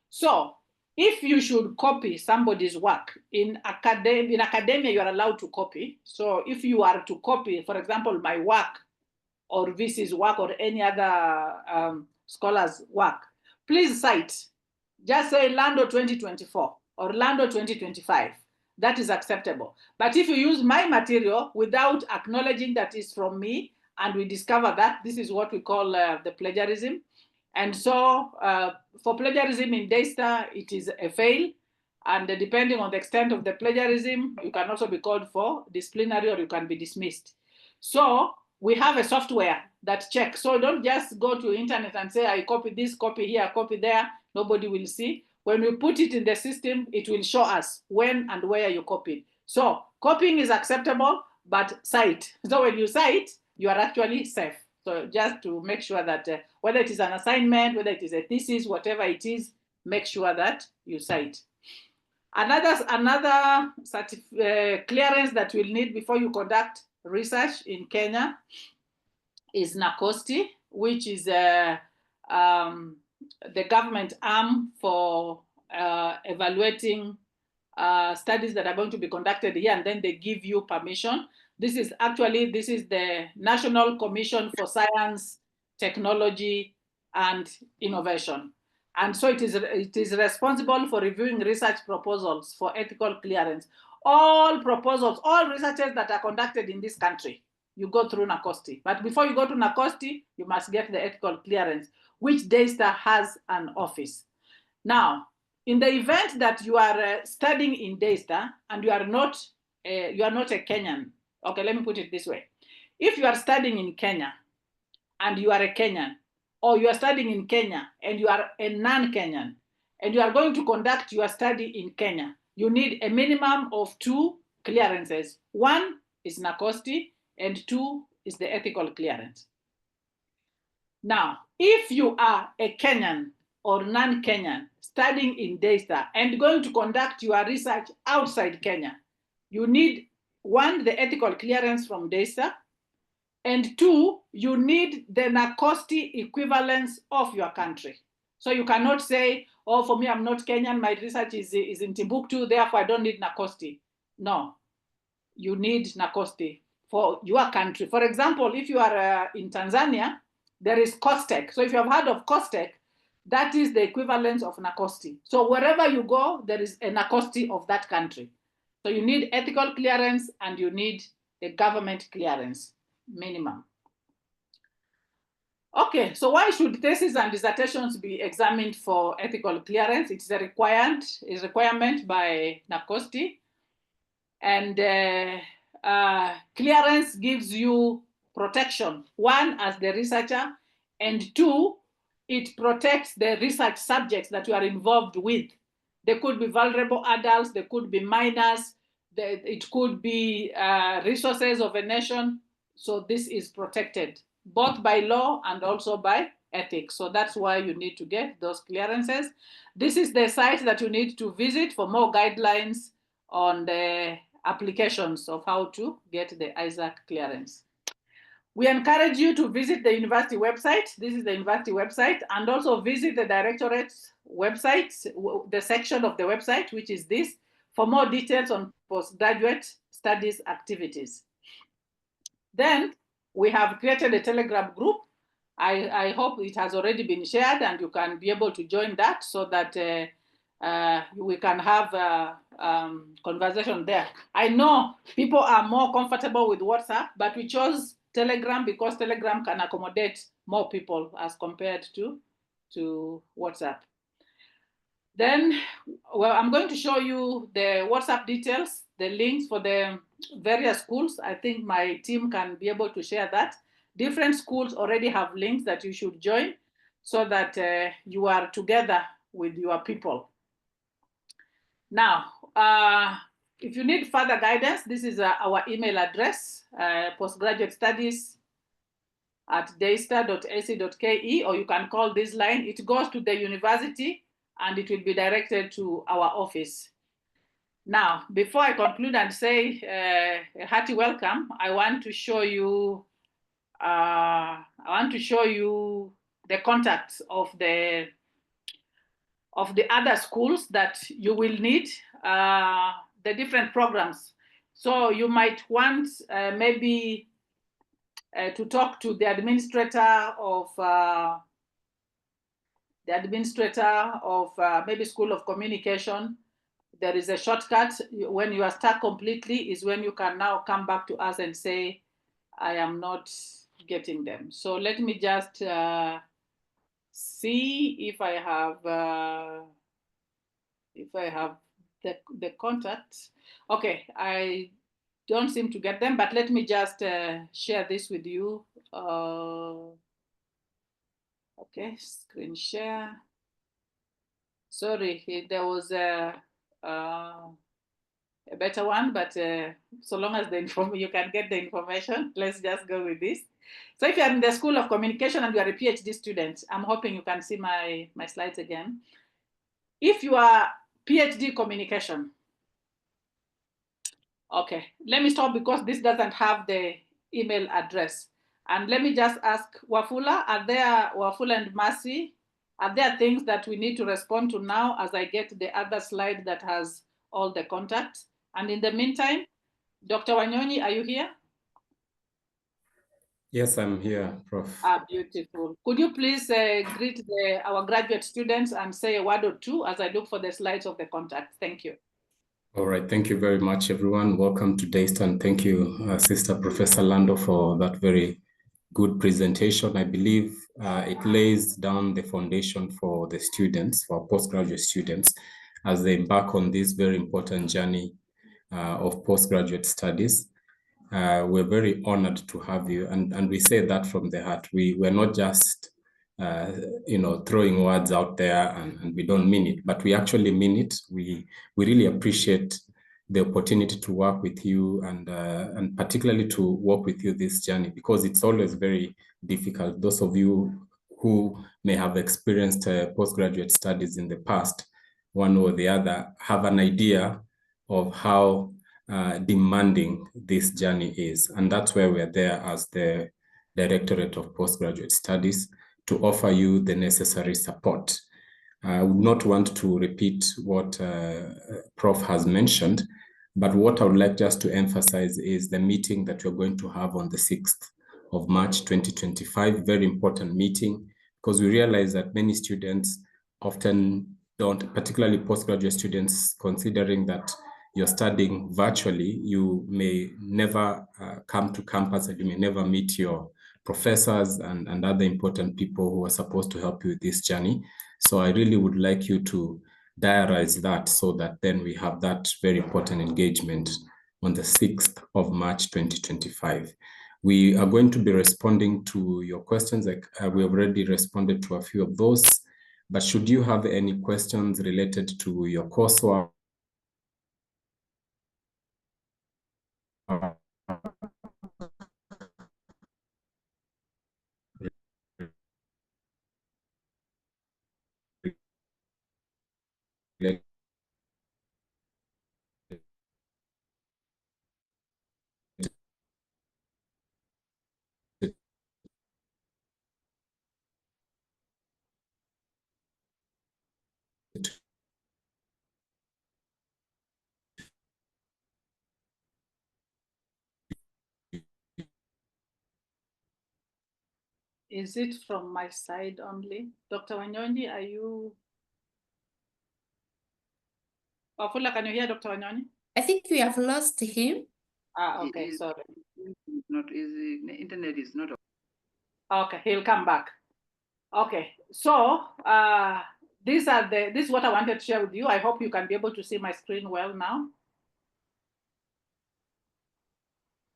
So if you should copy somebody's work, in academia, you are allowed to copy. So if you are to copy, for example, my work, or VC's work, or any other scholar's work, please cite. Just say Lando 2024 or Lando 2025. That is acceptable. But if you use my material without acknowledging that it's from me, and we discover that, this is what we call the plagiarism. And so for plagiarism in DASTA, it is a fail. And depending on the extent of the plagiarism, you can also be called for disciplinary, or you can be dismissed. So we have a software that checks. So don't just go to the internet and say, I copy this, copy here, copy there. Nobody will see. When we put it in the system, it will show us when and where you copied. So copying is acceptable, but cite. So when you cite, you are actually safe. So just to make sure that whether it is an assignment, whether it is a thesis, whatever it is, make sure that you cite. Another clearance that we'll need before you conduct research in Kenya is NACOSTI, which is the government arm for evaluating studies that are going to be conducted here, and then they give you permission. This is the National Commission for Science, Technology, and Innovation. And so it is responsible for reviewing research proposals for ethical clearance. All proposals, all researches that are conducted in this country, you go through NACOSTI. But before you go to NACOSTI, you must get the ethical clearance, which DASTA has an office. Now, in the event that you are studying in DASTA and you are not a Kenyan, okay, let me put it this way. If you are studying in Kenya and you are a Kenyan, or you are studying in Kenya and you are a non-Kenyan, and you are going to conduct your study in Kenya, you need a minimum of 2 clearances. One is NACOSTI, and 2 is the ethical clearance. Now, if you are a Kenyan or non-Kenyan studying in DASTA and going to conduct your research outside Kenya, you need 1, the ethical clearance from DASTA, and 2, you need the NACOSTI equivalence of your country. So you cannot say, oh, for me, I'm not Kenyan, my research is in Timbuktu, therefore I don't need NACOSTI. No, you need NACOSTI for your country. For example, if you are in Tanzania, there is COSTECH. So if you have heard of COSTECH, that is the equivalence of NACOSTI. So wherever you go, there is a NACOSTI of that country. So you need ethical clearance and you need a government clearance minimum. Okay, so why should theses and dissertations be examined for ethical clearance? It's a requirement by NACOSTI. And clearance gives you protection, 1, as the researcher, and 2, it protects the research subjects that you are involved with. They could be vulnerable adults, they could be minors, it could be resources of a nation. So this is protected both by law and also by ethics. So that's why you need to get those clearances. This is the site that you need to visit for more guidelines on the applications of how to get the ISAC clearance. We encourage you to visit the university website. This is the university website, and also visit the directorate's website, the section of the website, which is this, for more details on postgraduate studies activities. Then we have created a Telegram group. I hope it has already been shared and you can be able to join that so that we can have a conversation there. I know people are more comfortable with WhatsApp, but we chose Telegram because Telegram can accommodate more people as compared to WhatsApp. Then, well, I'm going to show you the WhatsApp details, the links for the various schools. I think my team can be able to share that. Different schools already have links that you should join so that you are together with your people. Now, if you need further guidance, this is our email address, postgraduatestudies@daystar.ac.ke, or you can call this line. It goes to the university and it will be directed to our office. Now, before I conclude and say a hearty welcome, I want to show you the contacts of the other schools that you will need, the different programs. So you might want maybe to talk to the administrator of maybe School of Communication. There is a shortcut. When you are stuck completely is when you can now come back to us and say, I am not getting them. So let me just see if I have the contacts. Okay, I don't seem to get them, but let me just share this with you. Okay, screen share. Sorry, there was a better one, but so long as you can get the information, let's just go with this. So if you're in the School of Communication and you are a PhD student, I'm hoping you can see my slides again. If you are PhD communication, okay, let me stop because this doesn't have the email address. And let me just ask Wafula, Wafula and Mercy, are there things that we need to respond to now as I get the other slide that has all the contacts? And in the meantime, Dr. Wanyonyi, are you here? Yes, I'm here, Prof. Ah, beautiful. Could you please greet our graduate students and say a word or two as I look for the slides of the contacts? Thank you. All right, thank you very much, everyone. Welcome to Daystar, and thank you, Sister Professor Lando, for that very good presentation. I believe it lays down the foundation for the students, for postgraduate students, as they embark on this very important journey of postgraduate studies. We're very honored to have you, and we say that from the heart. We're not just throwing words out there and we don't mean it, but we actually mean it. We really appreciate the opportunity to work with you and particularly to walk with you this journey, because it's always very difficult. Those of you who may have experienced postgraduate studies in the past, one or the other, have an idea of how demanding this journey is. And that's where we're there as the Directorate of Postgraduate Studies to offer you the necessary support. I would not want to repeat what Prof has mentioned, but what I would like just to emphasize is the meeting that we're going to have on the 6th of March 2025, very important meeting, because we realize that many students often don't, particularly postgraduate students, considering that you're studying virtually, you may never come to campus and you may never meet your professors and other important people who are supposed to help you with this journey. So I really would like you to diarize that so that then we have that very important engagement on the 6th of March 2025. We are going to be responding to your questions. We have already responded to a few of those, but should you have any questions related to your coursework, Is it from my side only? Dr. Wanyonyi, are you? Wafula, can you hear Dr. Wanyonyi? I think we have lost him. Ah, okay, sorry. Not easy. The internet is not. Okay, he'll come back. Okay, so this is what I wanted to share with you. I hope you can be able to see my screen well now.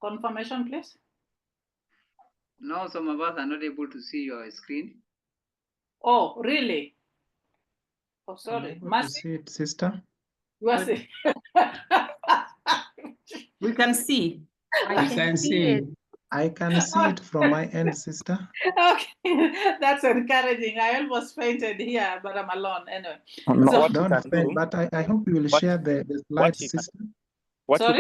Confirmation, please. No, some of us are not able to see your screen. Oh, really? Oh, sorry. To see it, sister. You are seeing? We can see. I can see. I can see it from my end, sister. Okay, that's encouraging. I almost fainted here, but I'm alone anyway. No, So, don't faint, but I hope you will share the slides, sister. What Sorry?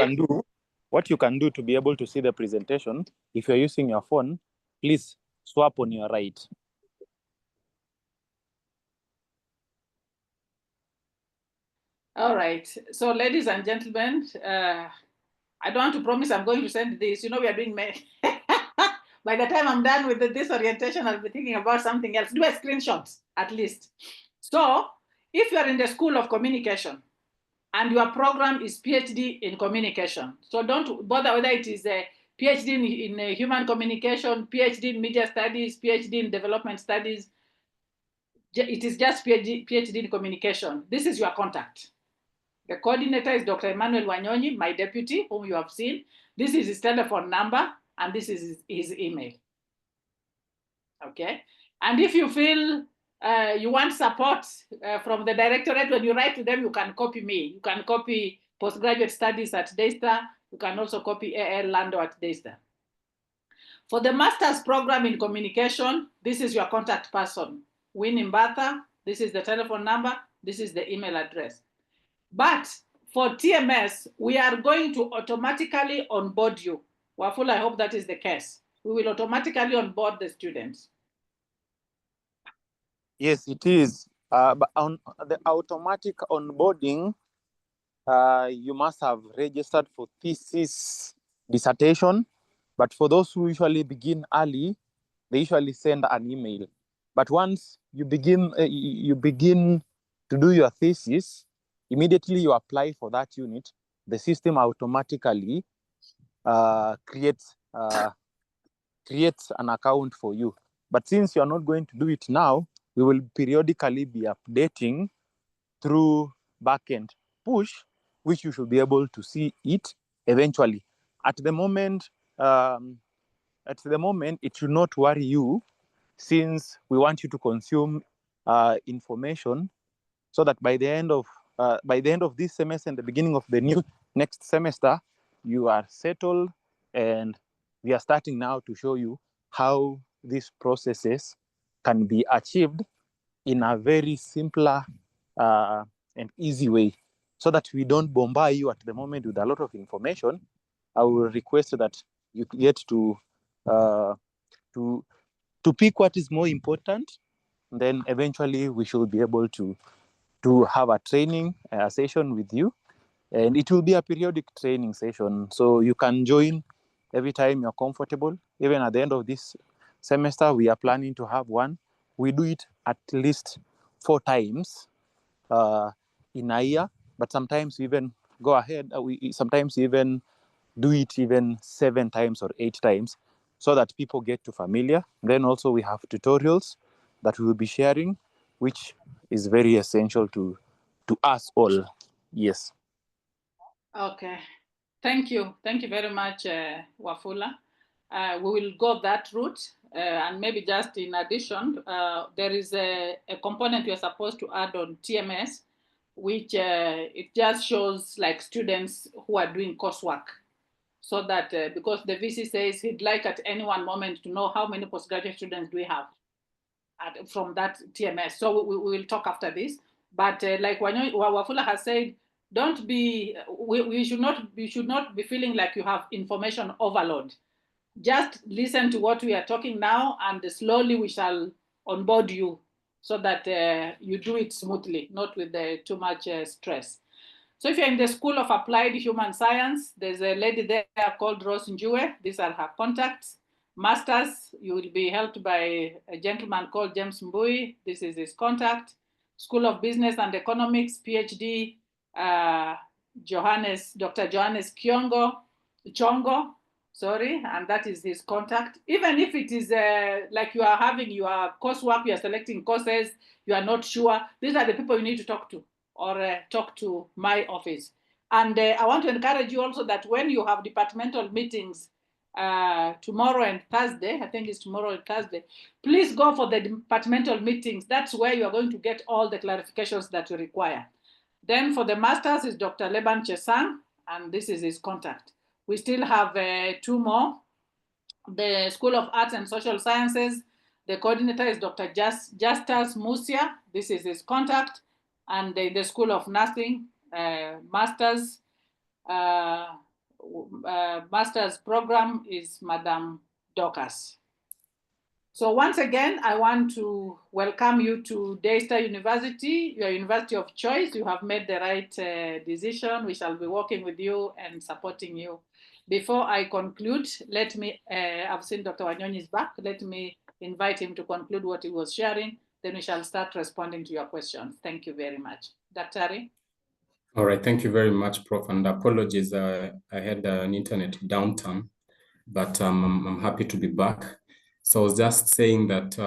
you can do to be able to see the presentation, if you're using your phone, please swap on your right. All right. So, ladies and gentlemen, I don't want to promise I'm going to send this. You know, we are doing by the time I'm done with this orientation, I'll be thinking about something else. Do a screenshot at least. So, if you're in the School of Communication and your program is PhD in communication, so don't bother whether it is a PhD in human communication, PhD in media studies, PhD in development studies. It is just PhD in communication. This is your contact. The coordinator is Dr. Emmanuel Wanyonyi, my deputy, whom you have seen. This is his telephone number, and this is his email. Okay? And if you feel you want support from the directorate, when you write to them, you can copy me. You can copy postgraduate studies at Daystar. You can also copy A.L. Lando at Daystar. For the master's program in communication, this is your contact person, Winnie Mbatha. This is the telephone number. This is the email address. But for TMS, we are going to automatically onboard you. Wafula, I hope that is the case. We will automatically onboard the students. Yes, it is. But on the automatic onboarding, you must have registered for thesis, dissertation. But for those who usually begin early, they usually send an email. But once you begin to do your thesis, immediately you apply for that unit, the system automatically creates an account for you. But since you are not going to do it now, we will periodically be updating through backend push, which you should be able to see it eventually. At the moment, it should not worry you, since we want you to consume information so that by the end of this semester and the beginning of the next semester, you are settled, and we are starting now to show you how these processes can be achieved in a very simpler and easy way, so that we don't bombard you at the moment with a lot of information. I will request that you get to pick what is more important. And then eventually we should be able to have a training session with you, and it will be a periodic training session, so you can join every time you're comfortable. Even at the end of this semester, we are planning to have one. We do it at least 4 times in a year, but sometimes we even go ahead. Sometimes even do it even 7 times or 8 times, so that people get too familiar. Then also we have tutorials that we will be sharing, which is very essential to us all. Yes. Okay. Thank you. Thank you very much, Wafula. We will go that route. And maybe just in addition, there is a component you're supposed to add on TMS, which it just shows like students who are doing coursework. So that because the VC says he'd like at any one moment to know how many postgraduate students do we have from that TMS. So we will talk after this. But like Wafula has said, don't be, we should not be feeling like you have information overload. Just listen to what we are talking now, and slowly we shall onboard you so that you do it smoothly, not with too much stress. So if you're in the School of Applied Human Science, there's a lady there called Rose Njue. These are her contacts. Masters, you will be helped by a gentleman called James Mbui. This is his contact. School of Business and Economics, PhD, Dr. Johannes Chongo, and that is his contact. Even if it is like you are having your coursework, you are selecting courses, you are not sure, these are the people you need to talk to, or talk to my office. And I want to encourage you also that when you have departmental meetings tomorrow and Thursday, I think it's tomorrow and Thursday, please go for the departmental meetings. That's where you are going to get all the clarifications that you require. Then for the masters is Dr. Leban Chesang, and this is his contact. We still have 2 more. The School of Arts and Social Sciences, the coordinator is Dr. Justus Musia. This is his contact. And the School of Nursing, master's program is Madam Docas. So once again, I want to welcome you to Daystar University, your university of choice. You have made the right decision. We shall be working with you and supporting you. Before I conclude, let me, I've seen Dr. Wanyonyi is back. Let me invite him to conclude what he was sharing. Then we shall start responding to your questions. Thank you very much. Dr. Ari? All right, thank you very much, Prof. And apologies, I had an internet downturn, but I'm happy to be back. So I was just saying that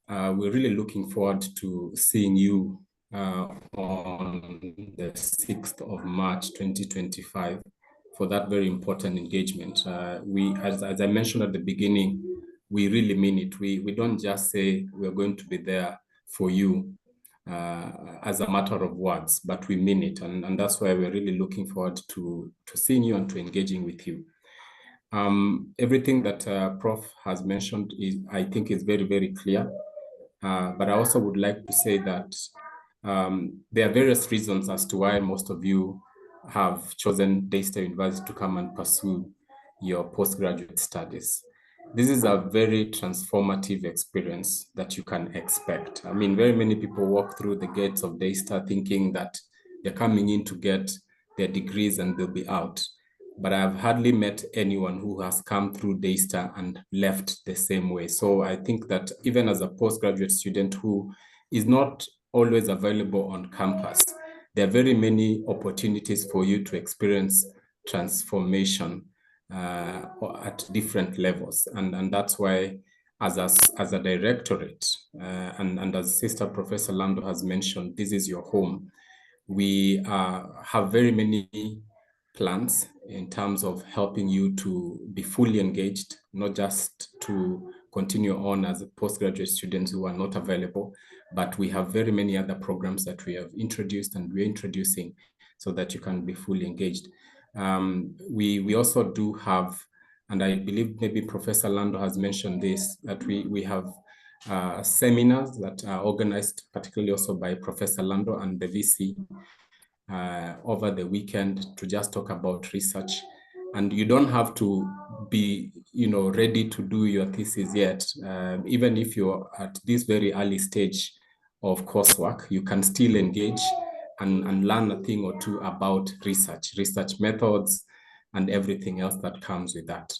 we're really looking forward to seeing you on the 6th of March, 2025 for that very important engagement. As I mentioned at the beginning, we really mean it. We don't just say we're going to be there for you as a matter of words, but we mean it. And that's why we're really looking forward to seeing you and to engaging with you. Everything that Prof has mentioned I think is very, very clear. But I also would like to say that there are various reasons as to why most of you have chosen Daystar University to come and pursue your postgraduate studies. This is a very transformative experience that you can expect. I mean, very many people walk through the gates of Daystar thinking that they're coming in to get their degrees and they'll be out. But I've hardly met anyone who has come through Daystar and left the same way. So I think that even as a postgraduate student who is not always available on campus, there are very many opportunities for you to experience transformation at different levels. And that's why as a directorate, and as Sister Professor Lando has mentioned, this is your home. We have very many plans in terms of helping you to be fully engaged, not just to continue on as postgraduate students who are not available, but we have very many other programs that we have introduced and we're introducing so that you can be fully engaged. We also do have, and I believe maybe Professor Lando has mentioned this, that we have seminars that are organized particularly also by Professor Lando and the VC over the weekend to just talk about research. And you don't have to be, ready to do your thesis yet. Even if you're at this very early stage of coursework, you can still engage and learn a thing or two about research methods, and everything else that comes with that.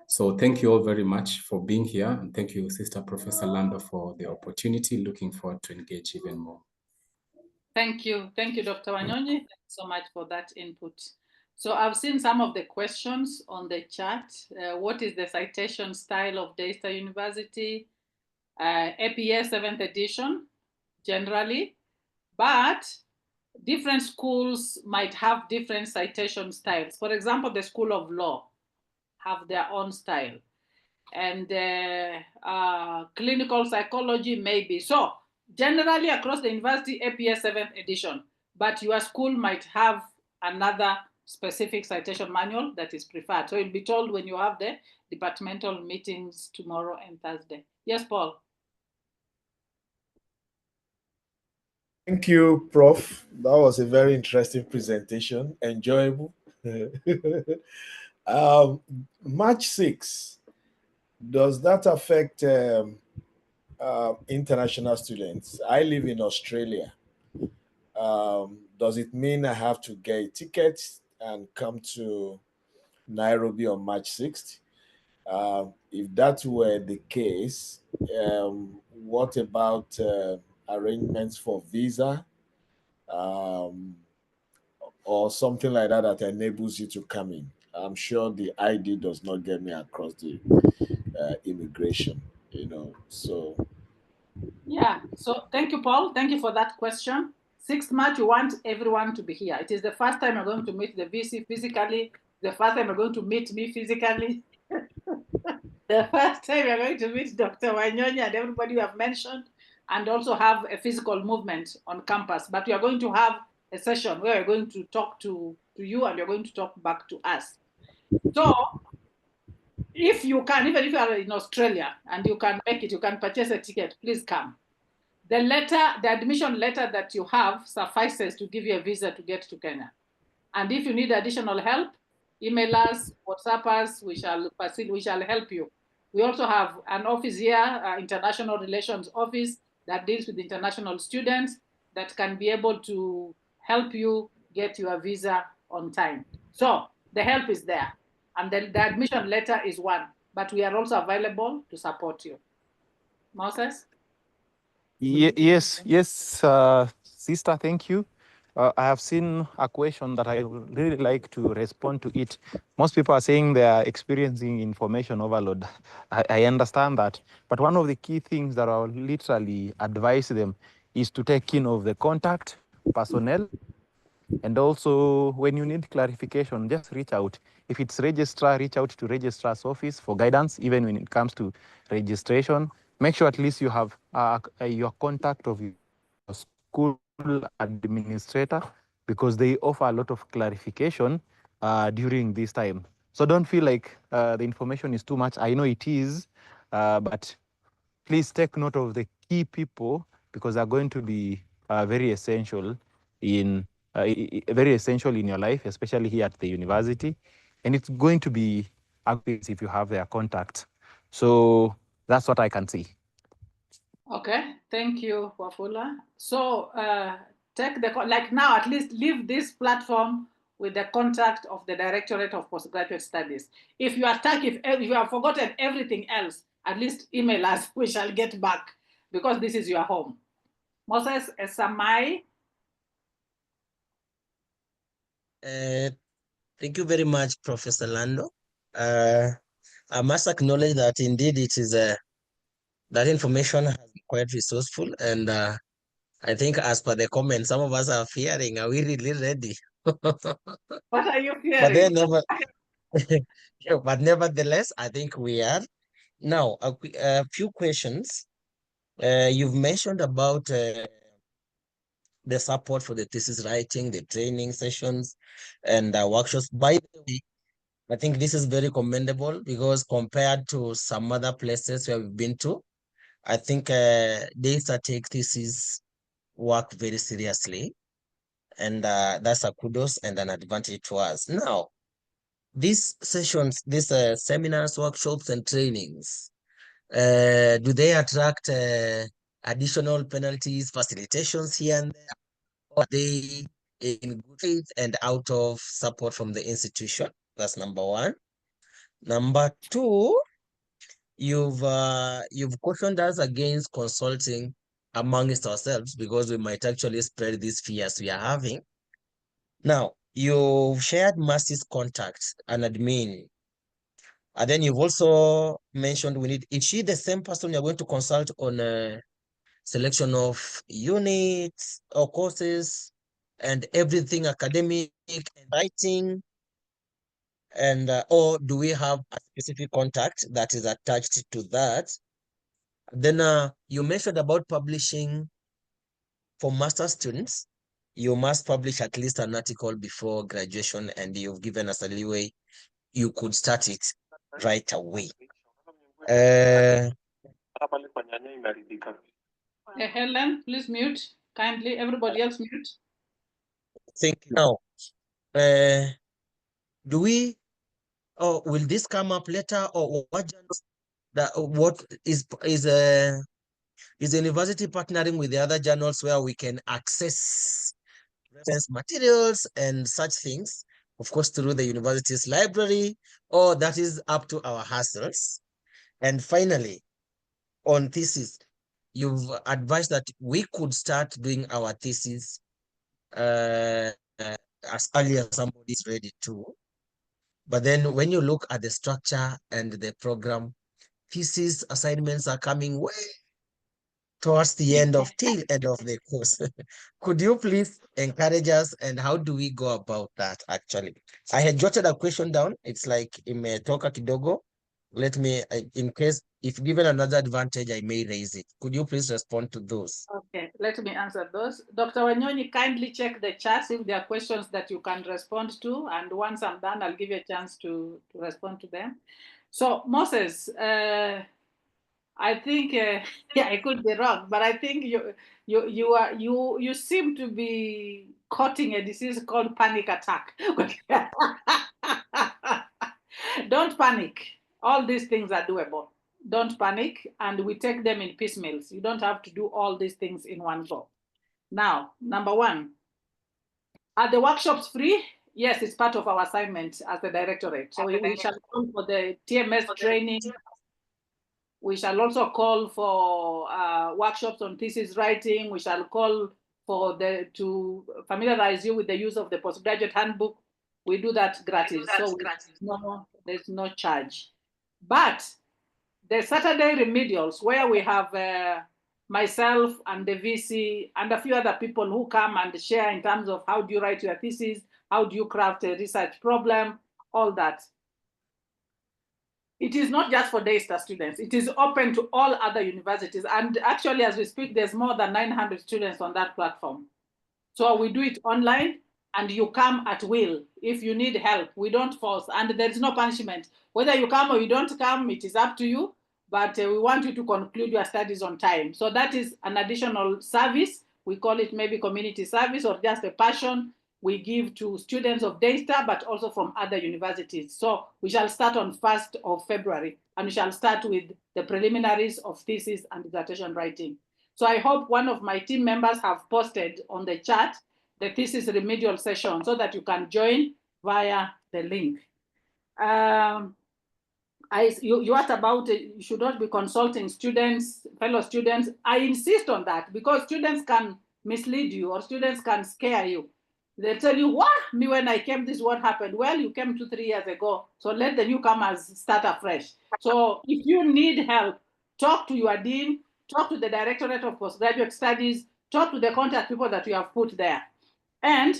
So thank you all very much for being here. And thank you, Sister Professor Lando, for the opportunity. Looking forward to engage even more. Thank you. Thank you, Dr. Wanyonyi. Thank you so much for that input. So I've seen some of the questions on the chat. What is the citation style of Daystar University? APA 7th edition, generally, but different schools might have different citation styles. For example, the School of Law have their own style, and clinical psychology maybe. So generally across the university, APA 7th edition, but your school might have another specific citation manual that is preferred. So you'll be told when you have the departmental meetings tomorrow and Thursday. Yes, Paul. Thank you, Prof. That was a very interesting presentation, enjoyable. March 6, does that affect international students? I live in Australia. Does it mean I have to get a ticket and come to Nairobi on March 6th? If that were the case, what about arrangements for visa or something like that that enables you to come in? I'm sure the ID does not get me across the immigration, so. Yeah, so thank you, Paul. Thank you for that question. 6th March, you want everyone to be here. It is the first time you're going to meet the VC physically. The first time you're going to meet me physically. The first time you're going to meet Dr. Wanyonyi and everybody you have mentioned, and also have a physical movement on campus. But we are going to have a session where we're going to talk to you and you're going to talk back to us. So if you can, even if you are in Australia and you can make it, you can purchase a ticket, please come. The admission letter that you have suffices to give you a visa to get to Kenya. And if you need additional help, email us, WhatsApp us, we shall help you. We also have an office here, International Relations Office, that deals with international students that can be able to help you get your visa on time. So the help is there. And the admission letter is one, but we are also available to support you. Moses? Yes, sister, thank you. I have seen a question that I would really like to respond to it. Most people are saying they are experiencing information overload. I understand that. But one of the key things that I'll literally advise them is to take in of the contact personnel. And also, when you need clarification, just reach out. If it's registrar, reach out to registrar's office for guidance, even when it comes to registration. make sure at least you have your contact of your school administrator, because they offer a lot of clarification during this time. So don't feel like the information is too much. I know it is, but please take note of the key people, because they're going to be very essential in your life, especially here at the university. And it's going to be obvious if you have their contact. So that's what I can see. Okay, thank you, Wafula. So take the, like now, at least leave this platform with the contact of the Directorate of Postgraduate Studies. If you are stuck, if you have forgotten everything else, at least email us, we shall get back, because this is your home. Moses Esamai. Thank you very much, Professor Lando. I must acknowledge that indeed it is that information has been quite resourceful, and I think as per the comments, some of us are fearing, are we really ready? What are you But then fearing? but nevertheless, I think we are. Now, a few questions. You've mentioned about the support for the thesis writing, the training sessions, and workshops. By the way, I think this is very commendable, because compared to some other places where we've been to, I think DAISTA take thesis work very seriously, and that's a kudos and an advantage to us. Now, these sessions, these seminars, workshops, and trainings, do they attract additional penalties, facilitations here and there? Or are they in good faith and out of support from the institution? That's number one. Number two, you've cautioned us against consulting amongst ourselves, because we might actually spread these fears we are having. Now, you've shared Mercy's contact and admin. And then you've also mentioned is she the same person you're going to consult on a selection of units or courses and everything academic and writing? And or do we have a specific contact that is attached to that? Then you mentioned about publishing for master students. You must publish at least an article before graduation, and you've given us a leeway. You could start it right away. Helen, please mute. Kindly, everybody else mute. Think now. Do we, or will this come up later, or what is the university partnering with the other journals where we can access reference materials and such things, of course, through the university's library, or that is up to our hassles? And finally, on thesis, you've advised that we could start doing our thesis as early as somebody is ready to. But then when you look at the structure and the program, thesis assignments are coming way towards the end of the course. Could you please encourage us, and how do we go about that actually? I had jotted a question down. It's like imetoka kidogo. Let me, in case, if given another advantage, I may raise it. Could you please respond to those? Okay, let me answer those. Dr. Wanyonyi, kindly check the chat if there are questions that you can respond to. And once I'm done, I'll give you a chance to respond to them. So Moses, I think, yeah, I could be wrong, but I think you seem to be courting a disease called panic attack. Don't panic. All these things are doable. Don't panic, and we take them in piecemeals. You don't have to do all these things in one go. Now, number one, are the workshops free? Yes, it's part of our assignment as the directorate. So we shall call for the TMS training. We shall also call for workshops on thesis writing. We shall call for to familiarize you with the use of the postgraduate handbook. We do that gratis. So there's no charge. But the Saturday remedials, where we have myself and the VC and a few other people who come and share in terms of how do you write your thesis, how do you craft a research problem, all that. it is not just for Daystar students. It is open to all other universities. And actually, as we speak, there's more than 900 students on that platform. So we do it online, and you come at will. If you need help, we don't force, and there is no punishment. Whether you come or you don't come, it is up to you, but we want you to conclude your studies on time. So that is an additional service. We call it maybe community service or just a passion we give to students of Daystar, but also from other universities. So we shall start on 1st of February, and we shall start with the preliminaries of thesis and dissertation writing. So I hope one of my team members have posted on the chat the thesis remedial session so that you can join via the link. You asked about you should not be consulting students, fellow students. I insist on that because students can mislead you or students can scare you. They tell you, what? Me, when I came, this is what happened. Well, you came 2-3 years ago. So let the newcomers start afresh. So if you need help, talk to your dean, talk to the Directorate of Postgraduate Studies, talk to the contact people that you have put there. And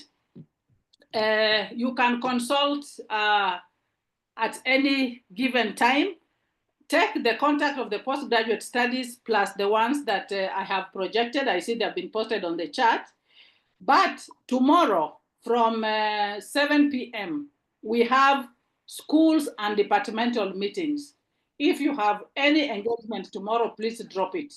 you can consult at any given time. Take the contact of the postgraduate studies plus the ones that I have projected. I see they've been posted on the chat. But tomorrow from 7 p.m., we have schools and departmental meetings. If you have any engagement tomorrow, please drop it.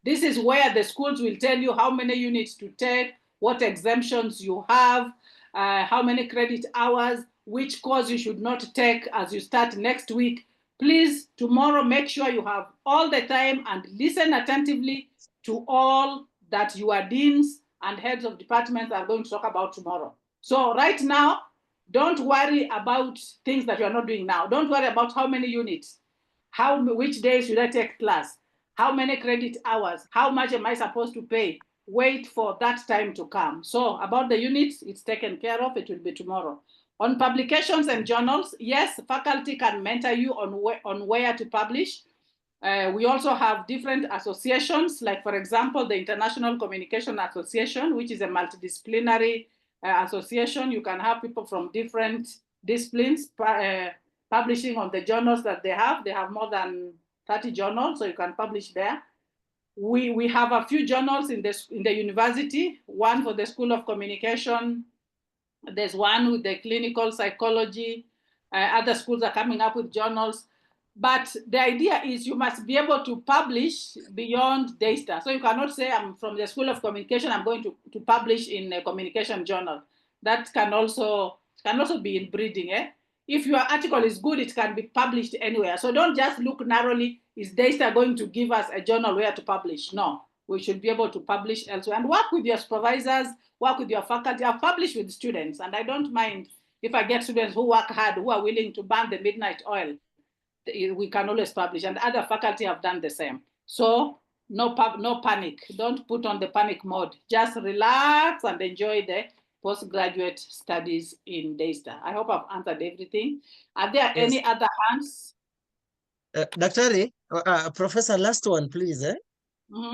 This is where the schools will tell you how many units to take, what exemptions you have, how many credit hours, which course you should not take as you start next week. Please, tomorrow, make sure you have all the time and listen attentively to all that your deans and heads of departments are going to talk about tomorrow. So right now, don't worry about things that you are not doing now. Don't worry about how many units, which days should I take class, how many credit hours, how much am I supposed to pay? Wait for that time to come. So about the units, it's taken care of. It will be tomorrow. On publications and journals, yes, faculty can mentor you on where to publish. We also have different associations, like, for example, the International Communication Association, which is a multidisciplinary association. You can have people from different disciplines publishing on the journals that they have. They have more than 30 journals, so you can publish there. We have a few journals in the university, one for the School of Communication. There's one with the clinical psychology. Other schools are coming up with journals. But the idea is you must be able to publish beyond Daystar. So you cannot say, I'm from the School of Communication, I'm going to publish in a communication journal. That can also be inbreeding. If your article is good, it can be published anywhere. So don't just look narrowly, is Daystar going to give us a journal where to publish? No, we should be able to publish elsewhere and work with your supervisors, work with your faculty. I've published with students, and I don't mind if I get students who work hard, who are willing to burn the midnight oil. We can always publish, and other faculty have done the same. So no panic. Don't put on the panic mode. Just relax and enjoy the postgraduate studies in Daystar. I hope I've answered everything. Are there any other hands? Daktari, Professor, last one, please.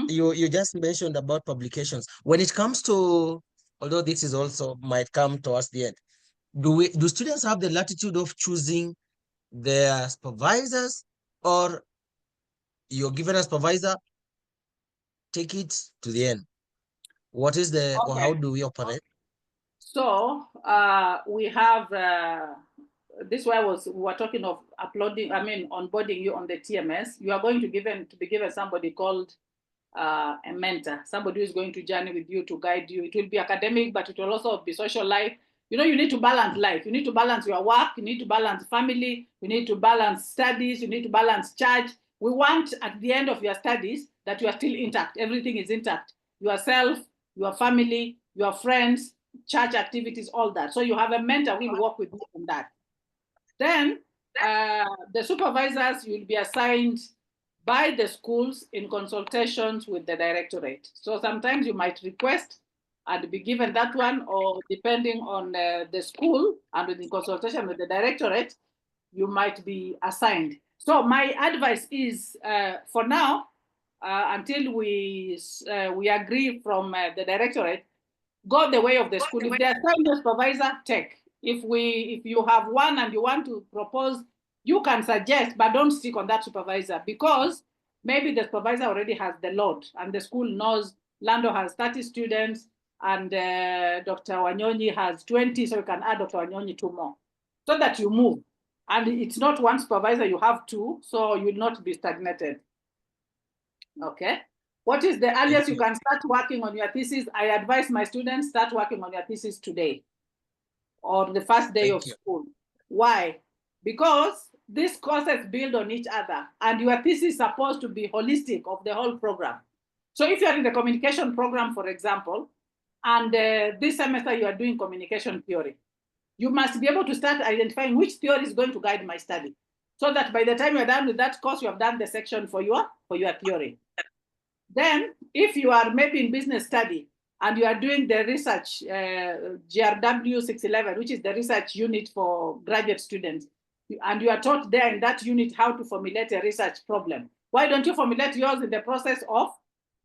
You just mentioned about publications. When it comes to, although this is also might come towards the end, do students have the latitude of choosing their supervisors, or you're given a supervisor, take it to the end? What is the, or how do we operate? So we have, this way we were talking of onboarding you on the TMS. You are going to be given somebody called a mentor, somebody who is going to journey with you to guide you. It will be academic, but it will also be social life. You know, you need to balance life. You need to balance your work. You need to balance family. You need to balance studies. You need to balance church. We want at the end of your studies that you are still intact. Everything is intact. Yourself, your family, your friends, church activities, all that. So you have a mentor who will work with you on that. Then the supervisors will be assigned by the schools in consultations with the directorate. So sometimes you might request and be given that one, or depending on the school and in consultation with the directorate, you might be assigned. So my advice is, for now, until we agree from the directorate, go the way of the school. If they assign the supervisor, take. If you have one and you want to propose you can suggest, but don't stick on that supervisor, because maybe the supervisor already has the load and the school knows Lando has 30 students and Dr. Wanyonyi has 20, so you can add Dr. Wanyonyi 2 more, so that you move. And it's not one supervisor, you have 2, so you will not be stagnated. Okay. What is the earliest you can start working on your thesis? I advise my students start working on your thesis today or the first day of school. Why? Because these courses build on each other and your thesis is supposed to be holistic of the whole program. So if you're in the communication program, for example, and this semester you are doing communication theory, you must be able to start identifying which theory is going to guide my study, so that by the time you're done with that course, you have done the section for your theory. Then, if you are maybe in business study and you are doing the research, GRW 611, which is the research unit for graduate students, and you are taught there in that unit how to formulate a research problem, why don't you formulate yours in the process of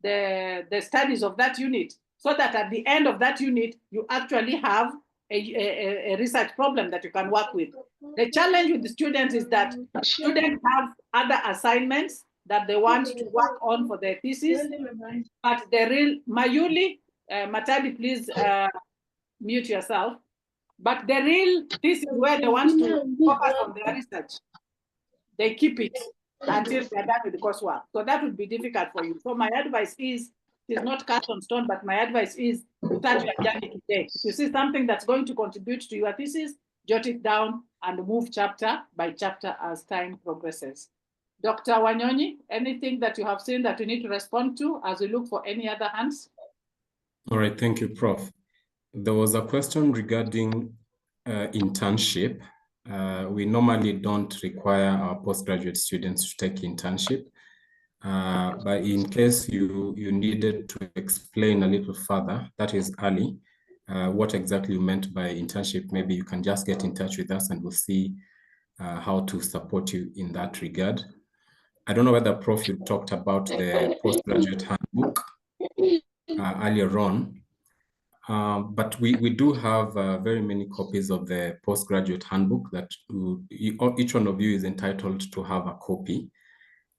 the studies of that unit, so that at the end of that unit, you actually have a research problem that you can work with. The challenge with the students is that students have other assignments that they want to work on for their thesis, but the real, Mayuli, Matadi, please mute yourself, but the real thesis where they want to focus on their research, they keep it until they're done with the coursework. So that would be difficult for you. So my advice is, it's not cast on stone, but my advice is start your journey today. If you see something that's going to contribute to your thesis, jot it down and move chapter by chapter as time progresses. Dr. Wanyonyi, anything that you have seen that you need to respond to as we look for any other hands? All right, thank you, Prof. There was a question regarding internship. We normally don't require our postgraduate students to take internship. But in case you needed to explain a little further, that is early, what exactly you meant by internship, maybe you can just get in touch with us and we'll see how to support you in that regard. I don't know whether, Prof, you talked about the postgraduate handbook earlier on, but we do have very many copies of the postgraduate handbook that each one of you is entitled to have a copy.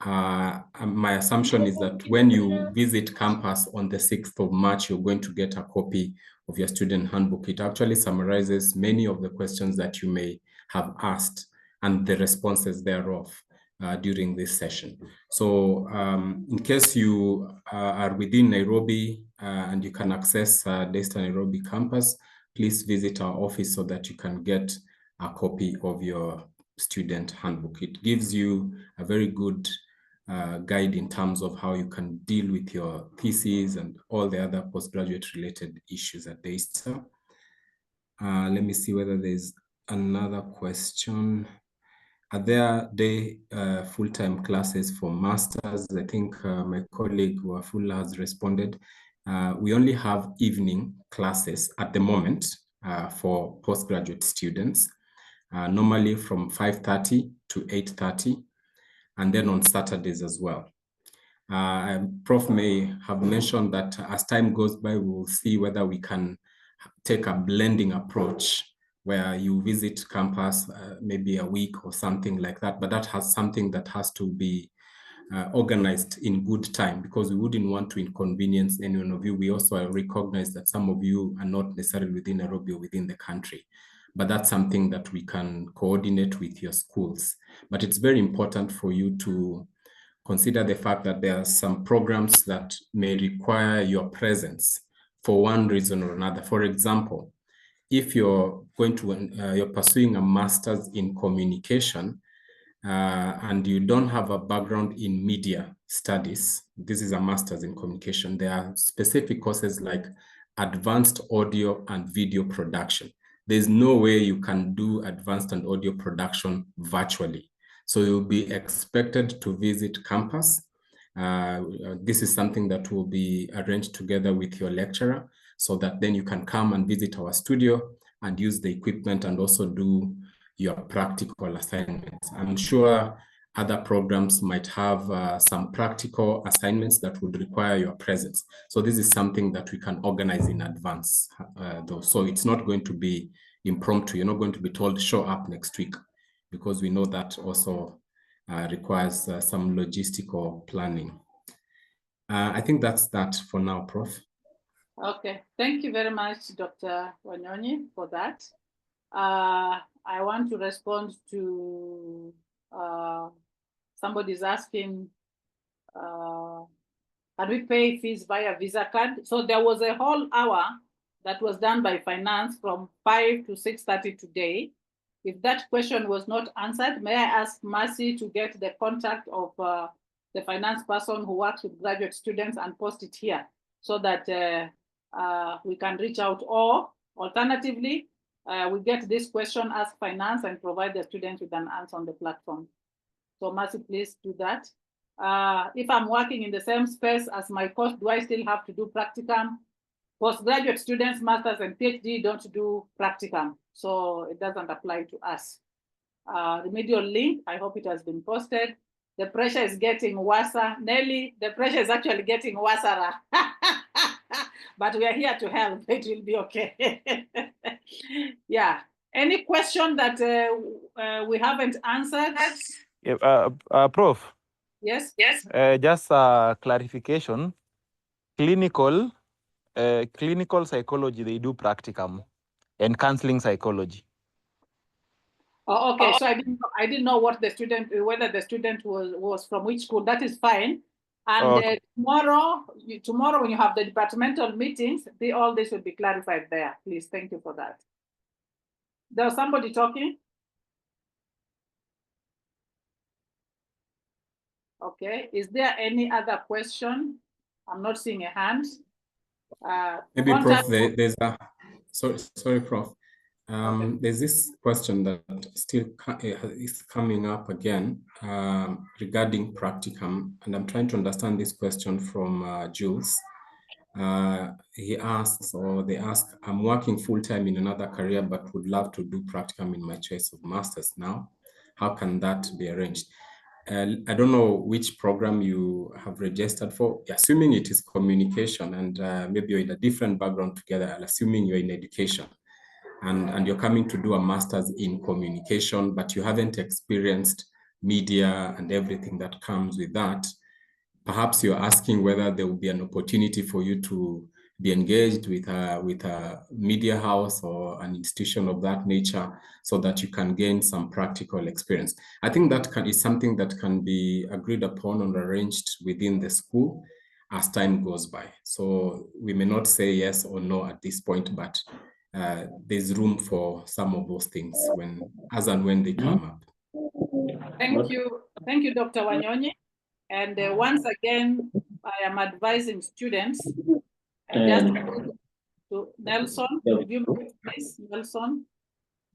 My assumption is that when you visit campus on the 6th of March, you're going to get a copy of your student handbook. It actually summarizes many of the questions that you may have asked and the responses thereof during this session. So in case you are within Nairobi and you can access Daystar Nairobi campus, please visit our office so that you can get a copy of your student handbook. It gives you a very good guide in terms of how you can deal with your thesis and all the other postgraduate related issues at Daystar. Let me see whether there's another question. Are there day full-time classes for masters? I think my colleague Wafula has responded. We only have evening classes at the moment for postgraduate students, normally from 5:30 to 8:30, and then on Saturdays as well. Prof may have mentioned that as time goes by, we will see whether we can take a blending approach where you visit campus maybe a week or something like that, but that has something that has to be organized in good time, because we wouldn't want to inconvenience any one of you. We also recognize that some of you are not necessarily within Nairobi or within the country, but that's something that we can coordinate with your schools. But it's very important for you to consider the fact that there are some programs that may require your presence for one reason or another. For example, if you're going to, you're pursuing a master's in communication and you don't have a background in media studies, this is a master's in communication, there are specific courses like advanced audio and video production. There's no way you can do advanced and audio production virtually. So you'll be expected to visit campus. This is something that will be arranged together with your lecturer, so that then you can come and visit our studio and use the equipment and also do your practical assignments. I'm sure other programs might have some practical assignments that would require your presence. So this is something that we can organize in advance though. So it's not going to be impromptu. You're not going to be told, show up next week. because we know that also requires some logistical planning. I think that's that for now, Prof. Okay, thank you very much, Dr. Wanyonyi, for that. I want to respond to somebody's asking, can we pay fees via Visa card? So there was a whole hour that was done by finance from 5 to 6:30 today. If that question was not answered, may I ask Mercy to get the contact of the finance person who works with graduate students and post it here so that we can reach out, or alternatively, we get this question, ask finance, and provide the students with an answer on the platform. So Mercy, please do that. If I'm working in the same space as my course, do I still have to do practicum? Postgraduate students, masters and PhD don't do practicum, so it doesn't apply to us. Remedial link, I hope it has been posted. The pressure is getting worse. Nelly, the pressure is actually getting worse. But we are here to help. It will be okay. Yeah. Any question that we haven't answered? Yeah, Prof. Yes. Just clarification. Clinical psychology, they do practicum, and counseling psychology. Oh, okay. So I didn't know what the student, whether the student was from which school. That is fine. And Okay. tomorrow when you have the departmental meetings, all this will be clarified there. Please, thank you for that. There was somebody talking. Okay. Is there any other question? I'm not seeing a hand. Maybe, Prof, Contact- there's a, sorry, Prof. There's this question that still is coming up again regarding practicum, and I'm trying to understand this question from Jules. He asks, or they ask, I'm working full-time in another career, but would love to do practicum in my choice of master's now. How can that be arranged? I don't know which program you have registered for. Assuming it is communication, and maybe you're in a different background together, assuming you're in education, and you're coming to do a master's in communication, but you haven't experienced media and everything that comes with that. Perhaps you're asking whether there will be an opportunity for you to be engaged with a media house or an institution of that nature so that you can gain some practical experience. I think that is something that can be agreed upon and arranged within the school as time goes by. So we may not say yes or no at this point, but there's room for some of those things as and when they come up. Thank you, Dr. Wanyonyi. And once again, I am advising students, just to Nelson, would you please, Nelson,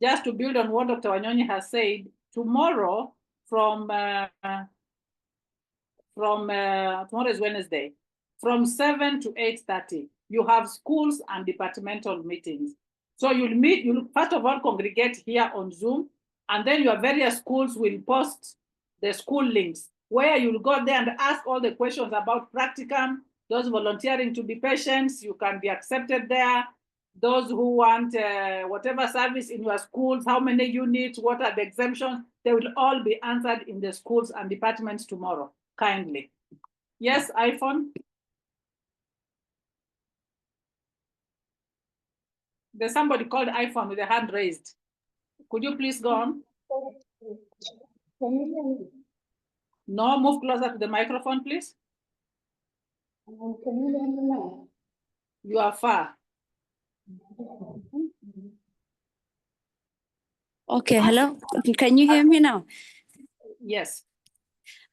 just to build on what Dr. Wanyonyi has said, tomorrow tomorrow is Wednesday, from 7 to 8:30, you have schools and departmental meetings. So you'll first of all congregate here on Zoom, and then your various schools will post the school links where you'll go there and ask all the questions about practicum. Those volunteering to be patients, you can be accepted there. Those who want whatever service in your schools, how many units, what are the exemptions, they will all be answered in the schools and departments tomorrow, kindly. Yes, iPhone? There's somebody called iPhone with a hand raised. Could you please go on? No, move closer to the microphone, please. You are far. Okay, hello. Can you hear me now? Yes.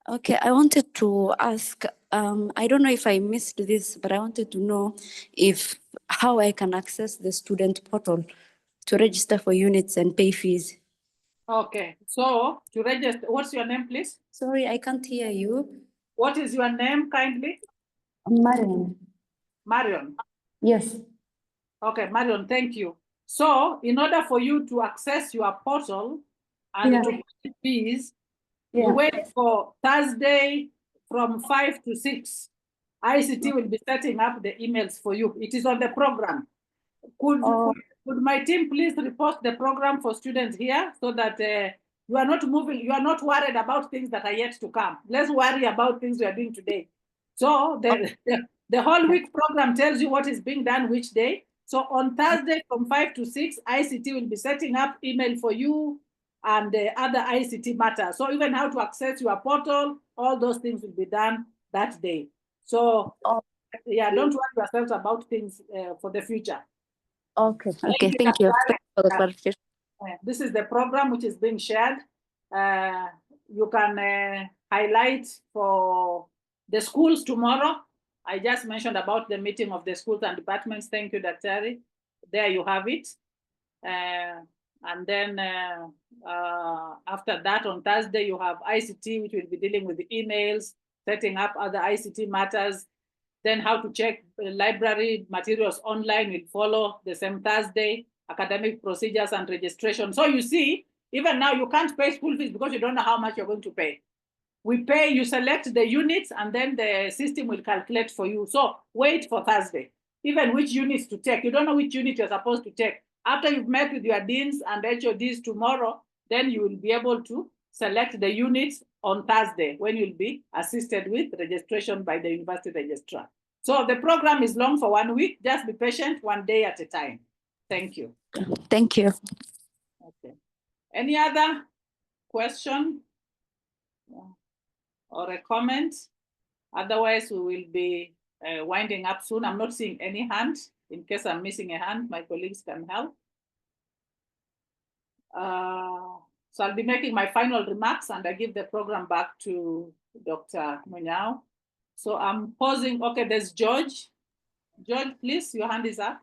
Okay, I wanted to ask, I don't know if I missed this, but I wanted to know how I can access the student portal to register for units and pay fees. Okay, so to register, what's your name, please? Sorry, I can't hear you. What is your name, kindly? Marion. Marion. Yes. Okay, Marion, thank you. So in order for you to access your portal and to pay fees, you wait for Thursday from 5 to 6. ICT will be setting up the emails for you. It is on the program. Could my team please repost the program for students here so that You are not moving, you are not worried about things that are yet to come. Let's worry about things we are doing today. So the whole week program tells you what is being done which day. So on Thursday from 5 to 6, ICT will be setting up email for you and other ICT matters. So even how to access your portal, all those things will be done that day. So yeah, don't worry yourselves about things for the future. Okay. Okay. Thank you. Thank you for the clarification. This is the program which is being shared. You can highlight for the schools tomorrow. I just mentioned about the meeting of the schools and departments. Thank you, Daktari. There you have it. And then after that, on Thursday, you have ICT, which will be dealing with the emails, setting up other ICT matters. Then how to check library materials online will follow the same Thursday, academic procedures and registration. So you see, even now you can't pay school fees because you don't know how much you're going to pay. We pay, you select the units and then the system will calculate for you. So wait for Thursday, even which units to take. You don't know which unit you're supposed to take. After you've met with your deans and HODs tomorrow, then you will be able to select the units on Thursday when you'll be assisted with registration by the university registrar. So the program is long for 1 week. Just be patient, 1 day at a time. Thank you. Thank you. Okay. Any other question or a comment? Otherwise, we will be winding up soon. I'm not seeing any hand. In case I'm missing a hand, my colleagues can help. So I'll be making my final remarks and I give the program back to Dr. Munyao. So I'm pausing. Okay, there's George. George, please, your hand is up.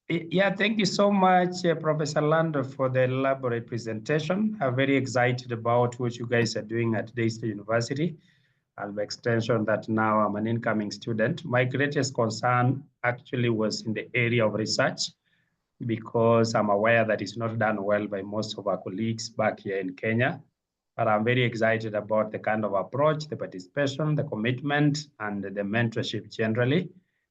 Yeah, thank you so much, Professor Lando, for the elaborate presentation. I'm very excited about what you guys are doing at Daystar University, and by extension that now I'm an incoming student. My greatest concern actually was in the area of research, because I'm aware that it's not done well by most of our colleagues back here in Kenya. But I'm very excited about the kind of approach, the participation, the commitment, and the mentorship generally.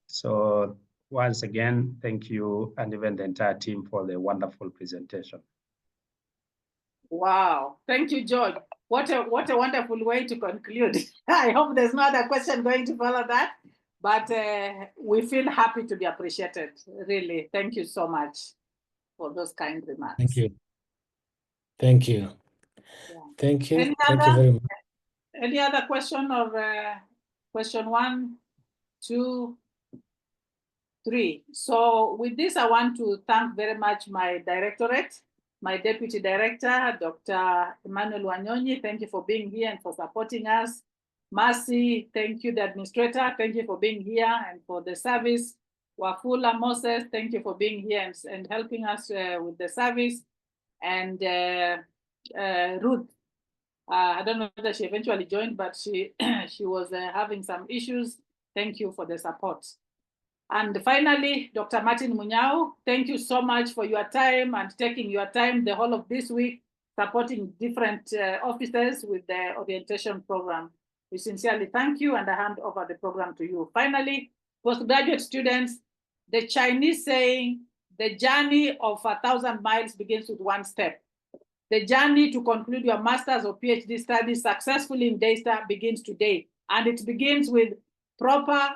So once again, thank you, and even the entire team for the wonderful presentation. Wow, thank you, George. What a wonderful way to conclude. I hope there's no other question going to follow that, but we feel happy to be appreciated. Really, thank you so much for those kind remarks. Thank you. Thank you. Yeah. Thank you. Any Thank you very much. Any other question or question 1, 2, 3? So with this, I want to thank very much my directorate, my deputy director, Dr. Emmanuel Wanyonyi. Thank you for being here and for supporting us. Mercy, thank you, the administrator. Thank you for being here and for the service. Wafula Moses, thank you for being here and helping us with the service. And Ruth, I don't know whether she eventually joined, but she was having some issues. Thank you for the support. And finally, Dr. Martin Munyao, thank you so much for your time and taking your time the whole of this week, supporting different officers with the orientation program. We sincerely thank you, and I hand over the program to you. Finally, postgraduate students, the Chinese saying, the journey of 1,000 miles begins with 1 step. The journey to conclude your master's or PhD studies successfully in Daystar begins today, and it begins with proper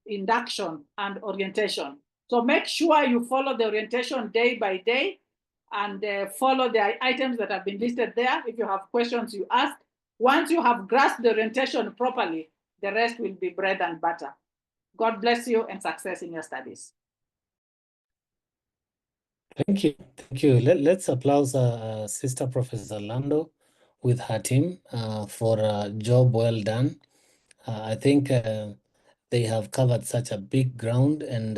induction and orientation. So make sure you follow the orientation day by day and follow the items that have been listed there. If you have questions, you ask. Once you have grasped the orientation properly, the rest will be bread and butter. God bless you and success in your studies. Thank you. Thank you. Let's applaud Sister Professor Lando with her team for a job well done. I think they have covered such a big ground, and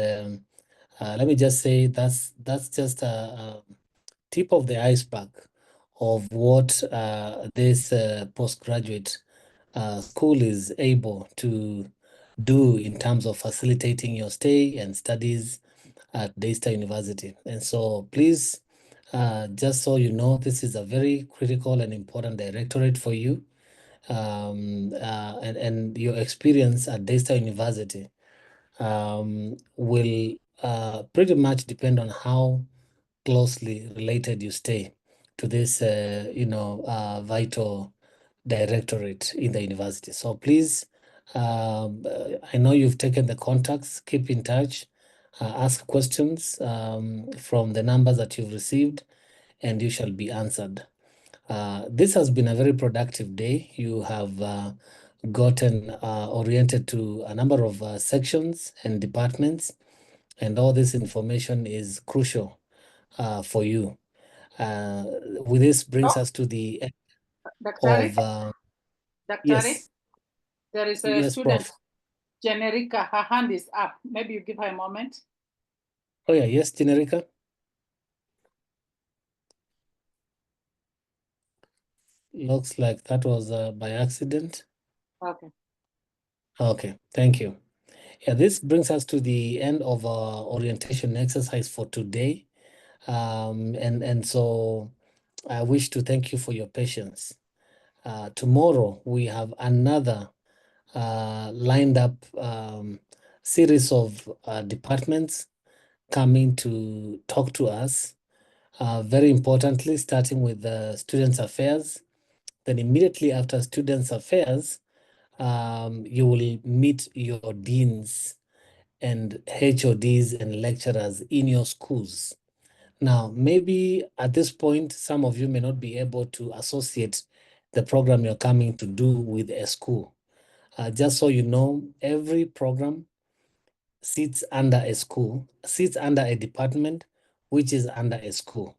let me just say that's just a tip of the iceberg of what this postgraduate school is able to do in terms of facilitating your stay and studies at Daystar University. And so please, just so you know, this is a very critical and important directorate for you. And your experience at Daystar University will pretty much depend on how closely related you stay this, vital directorate in the university. So please, I know you've taken the contacts, keep in touch, ask questions from the numbers that you've received, and you shall be answered. This has been a very productive day. You have gotten oriented to a number of sections and departments, and all this information is crucial for you. With this brings us to the end Dr. of Dr. yes, There is a yes, student, Prof. Generica, her hand is up. Maybe you give her a moment. Oh yeah, yes, Generica. Looks like that was by accident. Okay. Okay, thank you. Yeah, this brings us to the end of our orientation exercise for today. And so I wish to thank you for your patience. Tomorrow we have another lined up series of departments coming to talk to us. Very importantly, starting with Students Affairs. Then immediately after Students Affairs, you will meet your deans and HODs and lecturers in your schools. Now, maybe at this point, some of you may not be able to associate the program you're coming to do with a school. Just so you know, every program sits under a school, sits under a department, which is under a school.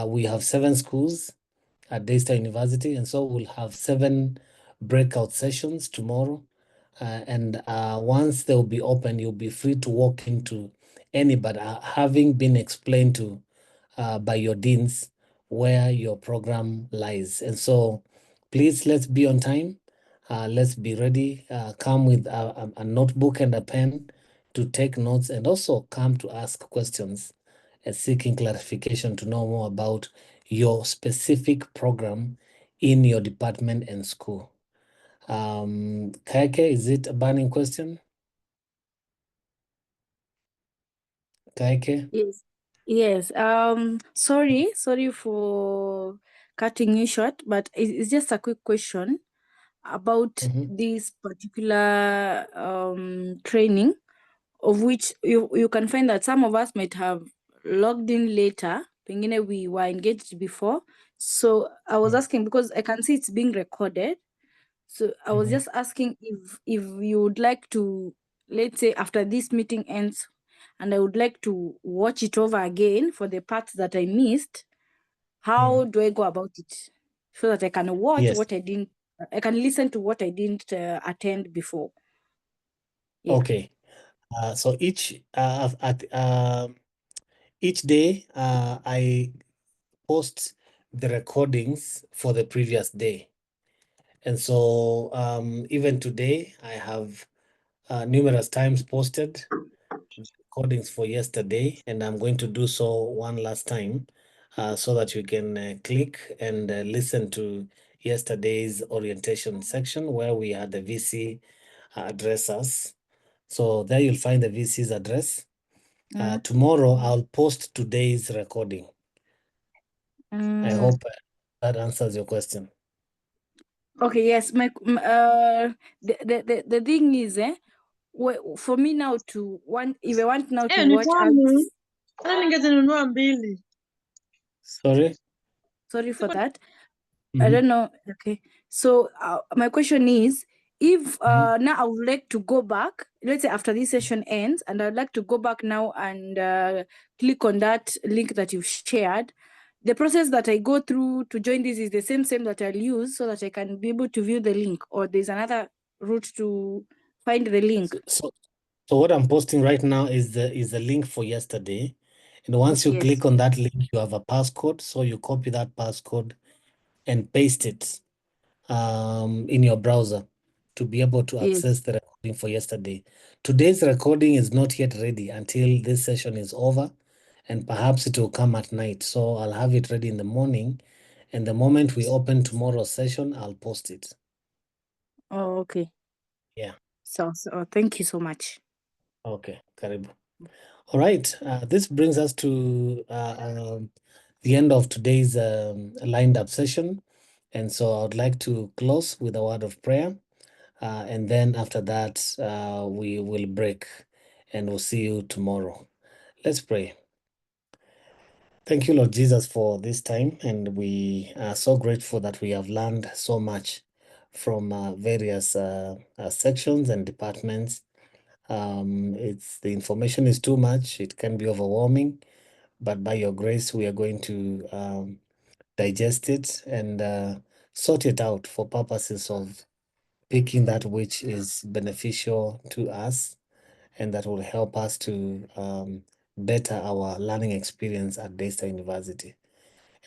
We have 7 schools at Daystar University, and so we'll have 7 breakout sessions tomorrow. And once they'll be open, you'll be free to walk into any, but having been explained to by your deans where your program lies. And so please, let's be on time. Let's be ready. Come with a notebook and a pen to take notes, and also come to ask questions and seeking clarification to know more about your specific program in your department and school. Kaike, is it a burning question? Kaike? Yes. Yes. Sorry for cutting you short, but it's just a quick question about this particular training, of which you can find that some of us might have logged in later. Pengine we were engaged before. So I was asking because I can see it's being recorded. So I was just asking if you would like to, let's say after this meeting ends, and I would like to watch it over again for the parts that I missed, how do I go about it so that I can watch Yes. what I didn't, I can listen to what I didn't attend before? Yeah. Okay. So each day I post the recordings for the previous day. And so even today I have numerous times posted recordings for yesterday, and I'm going to do so one last time so that you can click and listen to yesterday's orientation section where we had the VC address us. So there you'll find the VC's address. Tomorrow I'll post today's recording. I hope that answers your question. Okay, yes. The thing is, for me now to want, if I want now to watch Sorry? Sorry for that. I don't know. Okay. So my question is, if now I would like to go back, let's say after this session ends, and I'd like to go back now and click on that link that you've shared, the process that I go through to join this is the same that I'll use so that I can be able to view the link, or there's another route to find the link? So what I'm posting right now is the link for yesterday. And once you click on that link, you have a passcode. So you copy that passcode and paste it in your browser to be able to access the recording for yesterday. Today's recording is not yet ready until this session is over, and perhaps it will come at night. So I'll have it ready in the morning, and the moment we open tomorrow's session, I'll post it. Oh, okay. Yeah. So thank you so much. Okay, karibu. All right, this brings us to the end of today's lined up session. And so I would like to close with a word of prayer. And then after that, we will break and we'll see you tomorrow. Let's pray. Thank you, Lord Jesus, for this time. And we are so grateful that we have learned so much from various sections and departments. The information is too much. It can be overwhelming, but by your grace, we are going to digest it and sort it out for purposes of picking that which is beneficial to us and that will help us to better our learning experience at Daystar University.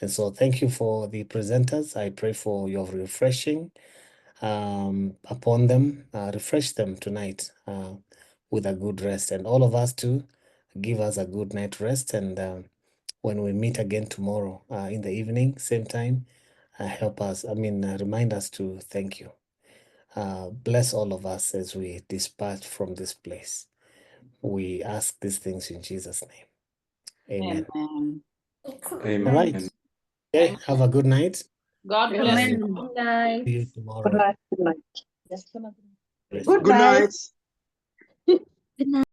And so thank you for the presenters. I pray for your refreshing upon them. Refresh them tonight with a good rest, and all of us too, give us a good night rest. And when we meet again tomorrow in the evening, same time, remind us to thank you. Bless all of us as we depart from this place. We ask these things in Jesus' name. Amen. Amen. All right. Okay, have a good night. God bless you. Good night. See you tomorrow. Good night. Good night. Bless Good you. night. Good night.